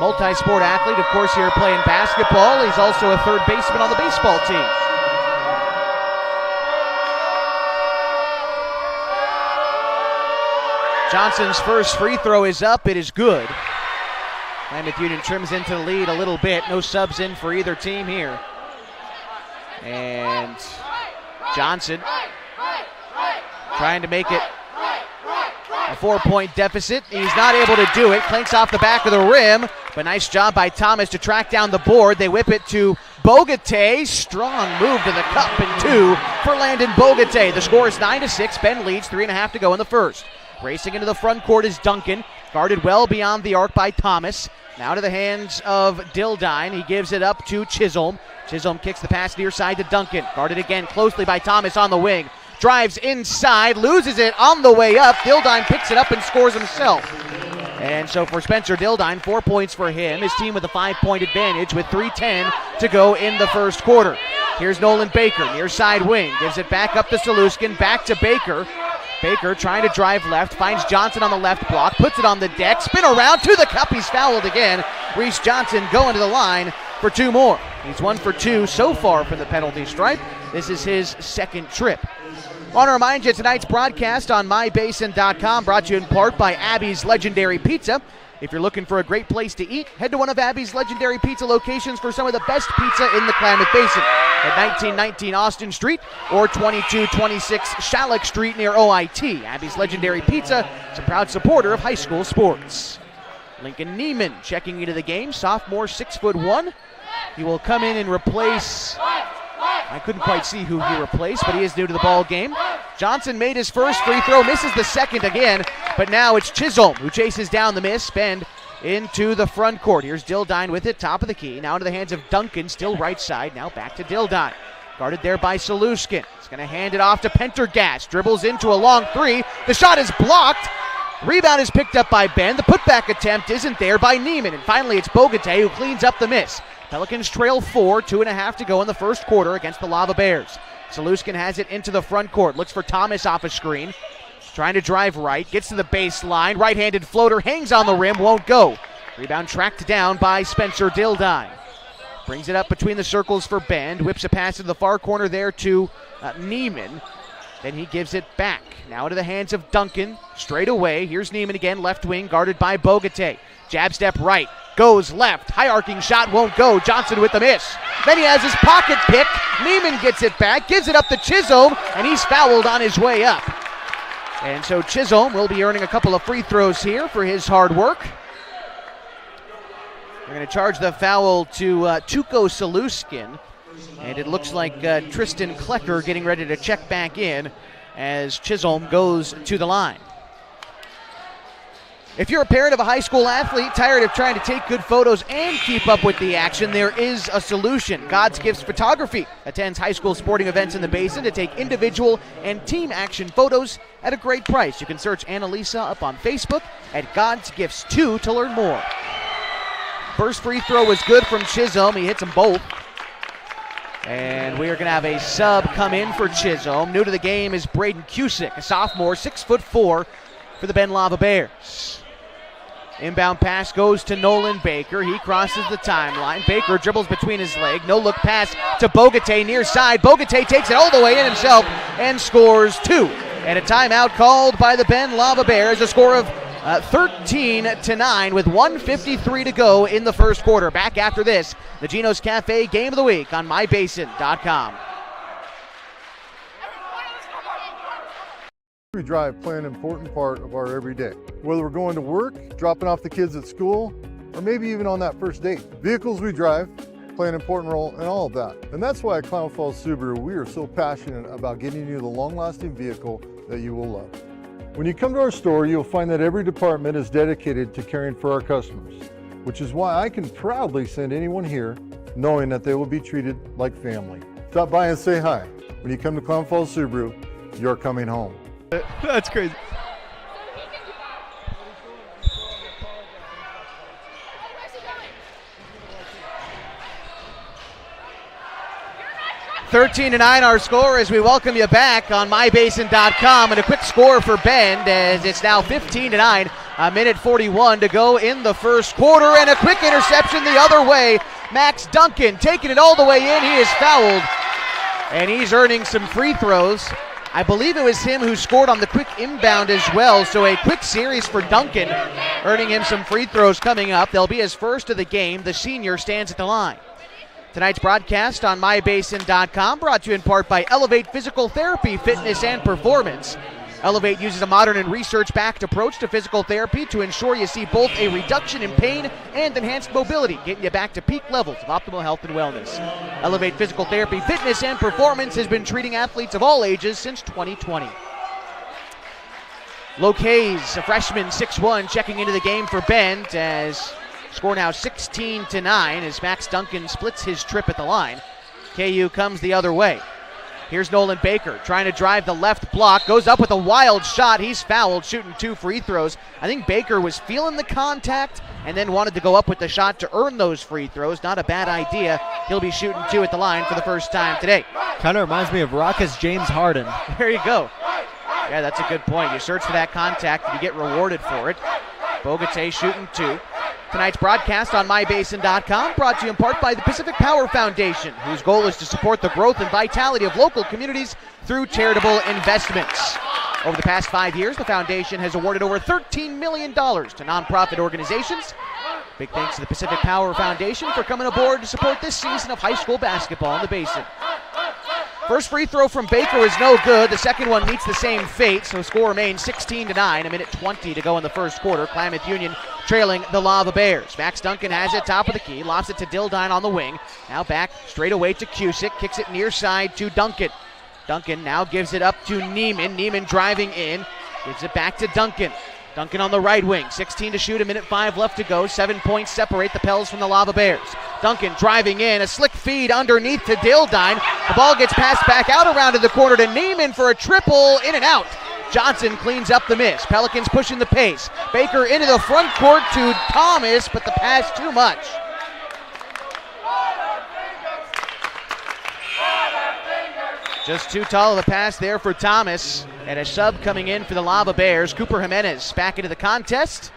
Multi-sport athlete, of course, here playing basketball. He's also a third baseman on the baseball team. Johnson's first free throw is up. It is good. Klamath Union trims into the lead a little bit. No subs in for either team here. And Johnson trying to make it a 4-point deficit. He's not able to do it. Clanks off the back of the rim, but nice job by Thomas to track down the board. They whip it to Bogate. Strong move to the cup and 2 for Landon Bogate. The score is 9-6. Ben leads, 3.5 to go in the first. Racing into the front court is Duncan, guarded well beyond the arc by Thomas. Now to the hands of Dildine. He gives it up to Chisholm. Chisholm kicks the pass near side to Duncan. Guarded again closely by Thomas on the wing. Drives inside, loses it on the way up. Dildine picks it up and scores himself. And so for Spencer Dildine, 4 points for him. His team with a 5-point advantage with 3:10 to go in the first quarter. Here's Nolan Baker, near side wing. Gives it back up to Saluskin, back to Baker. Baker trying to drive left, finds Johnson on the left block, puts it on the deck, spin around to the cup. He's fouled again. Reese Johnson going to the line for 2 more. He's 1 for 2 so far from the penalty stripe. This is his second trip. I want to remind you tonight's broadcast on mybasin.com brought to you in part by Abby's Legendary Pizza. If you're looking for a great place to eat, head to one of Abby's Legendary Pizza locations for some of the best pizza in the Klamath Basin at 1919 Austin Street or 2226 Shalleck Street near OIT. Abby's Legendary Pizza is a proud supporter of high school sports. Lincoln Neiman checking into the game, sophomore, 6'1". He will come in and replace, I couldn't quite see who he replaced, but he is new to the ball game. Johnson made his first free throw, misses the second again, but now it's Chisholm who chases down the miss. Bend into the front court. Here's Dildine with it, top of the key. Now into the hands of Duncan, still right side. Now back to Dildine. Guarded there by Saluskin. He's going to hand it off to Pendergast. Dribbles into a long three. The shot is blocked. Rebound is picked up by Ben. The putback attempt isn't there by Neiman. And finally it's Bogate who cleans up the miss. Pelicans trail 4, 2.5 to go in the first quarter against the Lava Bears. Saluskin has it into the front court. Looks for Thomas off a screen. Trying to drive right. Gets to the baseline. Right-handed floater. Hangs on the rim. Won't go. Rebound tracked down by Spencer Dildine. Brings it up between the circles for Bend. Whips a pass to the far corner there to Neiman. Then he gives it back. Now into the hands of Duncan. Straight away. Here's Neiman again. Left wing guarded by Bogate. Jab step right. Goes left. High arcing shot won't go. Johnson with the miss. Then he has his pocket pick. Neiman gets it back. Gives it up to Chisholm. And he's fouled on his way up. And so Chisholm will be earning a couple of free throws here for his hard work. They're going to charge the foul to Tuco Saluskin. And it looks like Tristan Klecker getting ready to check back in as Chisholm goes to the line. If you're a parent of a high school athlete tired of trying to take good photos and keep up with the action, there is a solution. God's Gifts Photography attends high school sporting events in the Basin to take individual and team action photos at a great price. You can search Annalisa up on Facebook at God's Gifts 2 to learn more. First free throw was good from Chisholm. He hits them both. And we are going to have a sub come in for Chisholm. New to the game is Braden Cusick, a sophomore, 6'4", for the Ben Lava Bears. Inbound pass goes to Nolan Baker. He crosses the timeline. Baker dribbles between his leg. No look pass to Bogate near side. Bogate takes it all the way in himself and scores 2. And a timeout called by the Ben Lava Bears, a score of 13-9 with 1:53 to go in the first quarter. Back after this, the Geno's Cafe Game of the Week on mybasin.com. We drive play an important part of our everyday. Whether we're going to work, dropping off the kids at school, or maybe even on that first date. Vehicles we drive play an important role in all of that. And that's why at Klamath Falls Subaru, we are so passionate about getting you the long-lasting vehicle that you will love. When you come to our store, you'll find that every department is dedicated to caring for our customers, which is why I can proudly send anyone here knowing that they will be treated like family. Stop by and say hi. When you come to Klamath Falls Subaru, you're coming home. That's crazy. $13-9 our score as we welcome you back on mybasin.com, and a quick score for Bend as it's now 15-9, a minute 41 to go in the first quarter, and a quick interception the other way. Max Duncan taking it all the way in. He is fouled, and he's earning some free throws. I believe it was him who scored on the quick inbound as well, so a quick series for Duncan, earning him some free throws coming up. They'll be his first of the game. The senior stands at the line. Tonight's broadcast on mybasin.com brought to you in part by Elevate Physical Therapy, Fitness, and Performance. Elevate uses a modern and research-backed approach to physical therapy to ensure you see both a reduction in pain and enhanced mobility, getting you back to peak levels of optimal health and wellness. Elevate Physical Therapy, Fitness, and Performance has been treating athletes of all ages since 2020. Luke Hayes, a freshman, 6'1", checking into the game for Bend as score now 16-9 as Max Duncan splits his trip at the line. KU comes the other way. Here's Nolan Baker trying to drive the left block, goes up with a wild shot. He's fouled, shooting 2 free throws. I think Baker was feeling the contact and then wanted to go up with the shot to earn those free throws. Not a bad idea. He'll be shooting 2 at the line for the first time today. Kind of reminds me of Rockets James Harden. There you go. Yeah, that's a good point. You search for that contact and you get rewarded for it. Bogatay shooting 2. Tonight's broadcast on mybasin.com brought to you in part by the Pacific Power Foundation, whose goal is to support the growth and vitality of local communities through charitable investments. Over the past 5 years, the foundation has awarded over $13 million to nonprofit organizations. Big thanks to the Pacific Power Foundation for coming aboard to support this season of high school basketball in the Basin. First free throw from Baker is no good. The second one meets the same fate, so score remains 16-9, a minute 20 to go in the first quarter. Klamath Union trailing the Lava Bears. Max Duncan has it top of the key, lobs it to Dildine on the wing. Now back straight away to Cusick, kicks it near side to Duncan. Duncan now gives it up to Neiman. Neiman driving in, gives it back to Duncan. Duncan on the right wing, 16 to shoot, a minute 5 left to go. 7 points separate the Pels from the Lava Bears. Duncan driving in, a slick feed underneath to Dildine. The ball gets passed back out around to the corner to Neiman for a triple, in and out. Johnson cleans up the miss. Pelicans pushing the pace. Baker into the front court to Thomas, but the pass too much. Just too tall of a pass there for Thomas. And a sub coming in for the Lava Bears. Cooper Jimenez back into the contest.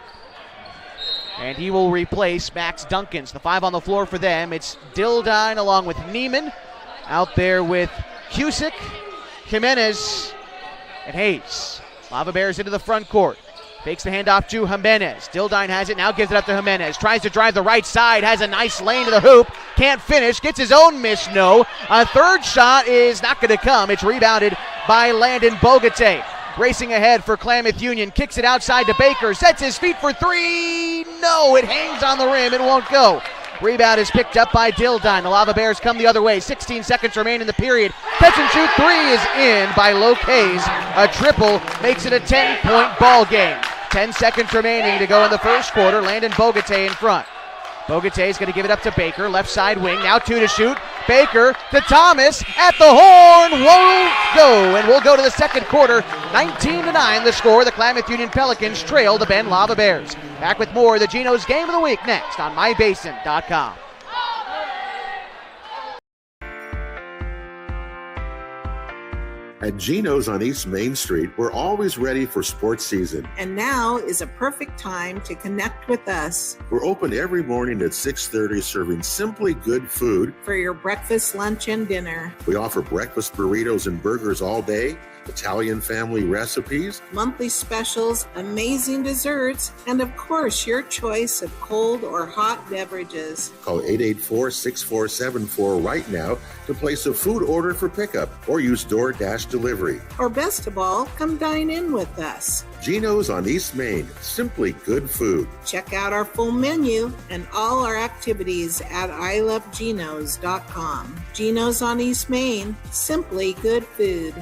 And he will replace Max Duncan. The 5 on the floor for them. It's Dildine along with Neiman. Out there with Cusick, Jimenez, and Hayes. Lava Bears into the front court. Fakes the handoff to Jimenez. Dildine has it, now gives it up to Jimenez. Tries to drive the right side, has a nice lane to the hoop. Can't finish, gets his own miss, no. A third shot is not going to come. It's rebounded by Landon Bogatay. Racing ahead for Klamath Union, kicks it outside to Baker, sets his feet for 3. No, it hangs on the rim, it won't go. Rebound is picked up by Dildine. The Lava Bears come the other way. 16 seconds remain in the period. Catch and shoot 3 is in by Luke Hayes. A triple makes it a 10-point ball game. 10 seconds remaining to go in the first quarter. Landon Bogatay in front. Bogatay is going to give it up to Baker, left side wing. Now 2 to shoot. Baker to Thomas at the horn. Won't go. And we'll go to the second quarter. 19-9 the score. The Klamath Union Pelicans trail the Ben Lava Bears. Back with more of the Geno's Game of the Week next on mybasin.com. At Geno's on East Main Street, we're always ready for sports season. And now is a perfect time to connect with us. We're open every morning at 6:30, serving simply good food for your breakfast, lunch, and dinner. We offer breakfast burritos and burgers all day, Italian family recipes, monthly specials, amazing desserts, and of course, your choice of cold or hot beverages. Call 884-6474 right now to place a food order for pickup or use DoorDash delivery. Or best of all, come dine in with us. Geno's on East Main, simply good food. Check out our full menu and all our activities at ilovegenos.com. Geno's on East Main, simply good food.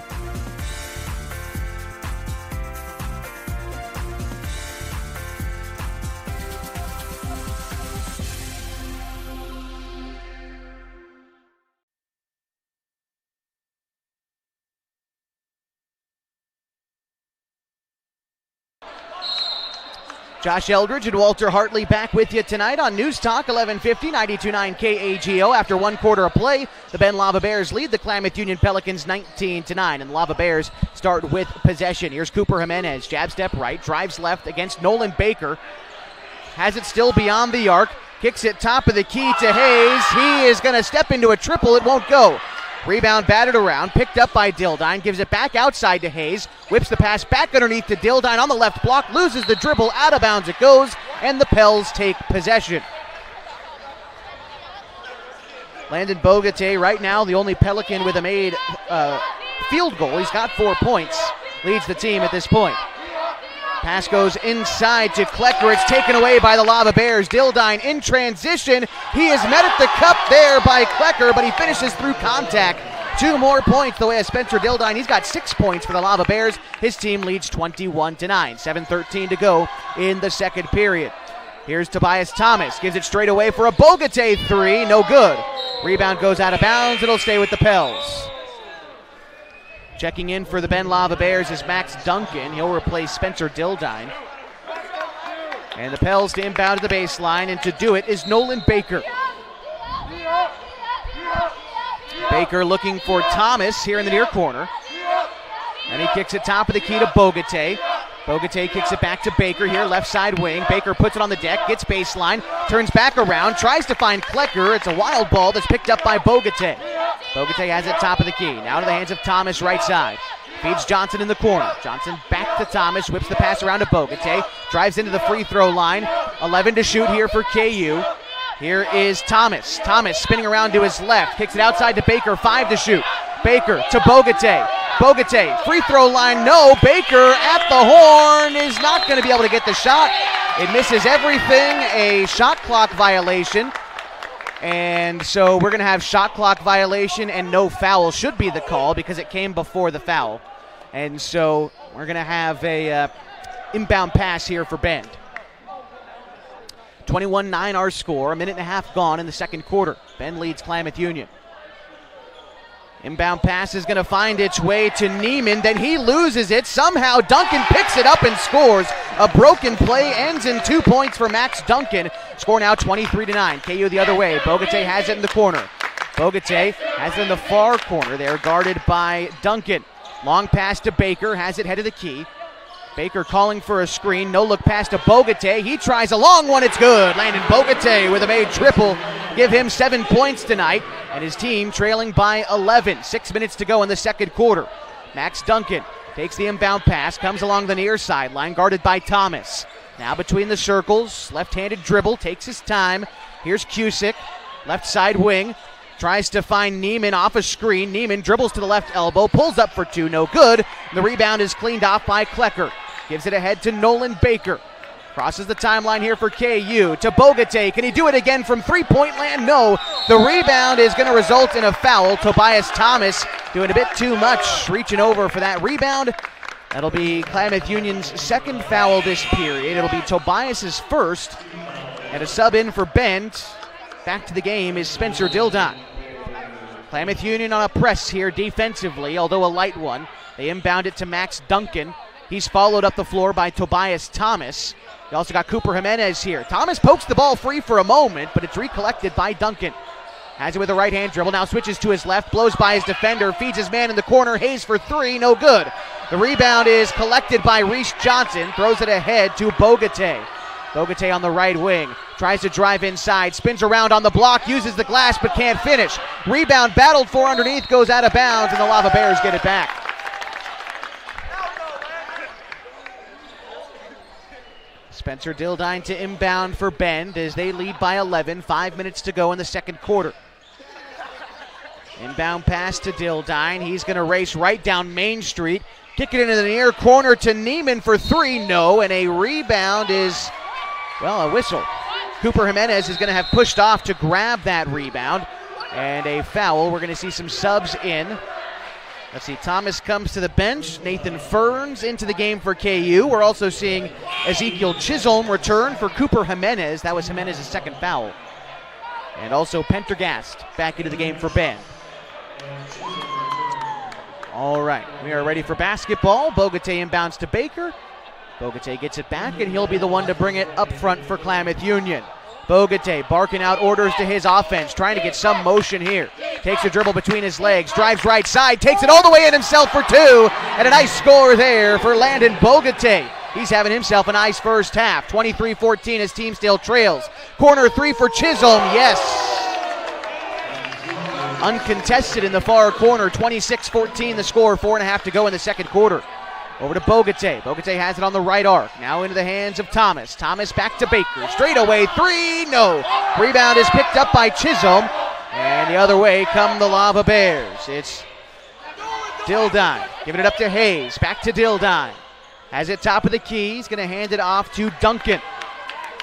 Josh Eldridge and Walter Hartley back with you tonight on News Talk 1150, 92.9 KAGO. After one quarter of play, the Ben Lava Bears lead the Klamath Union Pelicans 19-9, and the Lava Bears start with possession. Here's Cooper Jimenez, jab step right, drives left against Nolan Baker. Has it still beyond the arc, kicks it top of the key to Hayes. He is going to step into a triple, it won't go. Rebound batted around, picked up by Dildine, gives it back outside to Hayes, whips the pass back underneath to Dildine on the left block, loses the dribble, out of bounds it goes, and the Pels take possession. Landon Bogate right now the only Pelican with a made field goal. He's got 4 points, leads the team at this point. Pass goes inside to Klecker. It's taken away by the Lava Bears. Dildine in transition. He is met at the cup there by Klecker, but he finishes through contact. 2 more points the way of Spencer Dildine. He's got 6 points for the Lava Bears. His team leads 21-9. 7:13 to go in the second period. Here's Tobias Thomas. Gives it straight away for a Bogate three. No good. Rebound goes out of bounds. It'll stay with the Pels. Checking in for the Ben Lava Bears is Max Duncan. He'll replace Spencer Dildine. And the Pels to inbound to the baseline, and to do it is Nolan Baker. Baker looking for Thomas here in the near corner. And he kicks it top of the key to Bogate. Bogate kicks it back to Baker here, left side wing. Baker puts it on the deck, gets baseline, turns back around, tries to find Klecker. It's a wild ball that's picked up by Bogate. Bogate has it top of the key. Now to the hands of Thomas, right side. Feeds Johnson in the corner. Johnson back to Thomas, whips the pass around to Bogate. Drives into the free throw line. 11 to shoot here for KU. Here is Thomas. Thomas spinning around to his left. Kicks it outside to Baker, 5 to shoot. Baker to Bogate. Bogate, free throw line, no. Baker at the horn is not going to be able to get the shot. It misses everything, a shot clock violation. And so we're going to have shot clock violation and no foul should be the call because it came before the foul. And so we're going to have a inbound pass here for Bend. 21-9 our score, a minute and a half gone in the second quarter. Bend leads Klamath Union. Inbound pass is going to find its way to Neiman, then he loses it. Somehow Duncan picks it up and scores. A broken play ends in 2 points for Max Duncan. Score now 23-9. KU the other way. Bogate has it in the corner. Bogate has it in the far corner. They're guarded by Duncan. Long pass to Baker, has it headed the key. Baker calling for a screen, no look pass to Bogate. He tries a long one, it's good. Landon Bogate with a made triple. Give him 7 points tonight, and his team trailing by 11. 6 minutes to go in the second quarter. Max Duncan takes the inbound pass, comes along the near sideline, guarded by Thomas. Now between the circles, left-handed dribble, takes his time. Here's Cusick, left side wing. Tries to find Neiman off a screen. Neiman dribbles to the left elbow, pulls up for two, no good. The rebound is cleaned off by Klecker. Gives it ahead to Nolan Baker. Crosses the timeline here for KU to Bogate. Can he do it again from three-point land? No. The rebound is going to result in a foul. Tobias Thomas doing a bit too much, reaching over for that rebound. That'll be Klamath Union's second foul this period. It'll be Tobias's first. And a sub in for Bent. Back to the game is Spencer Dildine. Klamath Union on a press here defensively, although a light one. They inbound it to Max Duncan. He's followed up the floor by Tobias Thomas. You also got Cooper Jimenez here. Thomas pokes the ball free for a moment, but it's recollected by Duncan. Has it with a right-hand dribble, now switches to his left, blows by his defender, feeds his man in the corner, Hayes for three, no good. The rebound is collected by Reese Johnson, throws it ahead to Bogate. Bogate on the right wing, tries to drive inside, spins around on the block, uses the glass but can't finish. Rebound battled for underneath, goes out of bounds, and the Lava Bears get it back. Spencer Dildine to inbound for Bend as they lead by 11. 5 minutes to go in the second quarter. Inbound pass to Dildine. He's going to race right down Main Street. Kick it into the near corner to Neiman for three. No, and a rebound is, well, a whistle. Cooper Jimenez is going to have pushed off to grab that rebound. And a foul. We're going to see some subs in. Let's see, Thomas comes to the bench. Nathan Ferns into the game for KU. We're also seeing Ezekiel Chisholm return for Cooper Jimenez. That was Jimenez's second foul. And also Pendergast back into the game for Bend. All right, we are ready for basketball. Bogatay inbounds to Baker. Bogatay gets it back, and he'll be the one to bring it up front for Klamath Union. Bogatay barking out orders to his offense, trying to get some motion here. Takes a dribble between his legs, drives right side, takes it all the way in himself for two, and a nice score there for Landon Bogatay. He's having himself a nice first half. 23-14 as team still trails. Corner three for Chisholm, yes. Uncontested in the far corner, 26-14 the score, 4.5 to go in the second quarter. Over to Bogatay. Bogatay has it on the right arc. Now into the hands of Thomas. Thomas back to Baker. Straight away, three, no. Rebound is picked up by Chisholm. And the other way come the Lava Bears. It's Dildine giving it up to Hayes. Back to Dildine. Has it top of the key. He's going to hand it off to Duncan.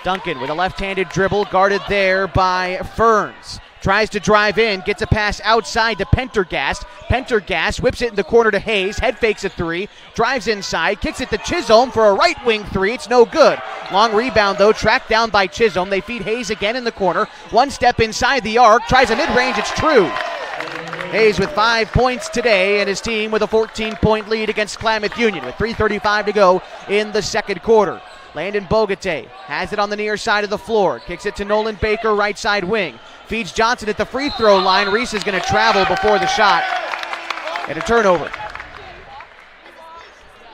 Duncan with a left-handed dribble, guarded there by Ferns. Tries to drive in, gets a pass outside to Pendergast. Pendergast whips it in the corner to Hayes, head fakes a three, drives inside, kicks it to Chisholm for a right wing three. It's no good. Long rebound though, tracked down by Chisholm. They feed Hayes again in the corner. One step inside the arc, tries a mid-range, it's true. Hayes with 5 points today and his team with a 14-point lead against Klamath Union with 3:35 to go in the second quarter. Landon Bogatay has it on the near side of the floor. Kicks it to Nolan Baker, right side wing. Feeds Johnson at the free throw line. Reese is going to travel before the shot. And a turnover.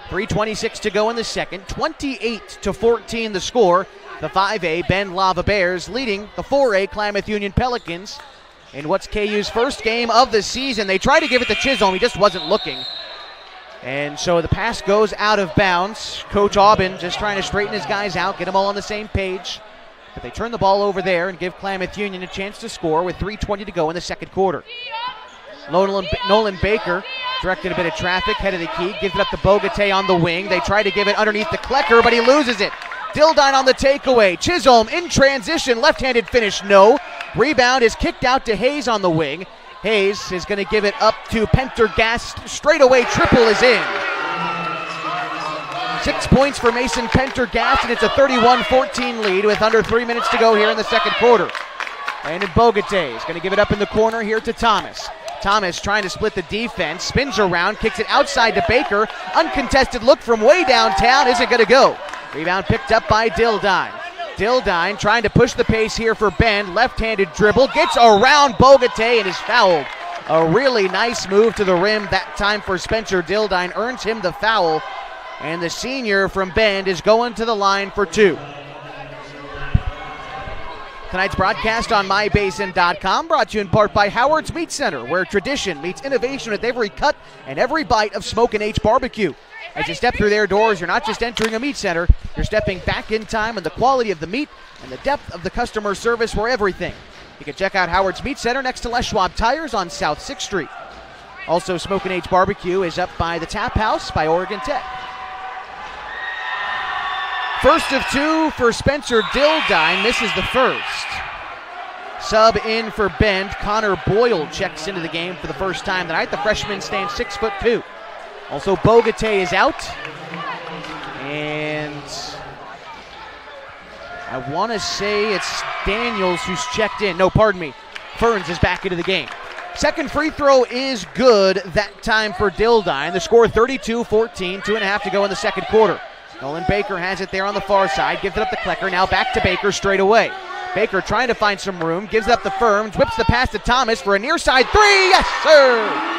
3:26 to go in the second. 28-14 the score. The 5A Bend Lava Bears leading the 4A Klamath Union Pelicans in what's KU's first game of the season. They tried to give it to Chisholm. He just wasn't looking. And so the pass goes out of bounds. Coach Aubin just trying to straighten his guys out, get them all on the same page. But they turn the ball over there and give Klamath Union a chance to score with 3:20 to go in the second quarter. Nolan Baker directed a bit of traffic, head of the key, gives it up to Bogatay on the wing. They try to give it underneath the Klecker, but he loses it. Dildine on the takeaway. Chisholm in transition, left-handed finish, no. Rebound is kicked out to Hayes on the wing. Hayes is going to give it up to Pendergast. Straightaway triple is in. 6 points for Mason Pendergast, and it's a 31-14 lead with under 3 minutes to go here in the second quarter. Landon Bogatay is going to give it up in the corner here to Thomas. Thomas trying to split the defense, spins around, kicks it outside to Baker. Uncontested look from way downtown, isn't going to go. Rebound picked up by Dildine. Dildine trying to push the pace here for Bend. Left-handed dribble, gets around Bogatay and is fouled. A really nice move to the rim that time for Spencer Dildine. Earns him the foul. And the senior from Bend is going to the line for two. Tonight's broadcast on MyBasin.com brought to you in part by Howard's Meat Center, where tradition meets innovation with every cut and every bite of Smokin' H Barbecue. As you step through their doors, you're not just entering a meat center, you're stepping back in time, and the quality of the meat and the depth of the customer service were everything. You can check out Howard's Meat Center next to Les Schwab Tires on South 6th Street. Also, Smokin' H Barbecue is up by the Tap House by Oregon Tech. First of two for Spencer Dildine, misses the first. Sub in for Bend, Connor Boyle checks into the game for the first time tonight. The freshman stands 6'2". Also, Bogatay is out. And I want to say it's Daniels who's checked in. No, pardon me. Ferns is back into the game. Second free throw is good that time for Dildine. The score 32-14, 2.5 to go in the second quarter. Nolan Baker has it there on the far side, gives it up to Klecker, now back to Baker straight away. Baker trying to find some room, gives it up to Ferns, whips the pass to Thomas for a near side three, yes sir!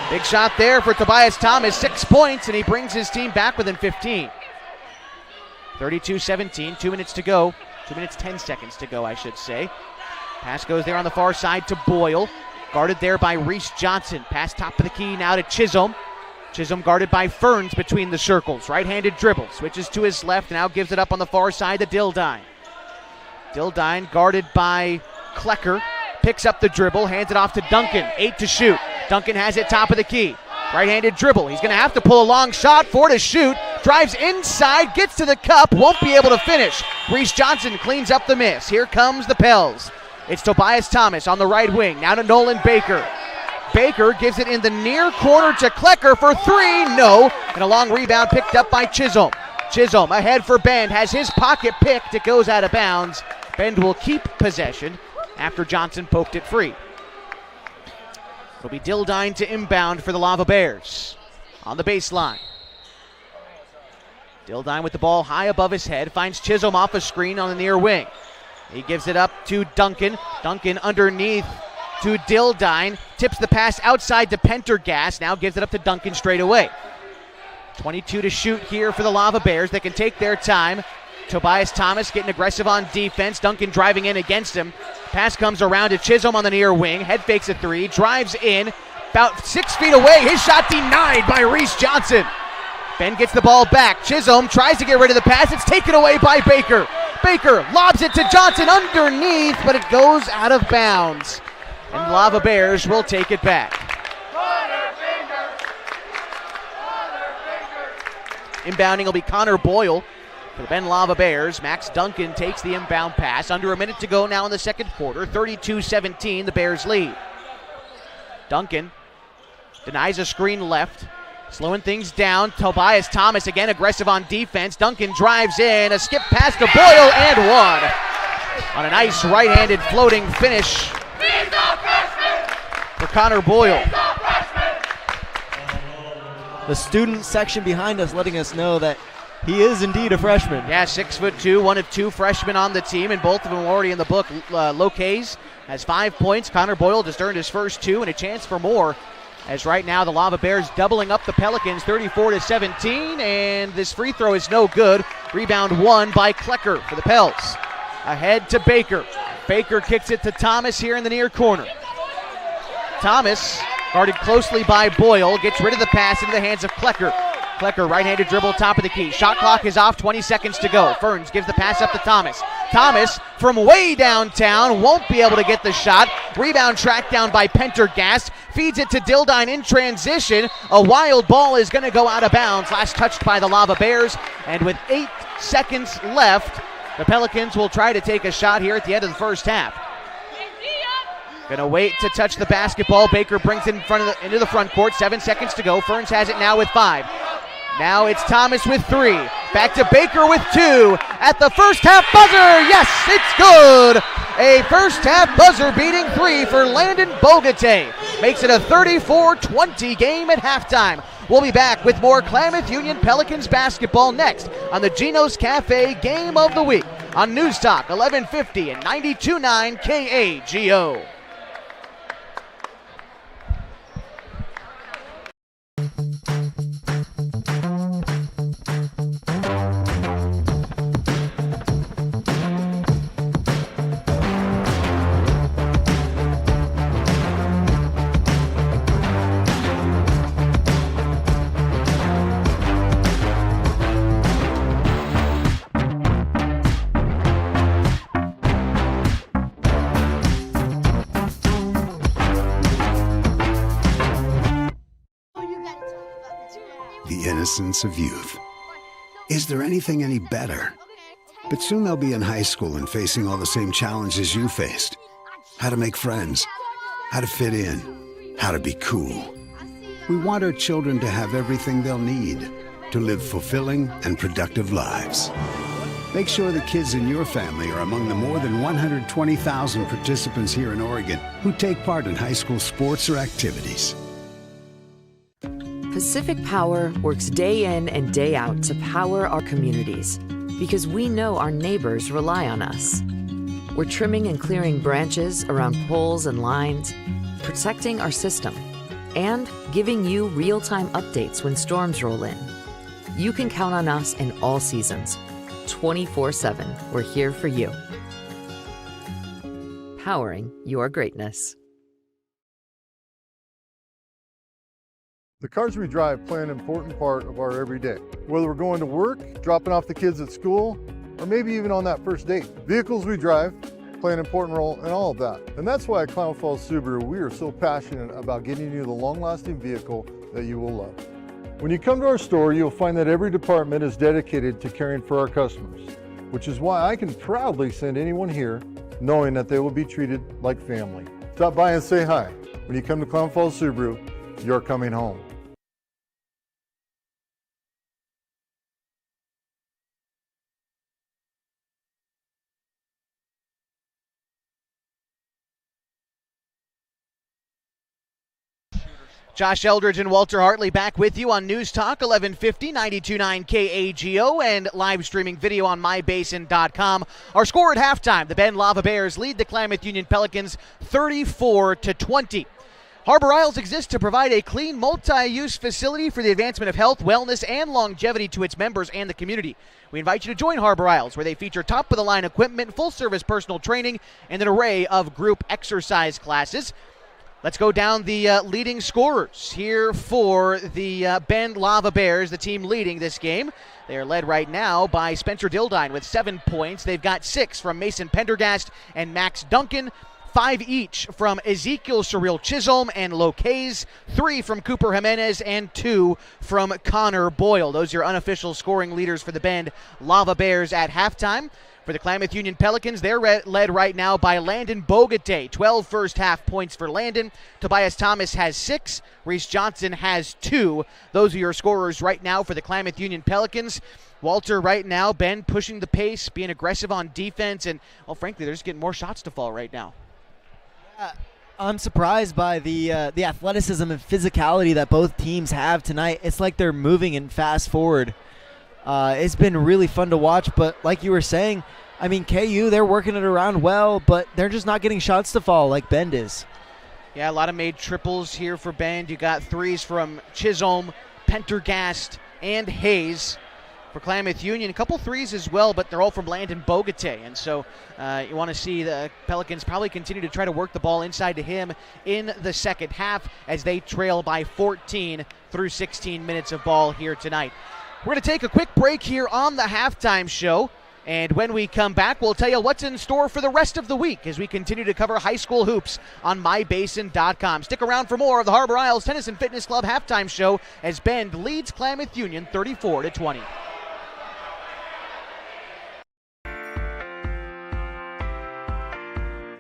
Big shot there for Tobias Thomas, 6 points, and he brings his team back within 15. 32-17, 2 minutes to go, 2 minutes 10 seconds to go I should say. Pass goes there on the far side to Boyle, guarded there by Reese Johnson. Pass top of the key now to Chisholm. Chisholm guarded by Ferns between the circles. Right-handed dribble. Switches to his left, now gives it up on the far side to Dildine. Dildine guarded by Klecker. Picks up the dribble, hands it off to Duncan. 8 to shoot. Duncan has it top of the key. Right-handed dribble. He's going to have to pull a long shot. 4 to shoot. Drives inside, gets to the cup, won't be able to finish. Reese Johnson cleans up the miss. Here comes the Pels. It's Tobias Thomas on the right wing. Now to Nolan Baker. Baker gives it in the near corner to Klecker for 3. No. And a long rebound picked up by Chisholm. Chisholm ahead for Bend. Has his pocket picked. It goes out of bounds. Bend will keep possession after Johnson poked it free. It'll be Dildine to inbound for the Lava Bears on the baseline. Dildine with the ball high above his head. Finds Chisholm off a screen on the near wing. He gives it up to Duncan. Duncan underneath to Dildine. Tips the pass outside to Pendergast. Now gives it up to Duncan straight away. 22 to shoot here for the Lava Bears. They can take their time. Tobias Thomas getting aggressive on defense. Duncan driving in against him. Pass comes around to Chisholm on the near wing. Head fakes a 3. Drives in. About 6 feet away. His shot denied by Reese Johnson. Ben gets the ball back. Chisholm tries to get rid of the pass. It's taken away by Baker. Baker lobs it to Johnson underneath, but it goes out of bounds. And Lava Bears will take it back. Inbounding will be Connor Boyle for the Ben Lava Bears. Max Duncan takes the inbound pass. Under a minute to go now in the second quarter. 32-17, the Bears lead. Duncan denies a screen left. Slowing things down. Tobias Thomas again aggressive on defense. Duncan drives in. A skip pass to Boyle and one. On a nice right-handed floating finish for Connor Boyle. The student section behind us letting us know that he is indeed a freshman. Yeah, 6'2", one of 2 freshmen on the team, and both of them are already in the book. Locase has 5 points. Connor Boyle just earned his first 2 and a chance for more. As right now the Lava Bears doubling up the Pelicans 34-17, and this free throw is no good. Rebound won by Klecker for the Pels. Ahead to Baker. Baker kicks it to Thomas here in the near corner. Thomas, guarded closely by Boyle, gets rid of the pass into the hands of Klecker. Klecker, right-handed dribble, top of the key. Shot clock is off, 20 seconds to go. Ferns gives the pass up to Thomas. Thomas, from way downtown, won't be able to get the shot. Rebound tracked down by Pendergast. Feeds it to Dildine in transition. A wild ball is going to go out of bounds. Last touched by the Lava Bears. And with 8 seconds left, the Pelicans will try to take a shot here at the end of the first half. Gonna wait to touch the basketball. Baker brings it into the front court. 7 seconds to go. Ferns has it now with 5. Now it's Thomas with 3. Back to Baker with 2. At the first half buzzer. Yes, it's good. A first half buzzer beating 3 for Landon Bogate. Makes it a 34-20 game at halftime. We'll be back with more Klamath Union Pelicans basketball next on the Geno's Cafe Game of the Week on News Talk 1150 and 92.9 KAGO. The innocence of youth. Is there anything any better? But soon they'll be in high school and facing all the same challenges you faced. How to make friends, how to fit in, how to be cool. We want our children to have everything they'll need to live fulfilling and productive lives. Make sure the kids in your family are among the more than 120,000 participants here in Oregon who take part in high school sports or activities. Pacific Power works day in and day out to power our communities because we know our neighbors rely on us. We're trimming and clearing branches around poles and lines, protecting our system, and giving you real-time updates when storms roll in. You can count on us in all seasons. 24/7, we're here for you. Powering your greatness. The cars we drive play an important part of our everyday. Whether we're going to work, dropping off the kids at school, or maybe even on that first date. Vehicles we drive play an important role in all of that. And that's why at Klamath Falls Subaru, we are so passionate about getting you the long-lasting vehicle that you will love. When you come to our store, you'll find that every department is dedicated to caring for our customers, which is why I can proudly send anyone here knowing that they will be treated like family. Stop by and say hi. When you come to Klamath Falls Subaru, you're coming home. Josh Eldridge and Walter Hartley back with you on News Talk 1150, 92.9 KAGO, and live streaming video on mybasin.com. Our score at halftime, the Bend Lava Bears lead the Klamath Union Pelicans 34-20. Harbor Isles exists to provide a clean, multi-use facility for the advancement of health, wellness, and longevity to its members and the community. We invite you to join Harbor Isles, where they feature top-of-the-line equipment, full-service personal training, and an array of group exercise classes. Let's go down the leading scorers here for the Bend Lava Bears, the team leading this game. They are led right now by Spencer Dildine with 7 points. They've got 6 from Mason Pendergast and Max Duncan, 5 each from Ezekiel Surreal Chisholm and Locaze, 3 from Cooper Jimenez, and 2 from Connor Boyle. Those are your unofficial scoring leaders for the Bend Lava Bears at halftime. For the Klamath Union Pelicans, they're led right now by Landon Bogate. 12 first-half points for Landon. Tobias Thomas has 6. Reese Johnson has 2. Those are your scorers right now for the Klamath Union Pelicans. Walter, right now, Ben pushing the pace, being aggressive on defense, and, well, frankly, they're just getting more shots to fall right now. I'm surprised by the athleticism and physicality that both teams have tonight. It's like they're moving and fast forward. It's been really fun to watch, but like you were saying, I mean, KU, they're working it around well, but they're just not getting shots to fall like Bend is. Yeah, a lot of made triples here for Bend. You got 3s from Chisholm, Pendergast, and Hayes. For Klamath Union, a couple 3s as well, but they're all from Landon Bogate. And so you want to see the Pelicans probably continue to try to work the ball inside to him in the second half as they trail by 14 through 16 minutes of ball here tonight. We're going to take a quick break here on the halftime show, and when we come back, we'll tell you what's in store for the rest of the week as we continue to cover high school hoops on mybasin.com. Stick around for more of the Harbor Isles Tennis and Fitness Club halftime show as Bend leads Klamath Union 34-20.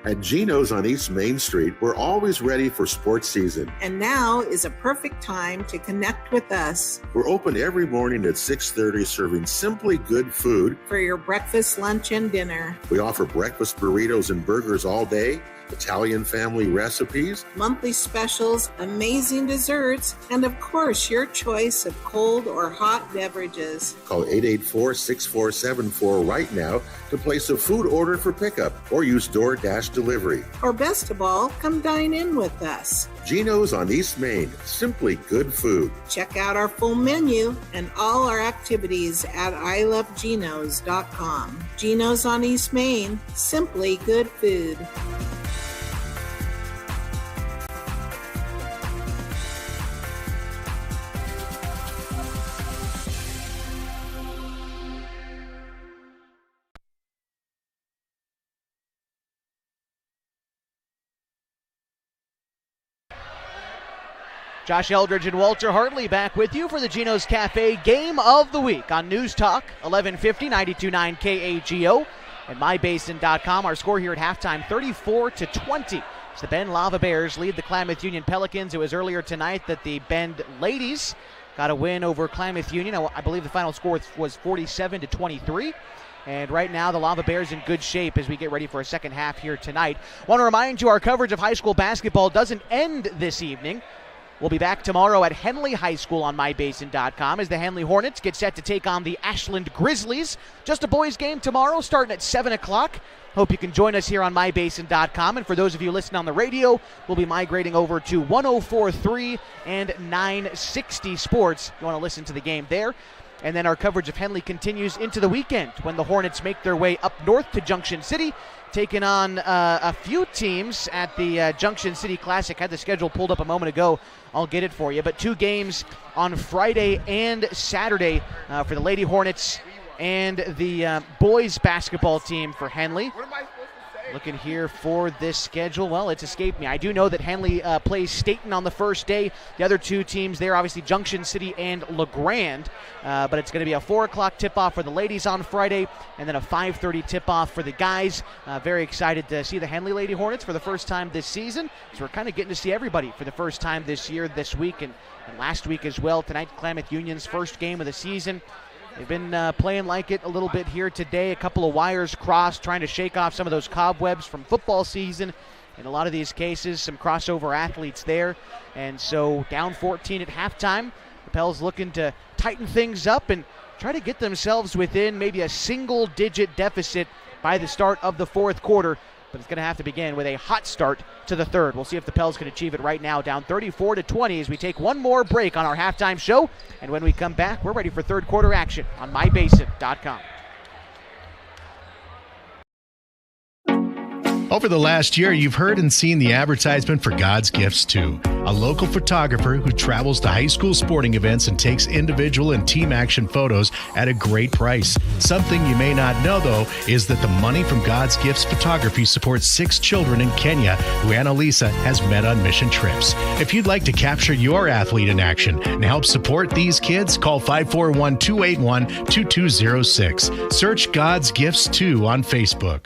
At Geno's on East Main Street, we're always ready for sports season. And now is a perfect time to connect with us. We're open every morning at 6:30, serving simply good food for your breakfast, lunch, and dinner. We offer breakfast burritos and burgers all day, Italian family recipes, monthly specials, amazing desserts, and of course, your choice of cold or hot beverages. Call 884-6474 right now to place a food order for pickup or use DoorDash delivery. Or best of all, come dine in with us. Geno's on East Main, simply good food. Check out our full menu and all our activities at ilovegenos.com. Geno's on East Main, simply good food. Josh Eldridge and Walter Hartley back with you for the Geno's Cafe Game of the Week on News Talk 1150, 92.9 KAGO and mybasin.com. Our score here at halftime, 34-20. As the Bend Lava Bears lead the Klamath Union Pelicans. It was earlier tonight that the Bend ladies got a win over Klamath Union. I believe the final score was 47-23. And right now, the Lava Bears in good shape as we get ready for a second half here tonight. Want to remind you, our coverage of high school basketball doesn't end this evening. We'll be back tomorrow at Henley High School on mybasin.com as the Henley Hornets get set to take on the Ashland Grizzlies. Just a boys game tomorrow starting at 7 o'clock. Hope you can join us here on mybasin.com. And for those of you listening on the radio, we'll be migrating over to 104.3 and 960 Sports. You want to listen to the game there. And then our coverage of Henley continues into the weekend when the Hornets make their way up north to Junction City, taking on a few teams at the Junction City Classic. Had the schedule pulled up a moment ago. I'll get it for you. But 2 games on Friday and Saturday for the Lady Hornets and the boys basketball team for Henley. Looking here for this schedule. Well, it's escaped me. I do know that Henley plays Staten on the first day. The other 2 teams there, obviously Junction City and LeGrand. But it's going to be a 4 o'clock tip-off for the ladies on Friday, and then a 5:30 tip-off for the guys. Very excited to see the Henley Lady Hornets for the first time this season. So we're kind of getting to see everybody for the first time this year, this week, and last week as well. Tonight, Klamath Union's first game of the season. They've been playing like it a little bit here today. A couple of wires crossed, trying to shake off some of those cobwebs from football season. In a lot of these cases, some crossover athletes there. And so down 14 at halftime. The Pels looking to tighten things up and try to get themselves within maybe a single-digit deficit by the start of the fourth quarter. But it's going to have to begin with a hot start to the third. We'll see if the Pels can achieve it right now, down 34-20 as we take one more break on our halftime show. And when we come back, we're ready for third quarter action on mybasin.com. Over the last year, you've heard and seen the advertisement for God's Gifts 2, a local photographer who travels to high school sporting events and takes individual and team action photos at a great price. Something you may not know, though, is that the money from God's Gifts Photography supports 6 children in Kenya who Annalisa has met on mission trips. If you'd like to capture your athlete in action and help support these kids, call 541-281-2206. Search God's Gifts 2 on Facebook.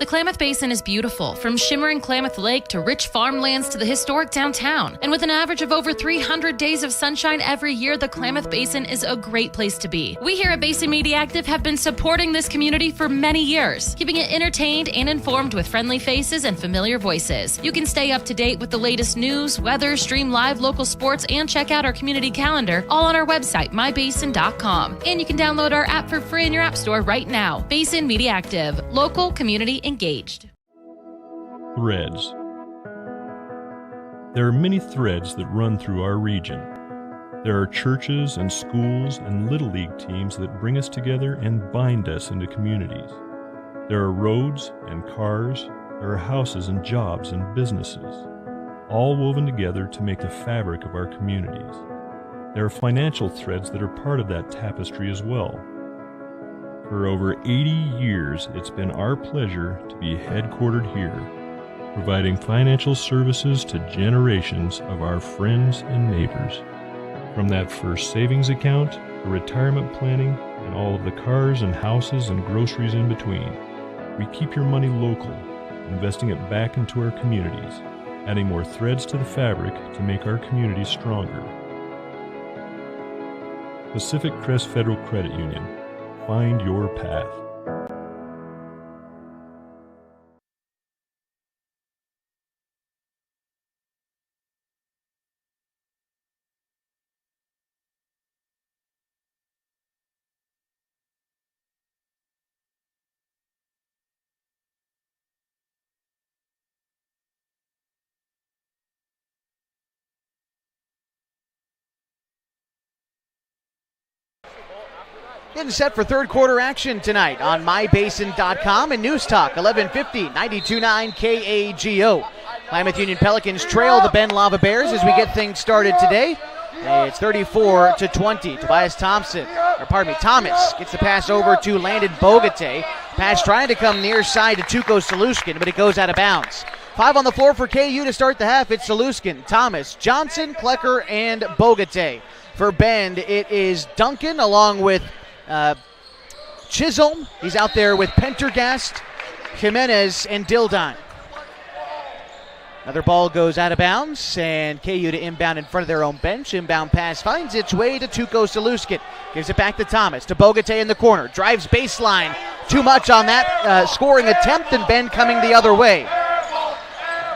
The Klamath Basin is beautiful, from shimmering Klamath Lake to rich farmlands to the historic downtown. And with an average of over 300 days of sunshine every year, the Klamath Basin is a great place to be. We here at Basin Media Active have been supporting this community for many years, keeping it entertained and informed with friendly faces and familiar voices. You can stay up to date with the latest news, weather, stream live local sports, and check out our community calendar, all on our website, mybasin.com. And you can download our app for free in your app store right now. Basin Media Active, local, community engaged. Threads. There are many threads that run through our region. There are churches and schools and Little League teams that bring us together and bind us into communities. There are roads and cars. There are houses and jobs and businesses, all woven together to make the fabric of our communities. There are financial threads that are part of that tapestry as well. For over 80 years, it's been our pleasure to be headquartered here, providing financial services to generations of our friends and neighbors. From that first savings account, to retirement planning, and all of the cars and houses and groceries in between, we keep your money local, investing it back into our communities, adding more threads to the fabric to make our communities stronger. Pacific Crest Federal Credit Union. Find your path. Getting set for third quarter action tonight on mybasin.com and News Talk 1150 92.9 KAGO. Klamath Union Pelicans trail the Ben Lava Bears as we get things started today. It's 34-20. Thomas gets the pass over to Landon Bogate. Pass trying to come near side to Tuco Saluskin, but it goes out of bounds. 5 on the floor for KU to start the half. It's Saluskin, Thomas, Johnson, Klecker, and Bogate. For Bend, it is Duncan along with Chisholm. He's out there with Pendergast, Jimenez, and Dildine. Another ball goes out of bounds, and KU to inbound in front of their own bench. Inbound pass finds its way to Tuco Saluskin. Gives it back to Thomas, to Bogate in the corner. Drives baseline. Too much on that scoring attempt, and Ben coming the other way.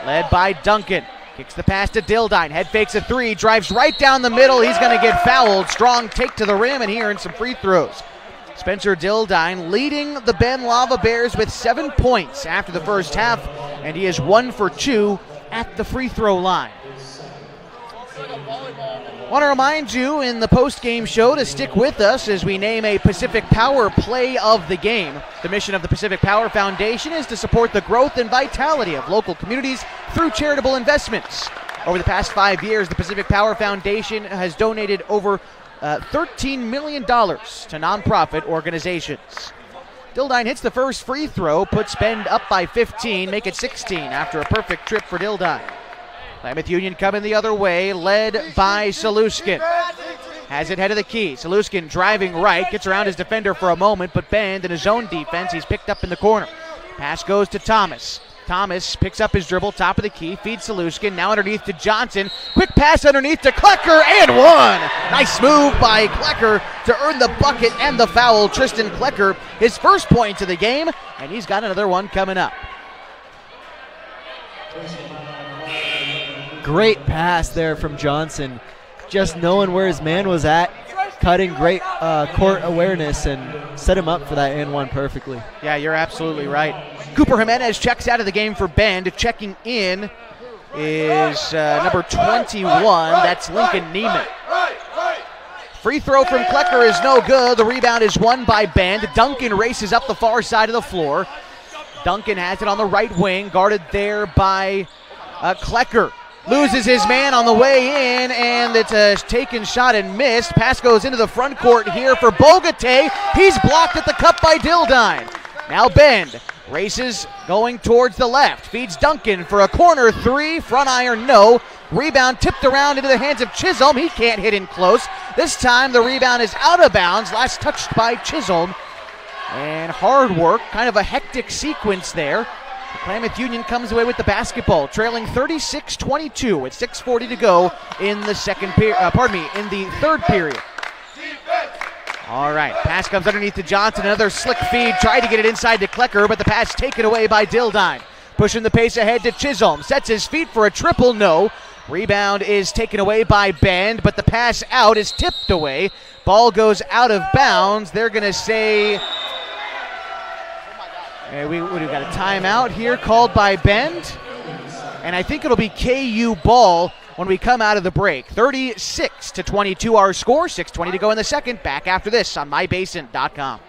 Led by Duncan. Kicks the pass to Dildine. Head fakes a 3. Drives right down the middle. He's going to get fouled. Strong take to the rim, and he earns some free throws. Spencer Dildine leading the Ben Lava Bears with 7 points after the first half, and he is 1 for 2 at the free throw line. Want to remind you in the post-game show to stick with us as we name a Pacific Power Play of the Game. The mission of the Pacific Power Foundation is to support the growth and vitality of local communities through charitable investments. Over the past 5 years, the Pacific Power Foundation has donated over $13 million to nonprofit organizations. Dildine hits the first free throw, puts Bend up by 15, make it 16 after a perfect trip for Dildine. Klamath Union coming the other way, led by Saluskin. Has it head of the key. Saluskin driving right, gets around his defender for a moment, but Bend in his own defense, he's picked up in the corner. Pass goes to Thomas. Thomas picks up his dribble, top of the key, feeds Saluskin, now underneath to Johnson. Quick pass underneath to Klecker, and one! Nice move by Klecker to earn the bucket and the foul. Tristan Klecker, his first point of the game, and he's got another one coming up. Great pass there from Johnson. Just knowing where his man was at, cutting great court awareness, and set him up for that and one perfectly. Yeah, you're absolutely right. Cooper Jimenez checks out of the game for Bend. Checking in is number 21. That's Lincoln Neiman. Free throw from Klecker is no good. The rebound is won by Bend. Duncan races up the far side of the floor. Duncan has it on the right wing, guarded there by Klecker. Loses his man on the way in, and it's a taken shot and missed. Pass goes into the front court here for Bogatay. He's blocked at the cup by Dildine. Now Bend races going towards the left. Feeds Duncan for a corner three. Front iron, no. Rebound tipped around into the hands of Chisholm. He can't hit in close. This time the rebound is out of bounds. Last touched by Chisholm. And hard work, kind of a hectic sequence there. Klamath Union comes away with the basketball, trailing 36-22 with 6:40 to go in the in the third period. All right, pass comes underneath to Johnson, another slick feed, tried to get it inside to Klecker, but the pass taken away by Dildine. Pushing the pace ahead to Chisholm, sets his feet for a triple, no. Rebound is taken away by Bend, but the pass out is tipped away. Ball goes out of bounds. They're going to say... We've got a timeout here called by Bend, and I think it'll be KU ball when we come out of the break. 36-22 our score, 6:20 to go in the second. Back after this on mybasin.com.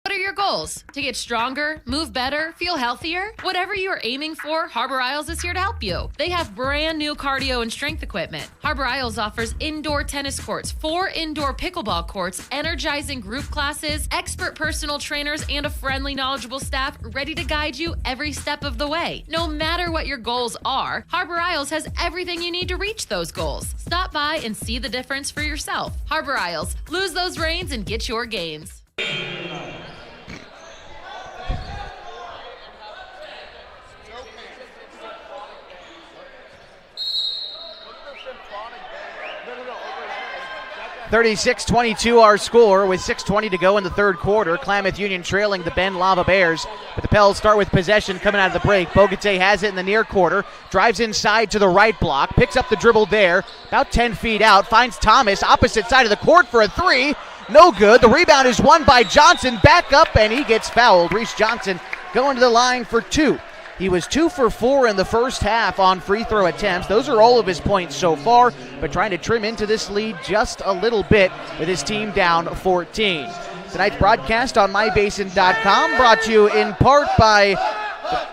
What are your goals? To get stronger, move better, feel healthier? Whatever you are aiming for, Harbor Isles is here to help you. They have brand new cardio and strength equipment. Harbor Isles offers indoor tennis courts, 4 indoor pickleball courts, energizing group classes, expert personal trainers, and a friendly, knowledgeable staff ready to guide you every step of the way. No matter what your goals are, Harbor Isles has everything you need to reach those goals. Stop by and see the difference for yourself. Harbor Isles, lose those reins and get your gains. 36-22 our score with 6:20 to go in the third quarter. Klamath Union trailing the Bend Lava Bears. But the Pels start with possession coming out of the break. Bogatay has it in the near quarter. Drives inside to the right block. Picks up the dribble there. About 10 feet out. Finds Thomas opposite side of the court for a three. No good. The rebound is won by Johnson. Back up and he gets fouled. Reese Johnson going to the line for 2. He was 2 for 4 in the first half on free throw attempts. Those are all of his points so far, but trying to trim into this lead just a little bit with his team down 14. Tonight's broadcast on mybasin.com brought to you in part by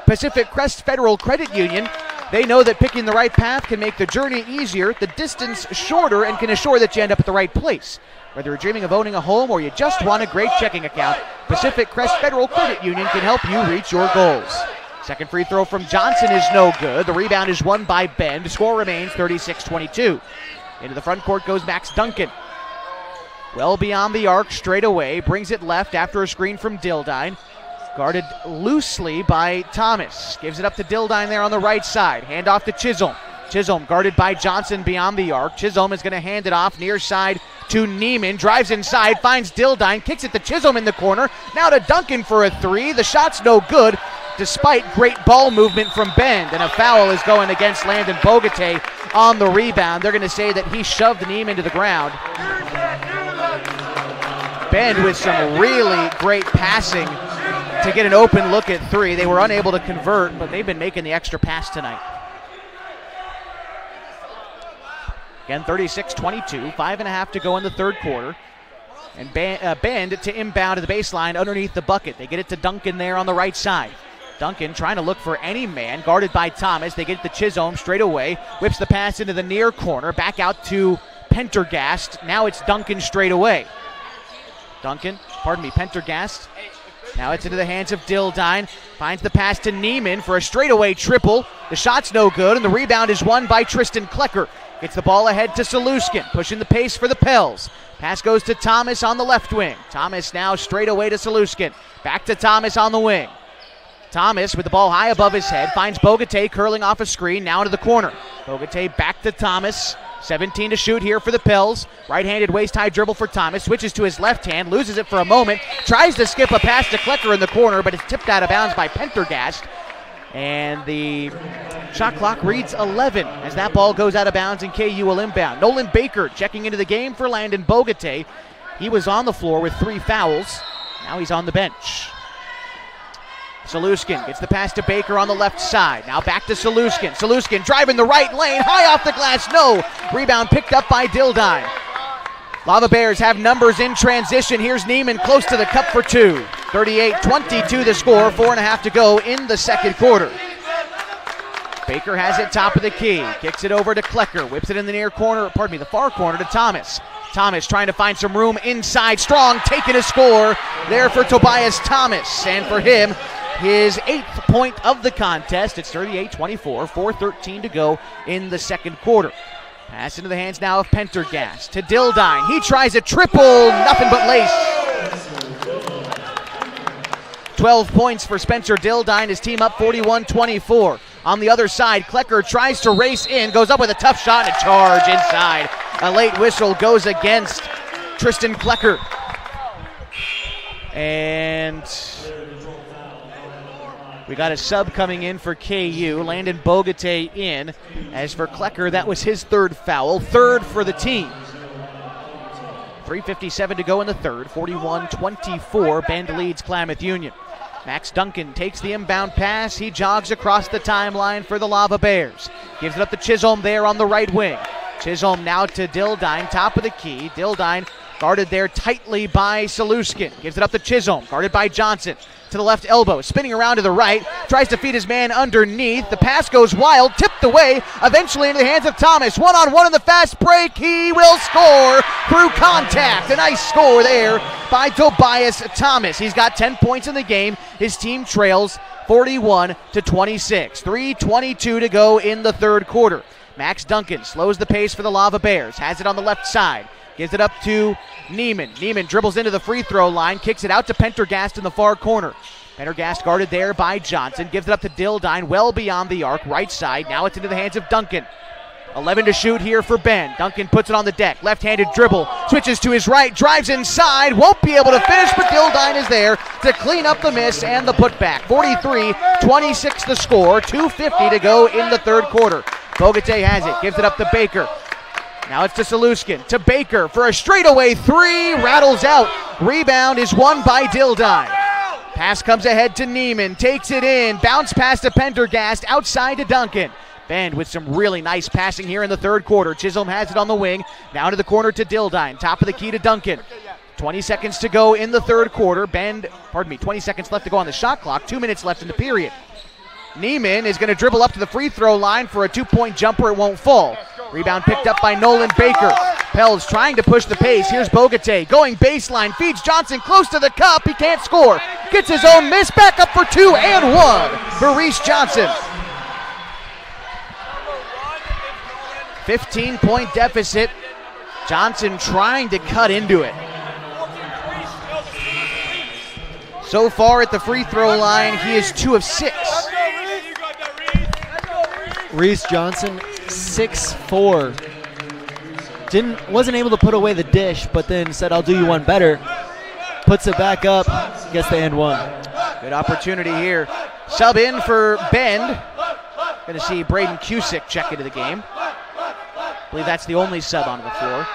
Pacific Crest Federal Credit Union. They know that picking the right path can make the journey easier, the distance shorter, and can assure that you end up at the right place. Whether you're dreaming of owning a home or you just want a great checking account, Pacific Crest Federal Credit Union can help you reach your goals. Second free throw from Johnson is no good. The rebound is won by Bend. The score remains 36-22. Into the front court goes Max Duncan. Well beyond the arc, straight away. Brings it left after a screen from Dildine. Guarded loosely by Thomas. Gives it up to Dildine there on the right side. Hand off to Chisholm. Chisholm guarded by Johnson beyond the arc. Chisholm is going to hand it off near side to Neiman. Drives inside, finds Dildine. Kicks it to Chisholm in the corner. Now to Duncan for a three. The shot's no good, despite great ball movement from Bend. And a foul is going against Landon Bogatay on the rebound. They're going to say that he shoved Neiman to the ground. Bend with some really great passing to get an open look at three. They were unable to convert, but they've been making the extra pass tonight. Again, 36-22, 5.5 to go in the third quarter. And Bend to inbound to the baseline underneath the bucket. They get it to Duncan there on the right side. Duncan trying to look for any man, guarded by Thomas. They get it to Chisholm straight away. Whips the pass into the near corner. Back out to Pendergast. Now it's Duncan straight away. Pendergast. Now it's into the hands of Dildine. Finds the pass to Neiman for a straightaway triple. The shot's no good, and the rebound is won by Tristan Klecker. Gets the ball ahead to Saluskin, pushing the pace for the Pels. Pass goes to Thomas on the left wing. Thomas now straight away to Saluskin. Back to Thomas on the wing. Thomas with the ball high above his head finds Bogatay curling off a screen, now into the corner. Bogatay back to Thomas. 17 to shoot here for the Pels. Right-handed waist-high dribble for Thomas. Switches to his left hand, loses it for a moment. Tries to skip a pass to Klecker in the corner, but it's tipped out of bounds by Pendergast. And the shot clock reads 11 as that ball goes out of bounds and KU will inbound. Nolan Baker checking into the game for Landon Bogatay. He was on the floor with 3 fouls. Now he's on the bench. Saluskin gets the pass to Baker on the left side. Now back to Saluskin. Saluskin driving the right lane. High off the glass. No. Rebound picked up by Dildine. Lava Bears have numbers in transition. Here's Neiman close to the cup for 2. 38-22 the score. 4.5 to go in the second quarter. Baker has it top of the key. Kicks it over to Klecker. Whips it in the the far corner to Thomas. Thomas trying to find some room inside. Strong taking a score there for Tobias Thomas. And for him, his 8th point of the contest. It's 38-24, 4:13 to go in the second quarter. Pass into the hands now of Pendergast to Dildine. He tries a triple, nothing but lace. 12 points for Spencer Dildine, his team up 41-24. On the other side, Klecker tries to race in, goes up with a tough shot and a charge inside. A late whistle goes against Tristan Klecker. And we got a sub coming in for KU. Landon Bogatay in. As for Klecker, that was his 3rd foul. 3rd for the team. 3:57 to go in the third. 41-24. Bend leads Klamath Union. Max Duncan takes the inbound pass. He jogs across the timeline for the Lava Bears. Gives it up to Chisholm there on the right wing. Chisholm now to Dildine, top of the key. Dildine guarded there tightly by Saluskin. Gives it up to Chisholm, guarded by Johnson. To the left elbow, spinning around to the right, tries to feed his man underneath. The pass goes wild, tipped away, eventually into the hands of Thomas. One-on-one in the fast break. He will score through contact. A nice score there by Tobias Thomas. He's got 10 points in the game. His team trails 41-26. 3:22 to go in the third quarter. Max Duncan slows the pace for the Lava Bears. Has it on the left side. Gives it up to Neiman. Neiman dribbles into the free throw line. Kicks it out to Pendergast in the far corner. Pendergast guarded there by Johnson. Gives it up to Dildine well beyond the arc. Right side. Now it's into the hands of Duncan. 11 to shoot here for Ben. Duncan puts it on the deck. Left-handed dribble. Switches to his right. Drives inside. Won't be able to finish, but Dildine is there to clean up the miss and the putback. 43-26 the score. 2:50 to go in the third quarter. Bogatay has it. Gives it up to Baker. Now it's to Saluskin, to Baker for a straightaway 3, rattles out. Rebound is won by Dildine. Pass comes ahead to Neiman, takes it in, bounce pass to Pendergast, outside to Duncan. Bend with some really nice passing here in the third quarter. Chisholm has it on the wing, down to the corner to Dildine, top of the key to Duncan. 20 seconds to go in the third quarter. 20 seconds left to go on the shot clock, 2 minutes left in the period. Neiman is going to dribble up to the free throw line for a 2-point jumper. It won't fall. Rebound picked up by Nolan Baker. Pels trying to push the pace. Here's Bogatay going baseline. Feeds Johnson close to the cup. He can't score. Gets his own miss. Back up for 2 and 1 for Reese Johnson. 15-point deficit. Johnson trying to cut into it. So far at the free throw line, he is 2 of 6. Reese Johnson, 6'4". Wasn't able to put away the dish, but then said, "I'll do you one better." Puts it back up, gets the and one. Good opportunity here. Sub in for Bend. Going to see Braden Cusick check into the game. I believe that's the only sub on the floor.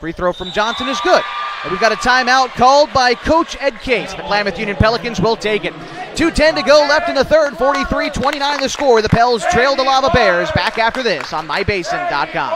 Free throw from Johnson is good. And we've got a timeout called by Coach Ed Case. The Klamath Union Pelicans will take it. 2:10 to go left in the third. 43-29 the score. The Pels trail the Lava Bears. Back after this on mybasin.com.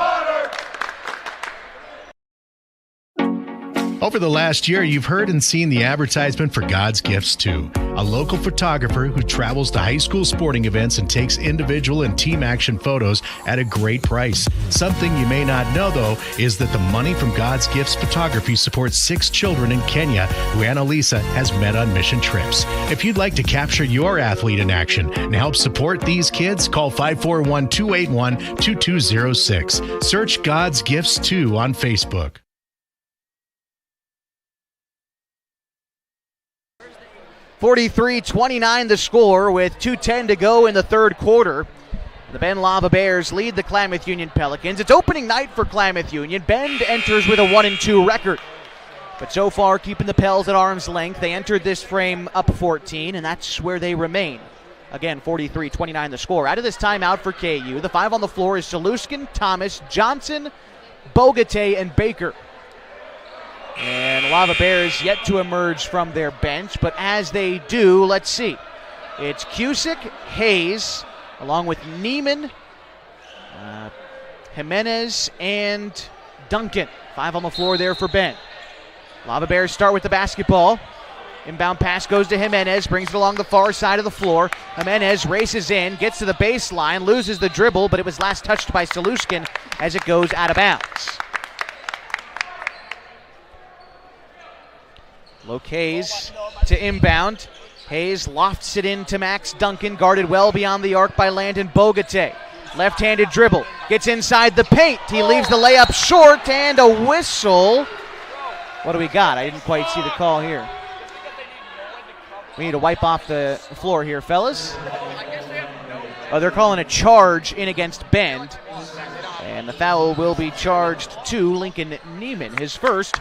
Over the last year, you've heard and seen the advertisement for God's Gifts 2, a local photographer who travels to high school sporting events and takes individual and team action photos at a great price. Something you may not know, though, is that the money from God's Gifts Photography supports 6 children in Kenya who Annalisa has met on mission trips. If you'd like to capture your athlete in action and help support these kids, call 541-281-2206. Search God's Gifts 2 on Facebook. 43-29 the score with 2:10 to go in the third quarter. The Bend Lava Bears lead the Klamath Union Pelicans. It's opening night for Klamath Union. Bend enters with a 1-2 record. But so far, keeping the Pels at arm's length. They entered this frame up 14, and that's where they remain. Again, 43-29 the score. Out of this timeout for KU, the 5 on the floor is Saluskin, Thomas, Johnson, Bogate, and Baker. And Lava Bears yet to emerge from their bench, but as they do, let's see. It's Cusick, Hayes, along with Neiman, Jimenez, and Duncan. 5 on the floor there for Bend. Lava Bears start with the basketball. Inbound pass goes to Jimenez, brings it along the far side of the floor. Jimenez races in, gets to the baseline, loses the dribble, but it was last touched by Saluskin as it goes out of bounds. Loke Hayes to inbound. Hayes lofts it in to Max Duncan, guarded well beyond the arc by Landon Bogate. Left-handed dribble, gets inside the paint. He leaves the layup short, and a whistle. What do we got? I didn't quite see the call here. We need to wipe off the floor here, fellas. Oh, they're calling a charge in against Bend. And the foul will be charged to Lincoln Neiman, his first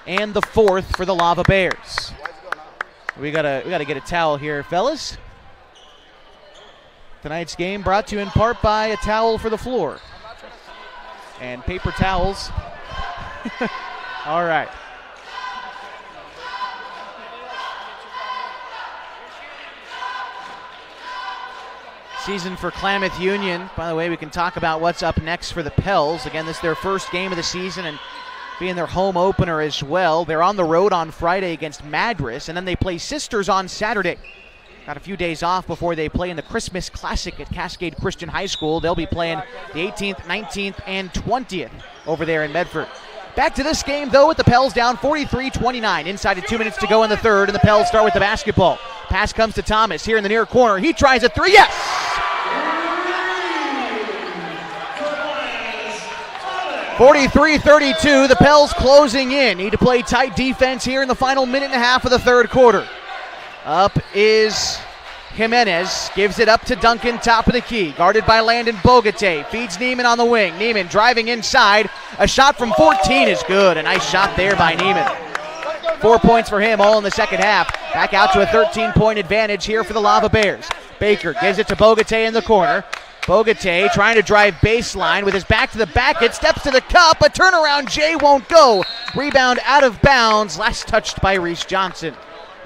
and the 4th for the Lava Bears. We gotta get a towel here, fellas. Tonight's game brought to you in part by a towel for the floor. And paper towels. All right. Season for Klamath Union. By the way, we can talk about what's up next for the Pels. Again, this is their first game of the season and being their home opener as well. They're on the road on Friday against Madras, and then they play Sisters on Saturday. Got a few days off before they play in the Christmas Classic at Cascade Christian High School. They'll be playing the 18th, 19th, and 20th over there in Medford. Back to this game, though, with the Pels down 43-29. Inside of 2 minutes to go in the third, and the Pels start with the basketball. Pass comes to Thomas here in the near corner. He tries a 3. Yes! 43-32, the Pels closing in. Need to play tight defense here in the final minute and a half of the third quarter. Up is Jimenez, gives it up to Duncan, top of the key. Guarded by Landon Bogate, feeds Neiman on the wing. Neiman driving inside. A shot from 14 is good. A nice shot there by Neiman. 4 points for him, all in the second half. Back out to a 13-point advantage here for the Lava Bears. Baker gives it to Bogate in the corner. Bogate trying to drive baseline with his back to the basket, steps to the cup, a turnaround J won't go. Rebound out of bounds, last touched by Reese Johnson.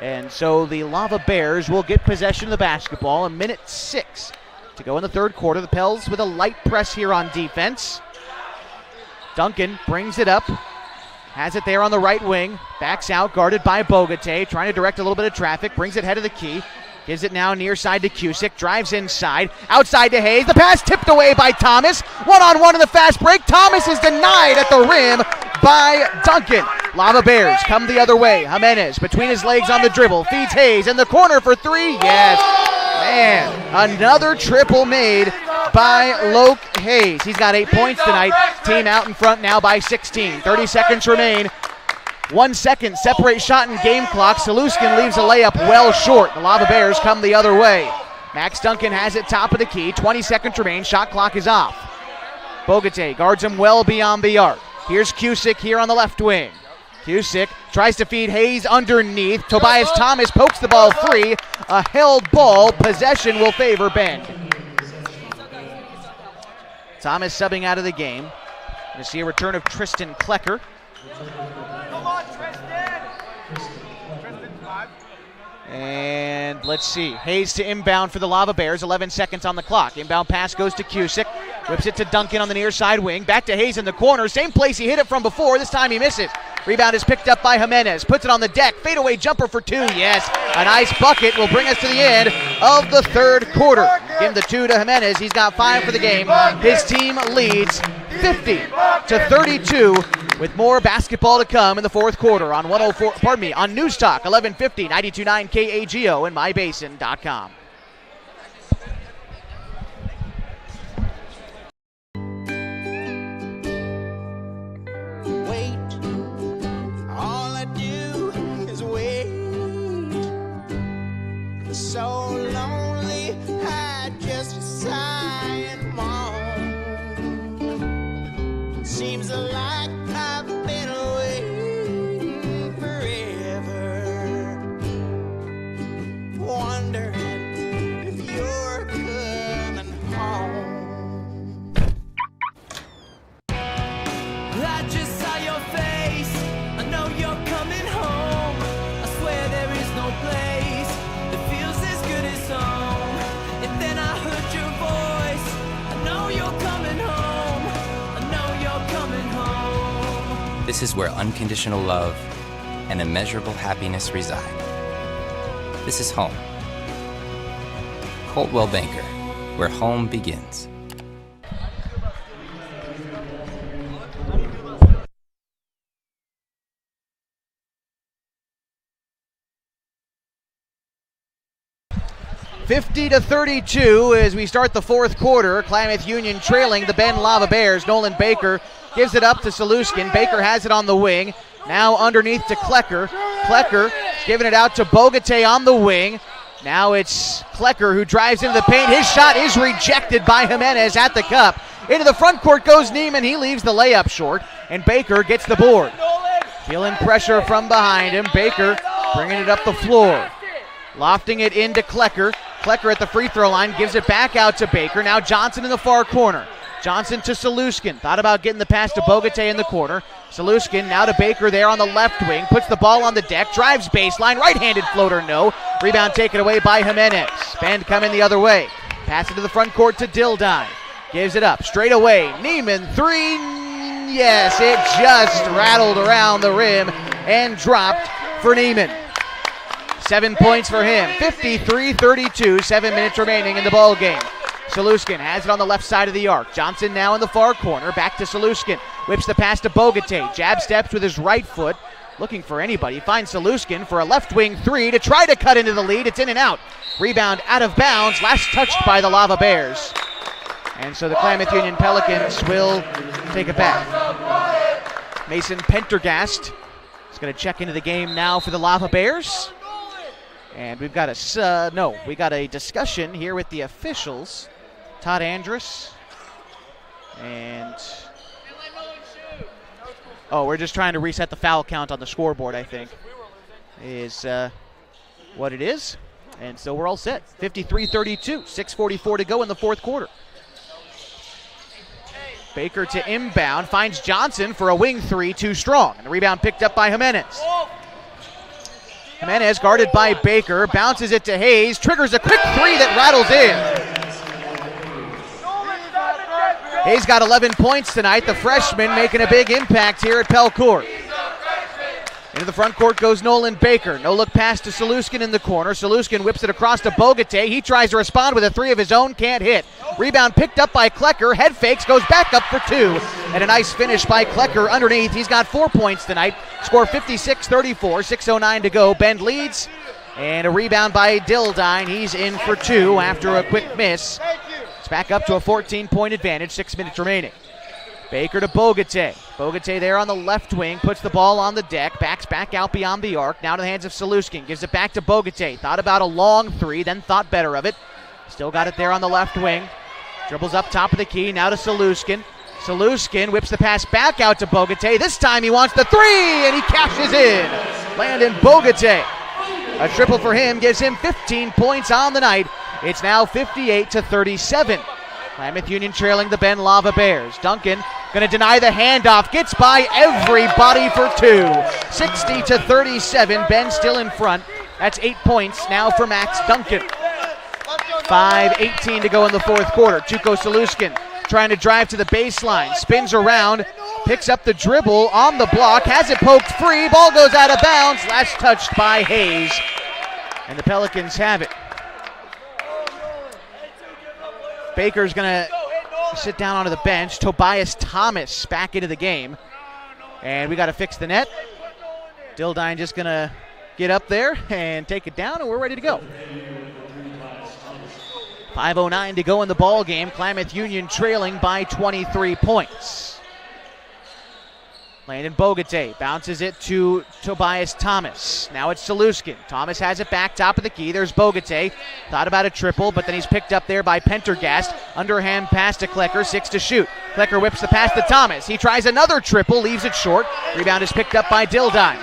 And so the Lava Bears will get possession of the basketball. 1:06 to go in the third quarter. The Pels with a light press here on defense. Duncan brings it up, has it there on the right wing, backs out, guarded by Bogate, trying to direct a little bit of traffic, brings it head of the key. Gives it now near side to Cusick, drives inside, outside to Hayes. The pass tipped away by Thomas. One-on-one in the fast break. Thomas is denied at the rim by Duncan. Lava Bears come the other way. Jimenez between his legs on the dribble, feeds Hayes in the corner for 3. Yes, man, another triple made by Loke Hayes. He's got 8 points tonight. Team out in front now by 16. 30 seconds remain. 1 second separate shot and game clock. Saluskin leaves a layup well short. The Lava Bears come the other way. Max Duncan has it top of the key. 20 seconds remain. Shot clock is off. Bogate guards him well beyond the arc. Here's Cusick here on the left wing. Cusick tries to feed Hayes underneath. Tobias Thomas pokes the ball free. A held ball. Possession will favor Bend. Thomas subbing out of the game. Going to see a return of Tristan Klecker. And let's see. Hayes to inbound for the Lava Bears. 11 seconds on the clock. Inbound pass goes to Cusick. Whips it to Duncan on the near side wing. Back to Hayes in the corner. Same place he hit it from before. This time he misses. Rebound is picked up by Jimenez. Puts it on the deck. Fadeaway jumper for 2. Yes, a nice bucket will bring us to the end of the third quarter. Give the 2 to Jimenez. He's got 5 for the game. His team leads 50-32 with more basketball to come in the fourth quarter on on News Talk 1150, 92.9 KAGO and mybasin.com. So lonely, I just sigh and moan. Seems like I've been away forever. Wondering if you're coming home. I just saw your face. I know you're coming home. I swear there is no place. And then I heard your voice. I know you're coming home. I know you're coming home. This is where unconditional love and immeasurable happiness reside. This is home. Coltwell Banker, where home begins. (50-32) as we start the fourth quarter. Klamath Union trailing the Ben Lava Bears. Nolan Baker gives it up to Saluskin. Baker has it on the wing. Now underneath to Klecker. Klecker giving it out to Bogate on the wing. Now it's Klecker who drives into the paint. His shot is rejected by Jimenez at the cup. Into the front court goes Neiman. He leaves the layup short, and Baker gets the board. Feeling pressure from behind him. Baker bringing it up the floor. Lofting it into Klecker. Klecker at the free throw line gives it back out to Baker. Now Johnson in the far corner. Johnson to Saluskin. Thought about getting the pass to Bogate in the corner. Saluskin now to Baker there on the left wing. Puts the ball on the deck. Drives baseline. Right-handed floater, no. Rebound taken away by Jimenez. Bend coming the other way. Pass it to the front court to Dildine. Gives it up straight away. Neiman, 3. Yes, it just rattled around the rim and dropped for Neiman. 7 points for him. 53-32. 7 minutes remaining in the ball game. Saluskin has it on the left side of the arc. Johnson now in the far corner. Back to Saluskin. Whips the pass to Bogate. Jab steps with his right foot. Looking for anybody. Finds Saluskin for a left wing 3 to try to cut into the lead. It's in and out. Rebound out of bounds. Last touched by the Lava Bears. And so the Klamath Union Pelicans will take it back. Mason Pendergast is going to check into the game now for the Lava Bears. And we've got a discussion here with the officials. Todd Andrus. And we're just trying to reset the foul count on the scoreboard, I think, is what it is. And so we're all set. 53-32, 6:44 to go in the fourth quarter. Baker to inbound, finds Johnson for a wing 3, too strong. And the rebound picked up by Jimenez. Jimenez guarded by Baker, bounces it to Hayes, triggers a quick 3 that rattles in. Hayes got 11 points tonight, the freshman making a big impact here at Pell Court. Into the front court goes Nolan Baker. No look pass to Saluskin in the corner. Saluskin whips it across to Bogate. He tries to respond with a 3 of his own, can't hit. Rebound picked up by Klecker. Head fakes, goes back up for 2. And a nice finish by Klecker underneath. He's got 4 points tonight. Score 56-34, 6:09 to go. Bend leads. And a rebound by Dildine. He's in for 2 after a quick miss. It's back up to a 14-point advantage, 6 minutes remaining. Baker to Bogate. Bogate there on the left wing, puts the ball on the deck, backs back out beyond the arc, now to the hands of Saluskin, gives it back to Bogate. Thought about a long 3, then thought better of it. Still got it there on the left wing. Dribbles up top of the key, now to Saluskin. Saluskin whips the pass back out to Bogate. This time he wants the 3, and he cashes in. Landon Bogate. A triple for him gives him 15 points on the night. It's now 58-37. Klamath Union trailing the Ben Lava Bears. Duncan going to deny the handoff. Gets by everybody for 2. 60-37. Ben still in front. That's 8 points now for Max Duncan. 5:18 to go in the fourth quarter. Tuco Saluskin trying to drive to the baseline. Spins around. picks up the dribble on the block, has it poked free, ball goes out of bounds, last touched by Hayes, and the Pelicans have it. Baker's going to sit down onto the bench. Tobias Thomas back into the game, and we got to fix the net. Dildine just going to get up there and take it down, and we're ready to go. 5:09 to go in the ball game. Klamath Union trailing by 23 points. Landon Bogate bounces it to Tobias Thomas. Now it's Saluskin. Thomas has it back top of the key. There's Bogate. Thought about a triple, but then he's picked up there by Pendergast. Underhand pass to Klecker, 6 to shoot. Klecker whips the pass to Thomas. He tries another triple, leaves it short. Rebound is picked up by Dildine.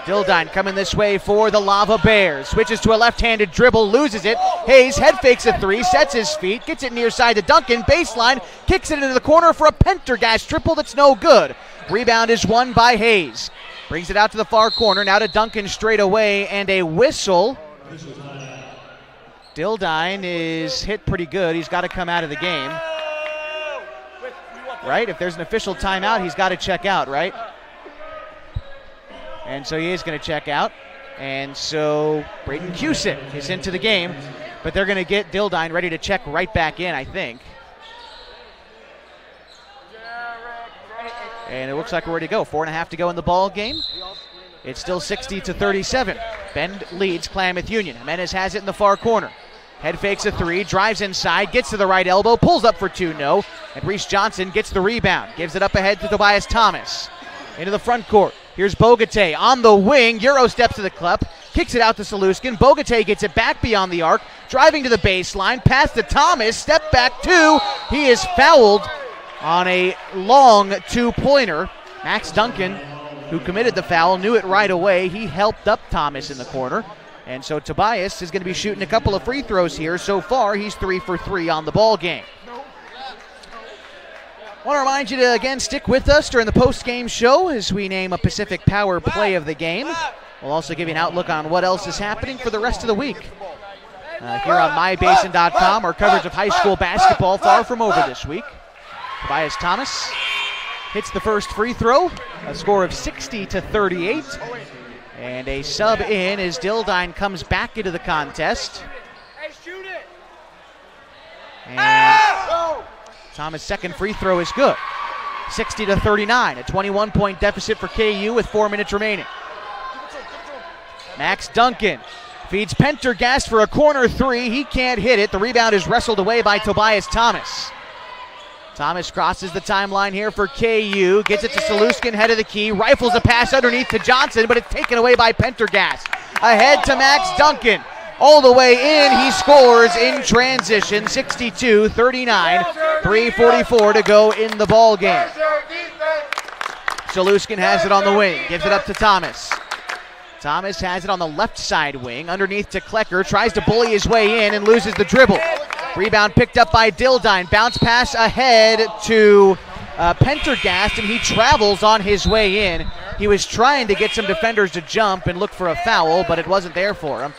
Dildine coming this way for the Lava Bears. Switches to a left-handed dribble, loses it. Hayes head fakes a three, sets his feet, gets it near side to Duncan. Baseline, kicks it into the corner for a Pendergast triple that's no good. Rebound is won by Hayes. Brings it out to the far corner. Now to Duncan straight away, and a whistle. Dildine is hit pretty good. He's got to come out of the game. Right? If there's an official timeout, he's got to check out, right? And so he is going to check out. And so Braden Cusick is into the game. But they're going to get Dildine ready to check right back in, I think. And it looks like we're ready to go. 4.5 to go in the ball game. It's still 60-37. Bend leads Klamath Union. Jimenez has it in the far corner. Head fakes a three, drives inside, gets to the right elbow, pulls up for two, no. And Reese Johnson gets the rebound. Gives it up ahead to Tobias Thomas. Into the front court. Here's Bogate on the wing. Euro steps to the cup. Kicks it out to Saluskin. Bogate gets it back beyond the arc. Driving to the baseline. Pass to Thomas. Step back two. He is fouled on a long two-pointer. Max Duncan, who committed the foul, knew it right away. He helped up Thomas in the corner. And so Tobias is going to be shooting a couple of free throws here. So far, he's 3 for 3 on the ball game. I want to remind you to, again, stick with us during the post-game show as we name a Pacific Power play of the game. We'll also give you an outlook on what else is happening for the rest of the week. Here on MyBasin.com, our coverage of high school basketball far from over this week. Tobias Thomas hits the first free throw, a score of 60-38. And a sub in as Dildine comes back into the contest. And Thomas' second free throw is good. 60-39, a 21-point deficit for KU with 4 minutes remaining. Max Duncan feeds Pendergast for a corner three. He can't hit it. The rebound is wrestled away by Tobias Thomas. Thomas crosses the timeline here for KU. Gets it to Saluskin, head of the key. Rifles a pass underneath to Johnson, but it's taken away by Pendergast. Ahead to Max Duncan. All the way in, he scores in transition. 62-39. 3:44 to go in the ball game. Saluskin has it on the wing. Gives it up to Thomas. Thomas has it on the left side wing. Underneath to Klecker. Tries to bully his way in and loses the dribble. Rebound picked up by Dildine. Bounce pass ahead to Pendergast, and he travels on his way in. He was trying to get some defenders to jump and look for a foul, but it wasn't there for him.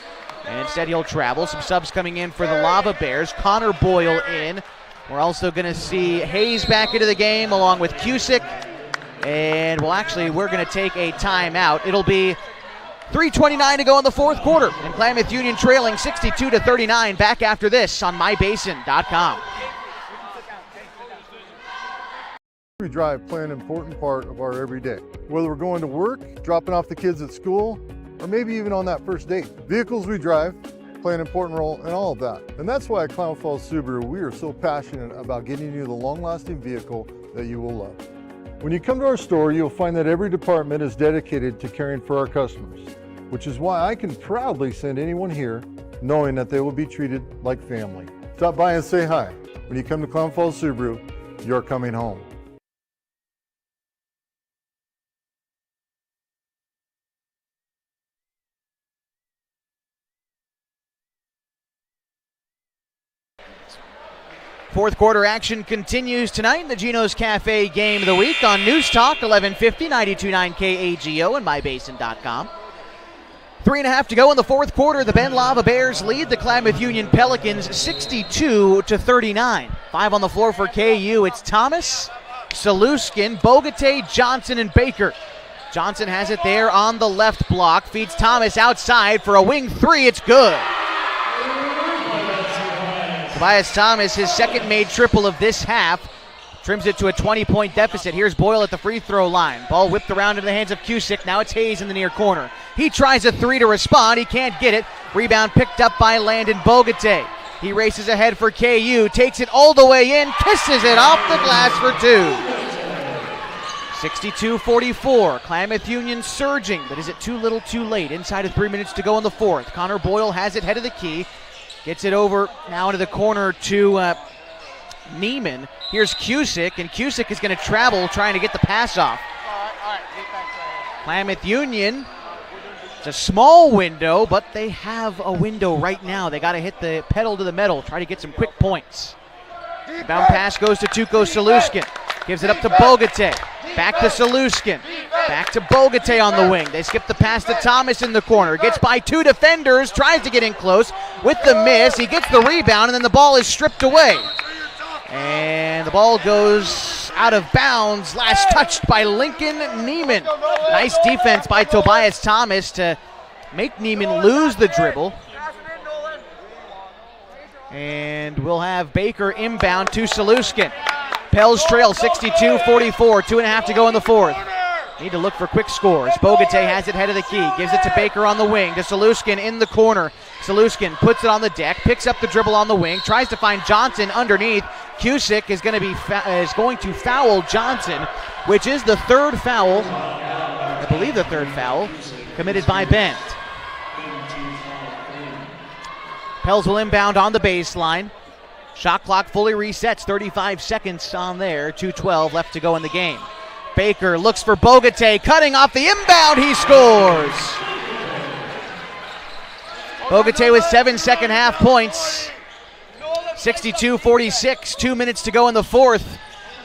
And instead he'll travel. Some subs coming in for the Lava Bears. Connor Boyle in. We're also going to see Hayes back into the game along with Cusick. And, well, actually, we're going to take a timeout. It'll be 3:29 to go in the fourth quarter, and Klamath Union trailing 62-39. Back after this on MyBasin.com. We drive play an important part of our everyday. Whether we're going to work, dropping off the kids at school, or maybe even on that first date. Vehicles we drive play an important role in all of that. And that's why at Klamath Falls Subaru, we are so passionate about getting you the long-lasting vehicle that you will love. When you come to our store, you'll find that every department is dedicated to caring for our customers, which is why I can proudly send anyone here knowing that they will be treated like family. Stop by and say hi. When you come to Klamath Falls Subaru, you're coming home. Fourth quarter action continues tonight in the Geno's Cafe Game of the Week on News Talk 1150, 92.9 KAGO, and MyBasin.com. 3.5 to go in the fourth quarter. The Bend Lava Bears lead the Klamath Union Pelicans 62-39. 5 on the floor for KU. It's Thomas, Saluskin, Bogate, Johnson, and Baker. Johnson has it there on the left block, feeds Thomas outside for a wing three. It's good. Tobias Thomas, his second made triple of this half, trims it to a 20-point deficit. Here's Boyle at the free throw line. Ball whipped around into the hands of Cusick. Now it's Hayes in the near corner. He tries a three to respond. He can't get it. Rebound picked up by Landon Bogate. He races ahead for KU, takes it all the way in, kisses it off the glass for two. 62-44, Klamath Union surging, but is it too little too late? Inside of 3 minutes to go in the fourth. Connor Boyle has it head of the key, gets it over now into the corner to Neiman. Here's Cusick, and Cusick is going to travel trying to get the pass off. Klamath Union, it's a small window, but they have a window right now. They got to hit the pedal to the metal, try to get some quick points. Bound pass goes to Tuco Saluskin. Gives it up to Bogate. Back to Saluskin. Back to Bogate on the wing. They skip the pass to Thomas in the corner. Gets by two defenders. Tries to get in close with the miss. He gets the rebound, and then the ball is stripped away. And the ball goes out of bounds. Last touched by Lincoln Neiman. Nice defense by Tobias Thomas to make Neiman lose the dribble. And we'll have Baker inbound to Saluskin. Pels trail 62-44, 2.5 to go in the fourth. Need to look for quick scores. Bogate has it head of the key, gives it to Baker on the wing, to Saluskin in the corner. Saluskin puts it on the deck, picks up the dribble on the wing, tries to find Johnson underneath. Cusick is going to foul Johnson, which is the third foul, I believe the third foul, committed by Bent. Pels will inbound on the baseline. Shot clock fully resets, 35 seconds on there, 2:12 left to go in the game. Baker looks for Bogate, cutting off the inbound, he scores! Bogate with 7 second half points. 62-46, 2 minutes to go in the fourth.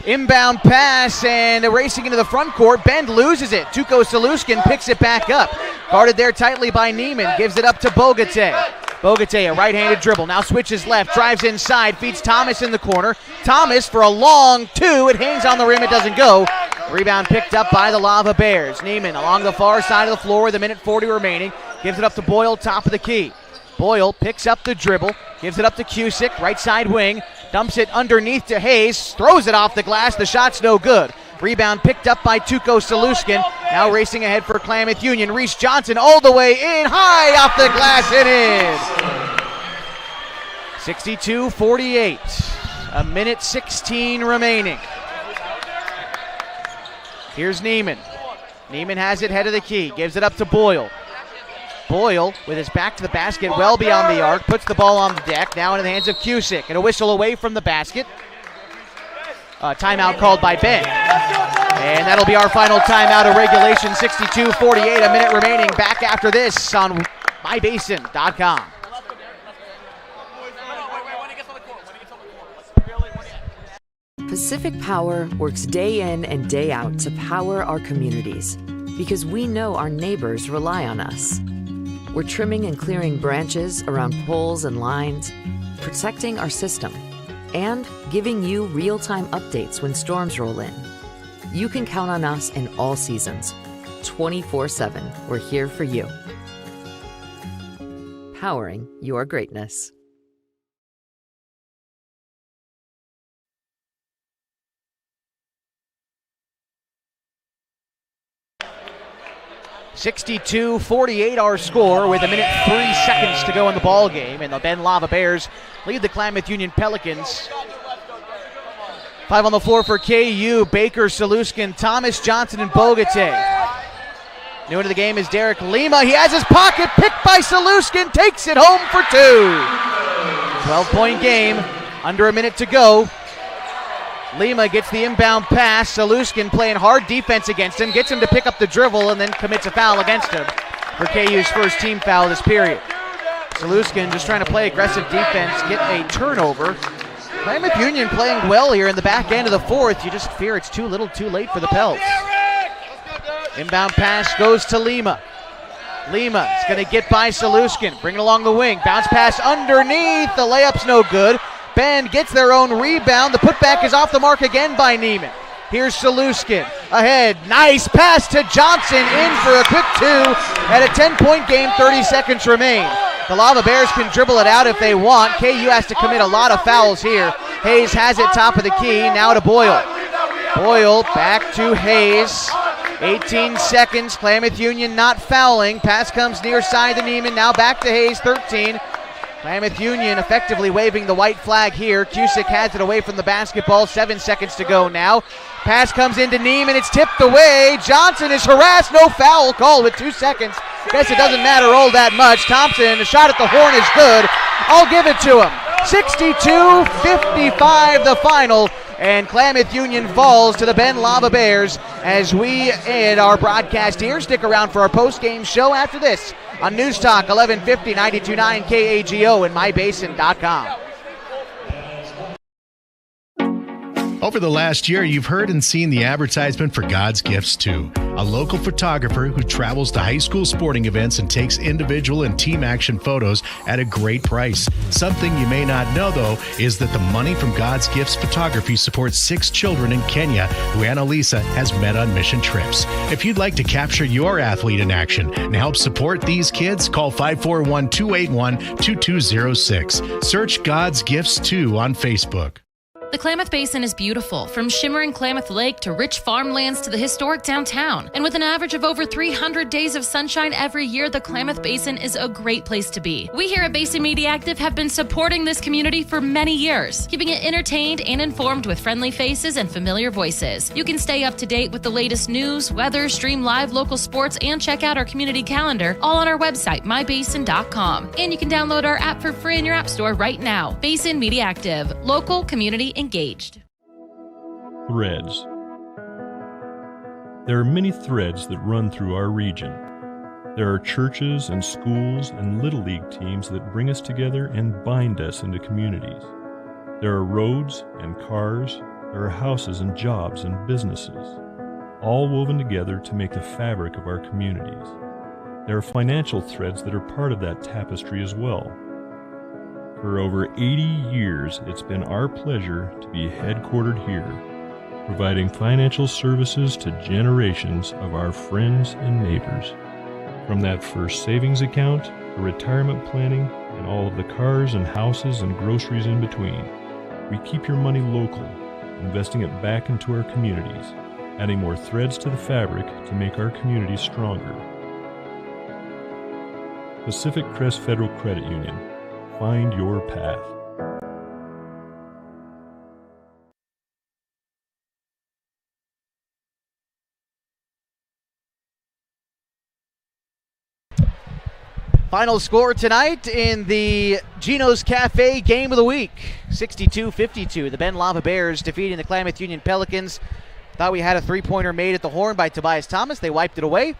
Inbound pass and racing into the front court. Bend loses it. Tuco Saluskin picks it back up. Guarded there tightly by Neiman, gives it up to Bogate. Bogate, a right-handed dribble, now switches left, drives inside, feeds Thomas in the corner. Thomas for a long two, it hangs on the rim, it doesn't go. Rebound picked up by the Lava Bears. Neiman along the far side of the floor with a minute 40 remaining, gives it up to Boyle, top of the key. Boyle picks up the dribble, gives it up to Cusick, right side wing, dumps it underneath to Hayes, throws it off the glass, the shot's no good. Rebound picked up by Tuco Saluskin. Now racing ahead for Klamath Union. Reese Johnson all the way in, high off the glass, it is. 62-48. A minute 16 remaining. Here's Neiman. Neiman has it head of the key. Gives it up to Boyle. Boyle, with his back to the basket, well beyond the arc, puts the ball on the deck. Now into the hands of Cusick. And a whistle away from the basket. Timeout called by Ben. And that'll be our final timeout of regulation. 62-48, a minute remaining. Back after this on mybasin.com. Pacific Power works day in and day out to power our communities because we know our neighbors rely on us. We're trimming and clearing branches around poles and lines, protecting our system, and giving you real-time updates when storms roll in. You can count on us in all seasons. 24/7, we're here for you. Powering your greatness. (62-48) our score with a minute 3 seconds to go in the ball game, and the Ben Lava Bears lead the Klamath Union Pelicans. 5 on the floor for KU. Baker, Saluskin, Thomas, Johnson, and Bogate. New into the game is Derek Lima. He has his pocket picked by Saluskin, takes it home for 2. 12-point game, under a minute to go. Lima gets the inbound pass. Saluskin playing hard defense against him, gets him to pick up the dribble, and then commits a foul against him for KU's first team foul this period. Saluskin just trying to play aggressive defense, get a turnover. Klamath Union playing well here in the back end of the fourth. You just fear it's too little too late for the Pels. Inbound pass goes to Lima. Lima is going to get by Saluskin, bring it along the wing. Bounce pass underneath, the layup's no good. Bend gets their own rebound. The putback is off the mark again by Neiman. Here's Saluskin ahead. Nice pass to Johnson, in for a quick 2 at a 10-point game, 30 seconds remain. The Lava Bears can dribble it out if they want. KU has to commit a lot of fouls here. Hayes has it top of the key, now to Boyle. Boyle back to Hayes. 18 seconds, Klamath Union not fouling. Pass comes near side to Neiman, now back to Hayes, 13. Klamath Union effectively waving the white flag here. Cusick has it away from the basketball, 7 seconds to go now. Pass comes into Neiman, it's tipped away. Johnson is harassed, no foul called with 2 seconds. Guess it doesn't matter all that much. Thompson, the shot at the horn is good. I'll give it to him. 62-55 the final, and Klamath Union falls to the Bend Lava Bears as we end our broadcast here. Stick around for our post-game show after this on News Talk 1150, 92.9 KAGO and mybasin.com. Over the last year, you've heard and seen the advertisement for God's Gifts 2, a local photographer who travels to high school sporting events and takes individual and team action photos at a great price. Something you may not know, though, is that the money from God's Gifts Photography supports 6 children in Kenya who Annalisa has met on mission trips. If you'd like to capture your athlete in action and help support these kids, call 541-281-2206. Search God's Gifts 2 on Facebook. The Klamath Basin is beautiful, from shimmering Klamath Lake to rich farmlands to the historic downtown. And with an average of over 300 days of sunshine every year, the Klamath Basin is a great place to be. We here at Basin Media Active have been supporting this community for many years, keeping it entertained and informed with friendly faces and familiar voices. You can stay up to date with the latest news, weather, stream live local sports, and check out our community calendar, all on our website, mybasin.com. And you can download our app for free in your app store right now. Basin Media Active, local community engaged. Threads. There are many threads that run through our region. There are churches and schools and Little League teams that bring us together and bind us into communities. There are roads and cars. There are houses and jobs and businesses, all woven together to make the fabric of our communities. There are financial threads that are part of that tapestry as well. For over 80 years, it's been our pleasure to be headquartered here, providing financial services to generations of our friends and neighbors. From that first savings account to retirement planning and all of the cars and houses and groceries in between, we keep your money local, investing it back into our communities, adding more threads to the fabric to make our communities stronger. Pacific Crest Federal Credit Union. Find your path. Final score tonight in the Gino's Cafe Game of the Week, 62-52. The Bend Lava Bears defeating the Klamath Union Pelicans. Thought we had a three-pointer made at the horn by Tobias Thomas. They wiped it away.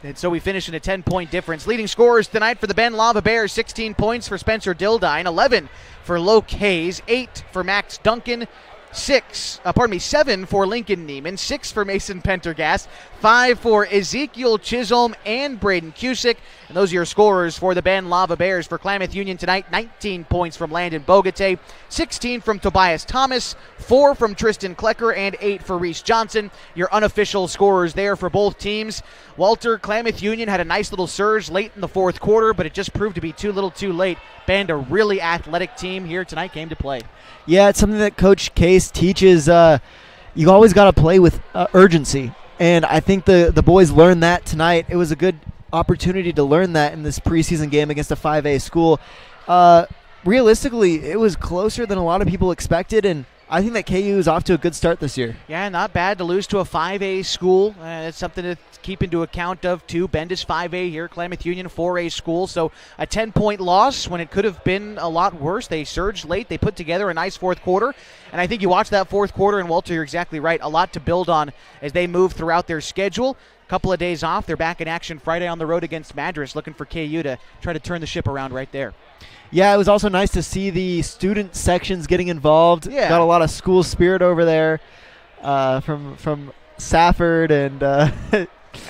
And so we finish in a 10-point difference. Leading scorers tonight for the Bend Lava Bears, 16 points for Spencer Dildine, 11 for Loke Hayes, 8 for Max Duncan, 7 for Lincoln Neiman, 6 for Mason Pendergast, 5 for Ezekiel Chisholm and Braden Cusick. And those are your scorers for the Bend Lava Bears. For Klamath Union tonight, 19 points from Landon Bogate, 16 from Tobias Thomas, 4 from Tristan Klecker, and 8 for Reese Johnson. Your unofficial scorers there for both teams. Walter, Klamath Union had a nice little surge late in the fourth quarter, but it just proved to be too little too late. Bend, a really athletic team here tonight, came to play. Yeah, it's something that Coach Case teaches. You always got to play with urgency, and I think the boys learned that tonight. It was a good opportunity to learn that in this preseason game against a 5A school. Realistically, it was closer than a lot of people expected, and I think that KU is off to a good start this year. Yeah, not bad to lose to a 5A school. It's something to keep into account of, too. Bend is 5A here, Klamath Union, 4A school. So a 10-point loss when it could have been a lot worse. They surged late. They put together a nice fourth quarter. And I think you watch that fourth quarter, and Walter, you're exactly right. A lot to build on as they move throughout their schedule. Couple of days off. They're back in action Friday on the road against Madras, looking for KU to try to turn the ship around right there. Yeah, it was also nice to see the student sections getting involved. Yeah. Got a lot of school spirit over there from Safford. And I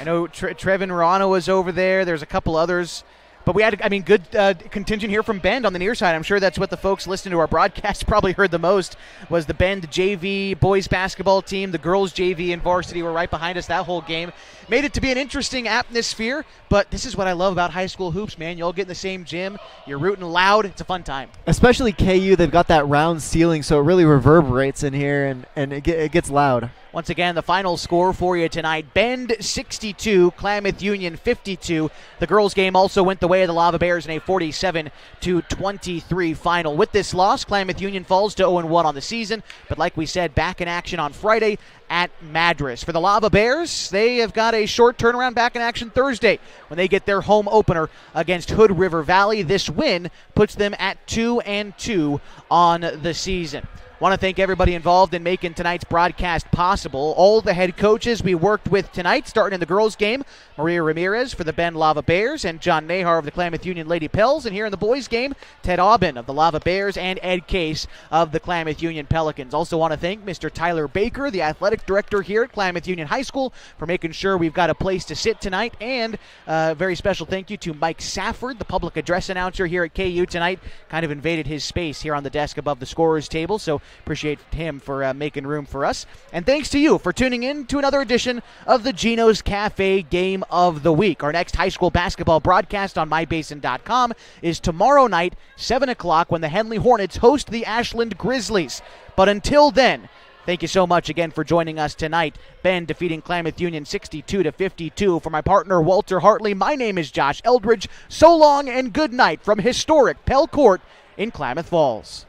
know Trevin Rana was over there. There's a couple others. But we had, good contingent here from Bend on the near side. I'm sure that's what the folks listening to our broadcast probably heard the most, was the Bend JV boys basketball team. The girls JV and varsity were right behind us that whole game. Made it to be an interesting atmosphere, but this is what I love about high school hoops, man. You all get in the same gym. You're rooting loud. It's a fun time. Especially KU, they've got that round ceiling, so it really reverberates in here, and it gets loud. Once again, the final score for you tonight, Bend 62, Klamath Union 52. The girls' game also went the way of the Lava Bears in a 47-23 final. With this loss, Klamath Union falls to 0-1 on the season, but like we said, back in action on Friday at Madras. For the Lava Bears, they have got a short turnaround back in action Thursday when they get their home opener against Hood River Valley. This win puts them at 2-2 on the season. Want to thank everybody involved in making tonight's broadcast possible. All the head coaches we worked with tonight, starting in the girls' game, Maria Ramirez for the Bend Lava Bears and John Nahar of the Klamath Union Lady Pels. And here in the boys' game, Ted Aubin of the Lava Bears and Ed Case of the Klamath Union Pelicans. Also want to thank Mr. Tyler Baker, the athletic director here at Klamath Union High School, for making sure we've got a place to sit tonight. And a very special thank you to Mike Safford, the public address announcer here at KU tonight. Kind of invaded his space here on the desk above the scorer's table, so appreciate him for making room for us. And thanks to you for tuning in to another edition of the Geno's Cafe Game of the Week. Our next high school basketball broadcast on mybasin.com is tomorrow night, 7 o'clock, when the Henley Hornets host the Ashland Grizzlies. But until then, thank you so much again for joining us tonight. Bend defeating Klamath Union 62-52. For my partner, Walter Hartley, my name is Josh Eldridge. So long and good night from historic Pell Court in Klamath Falls.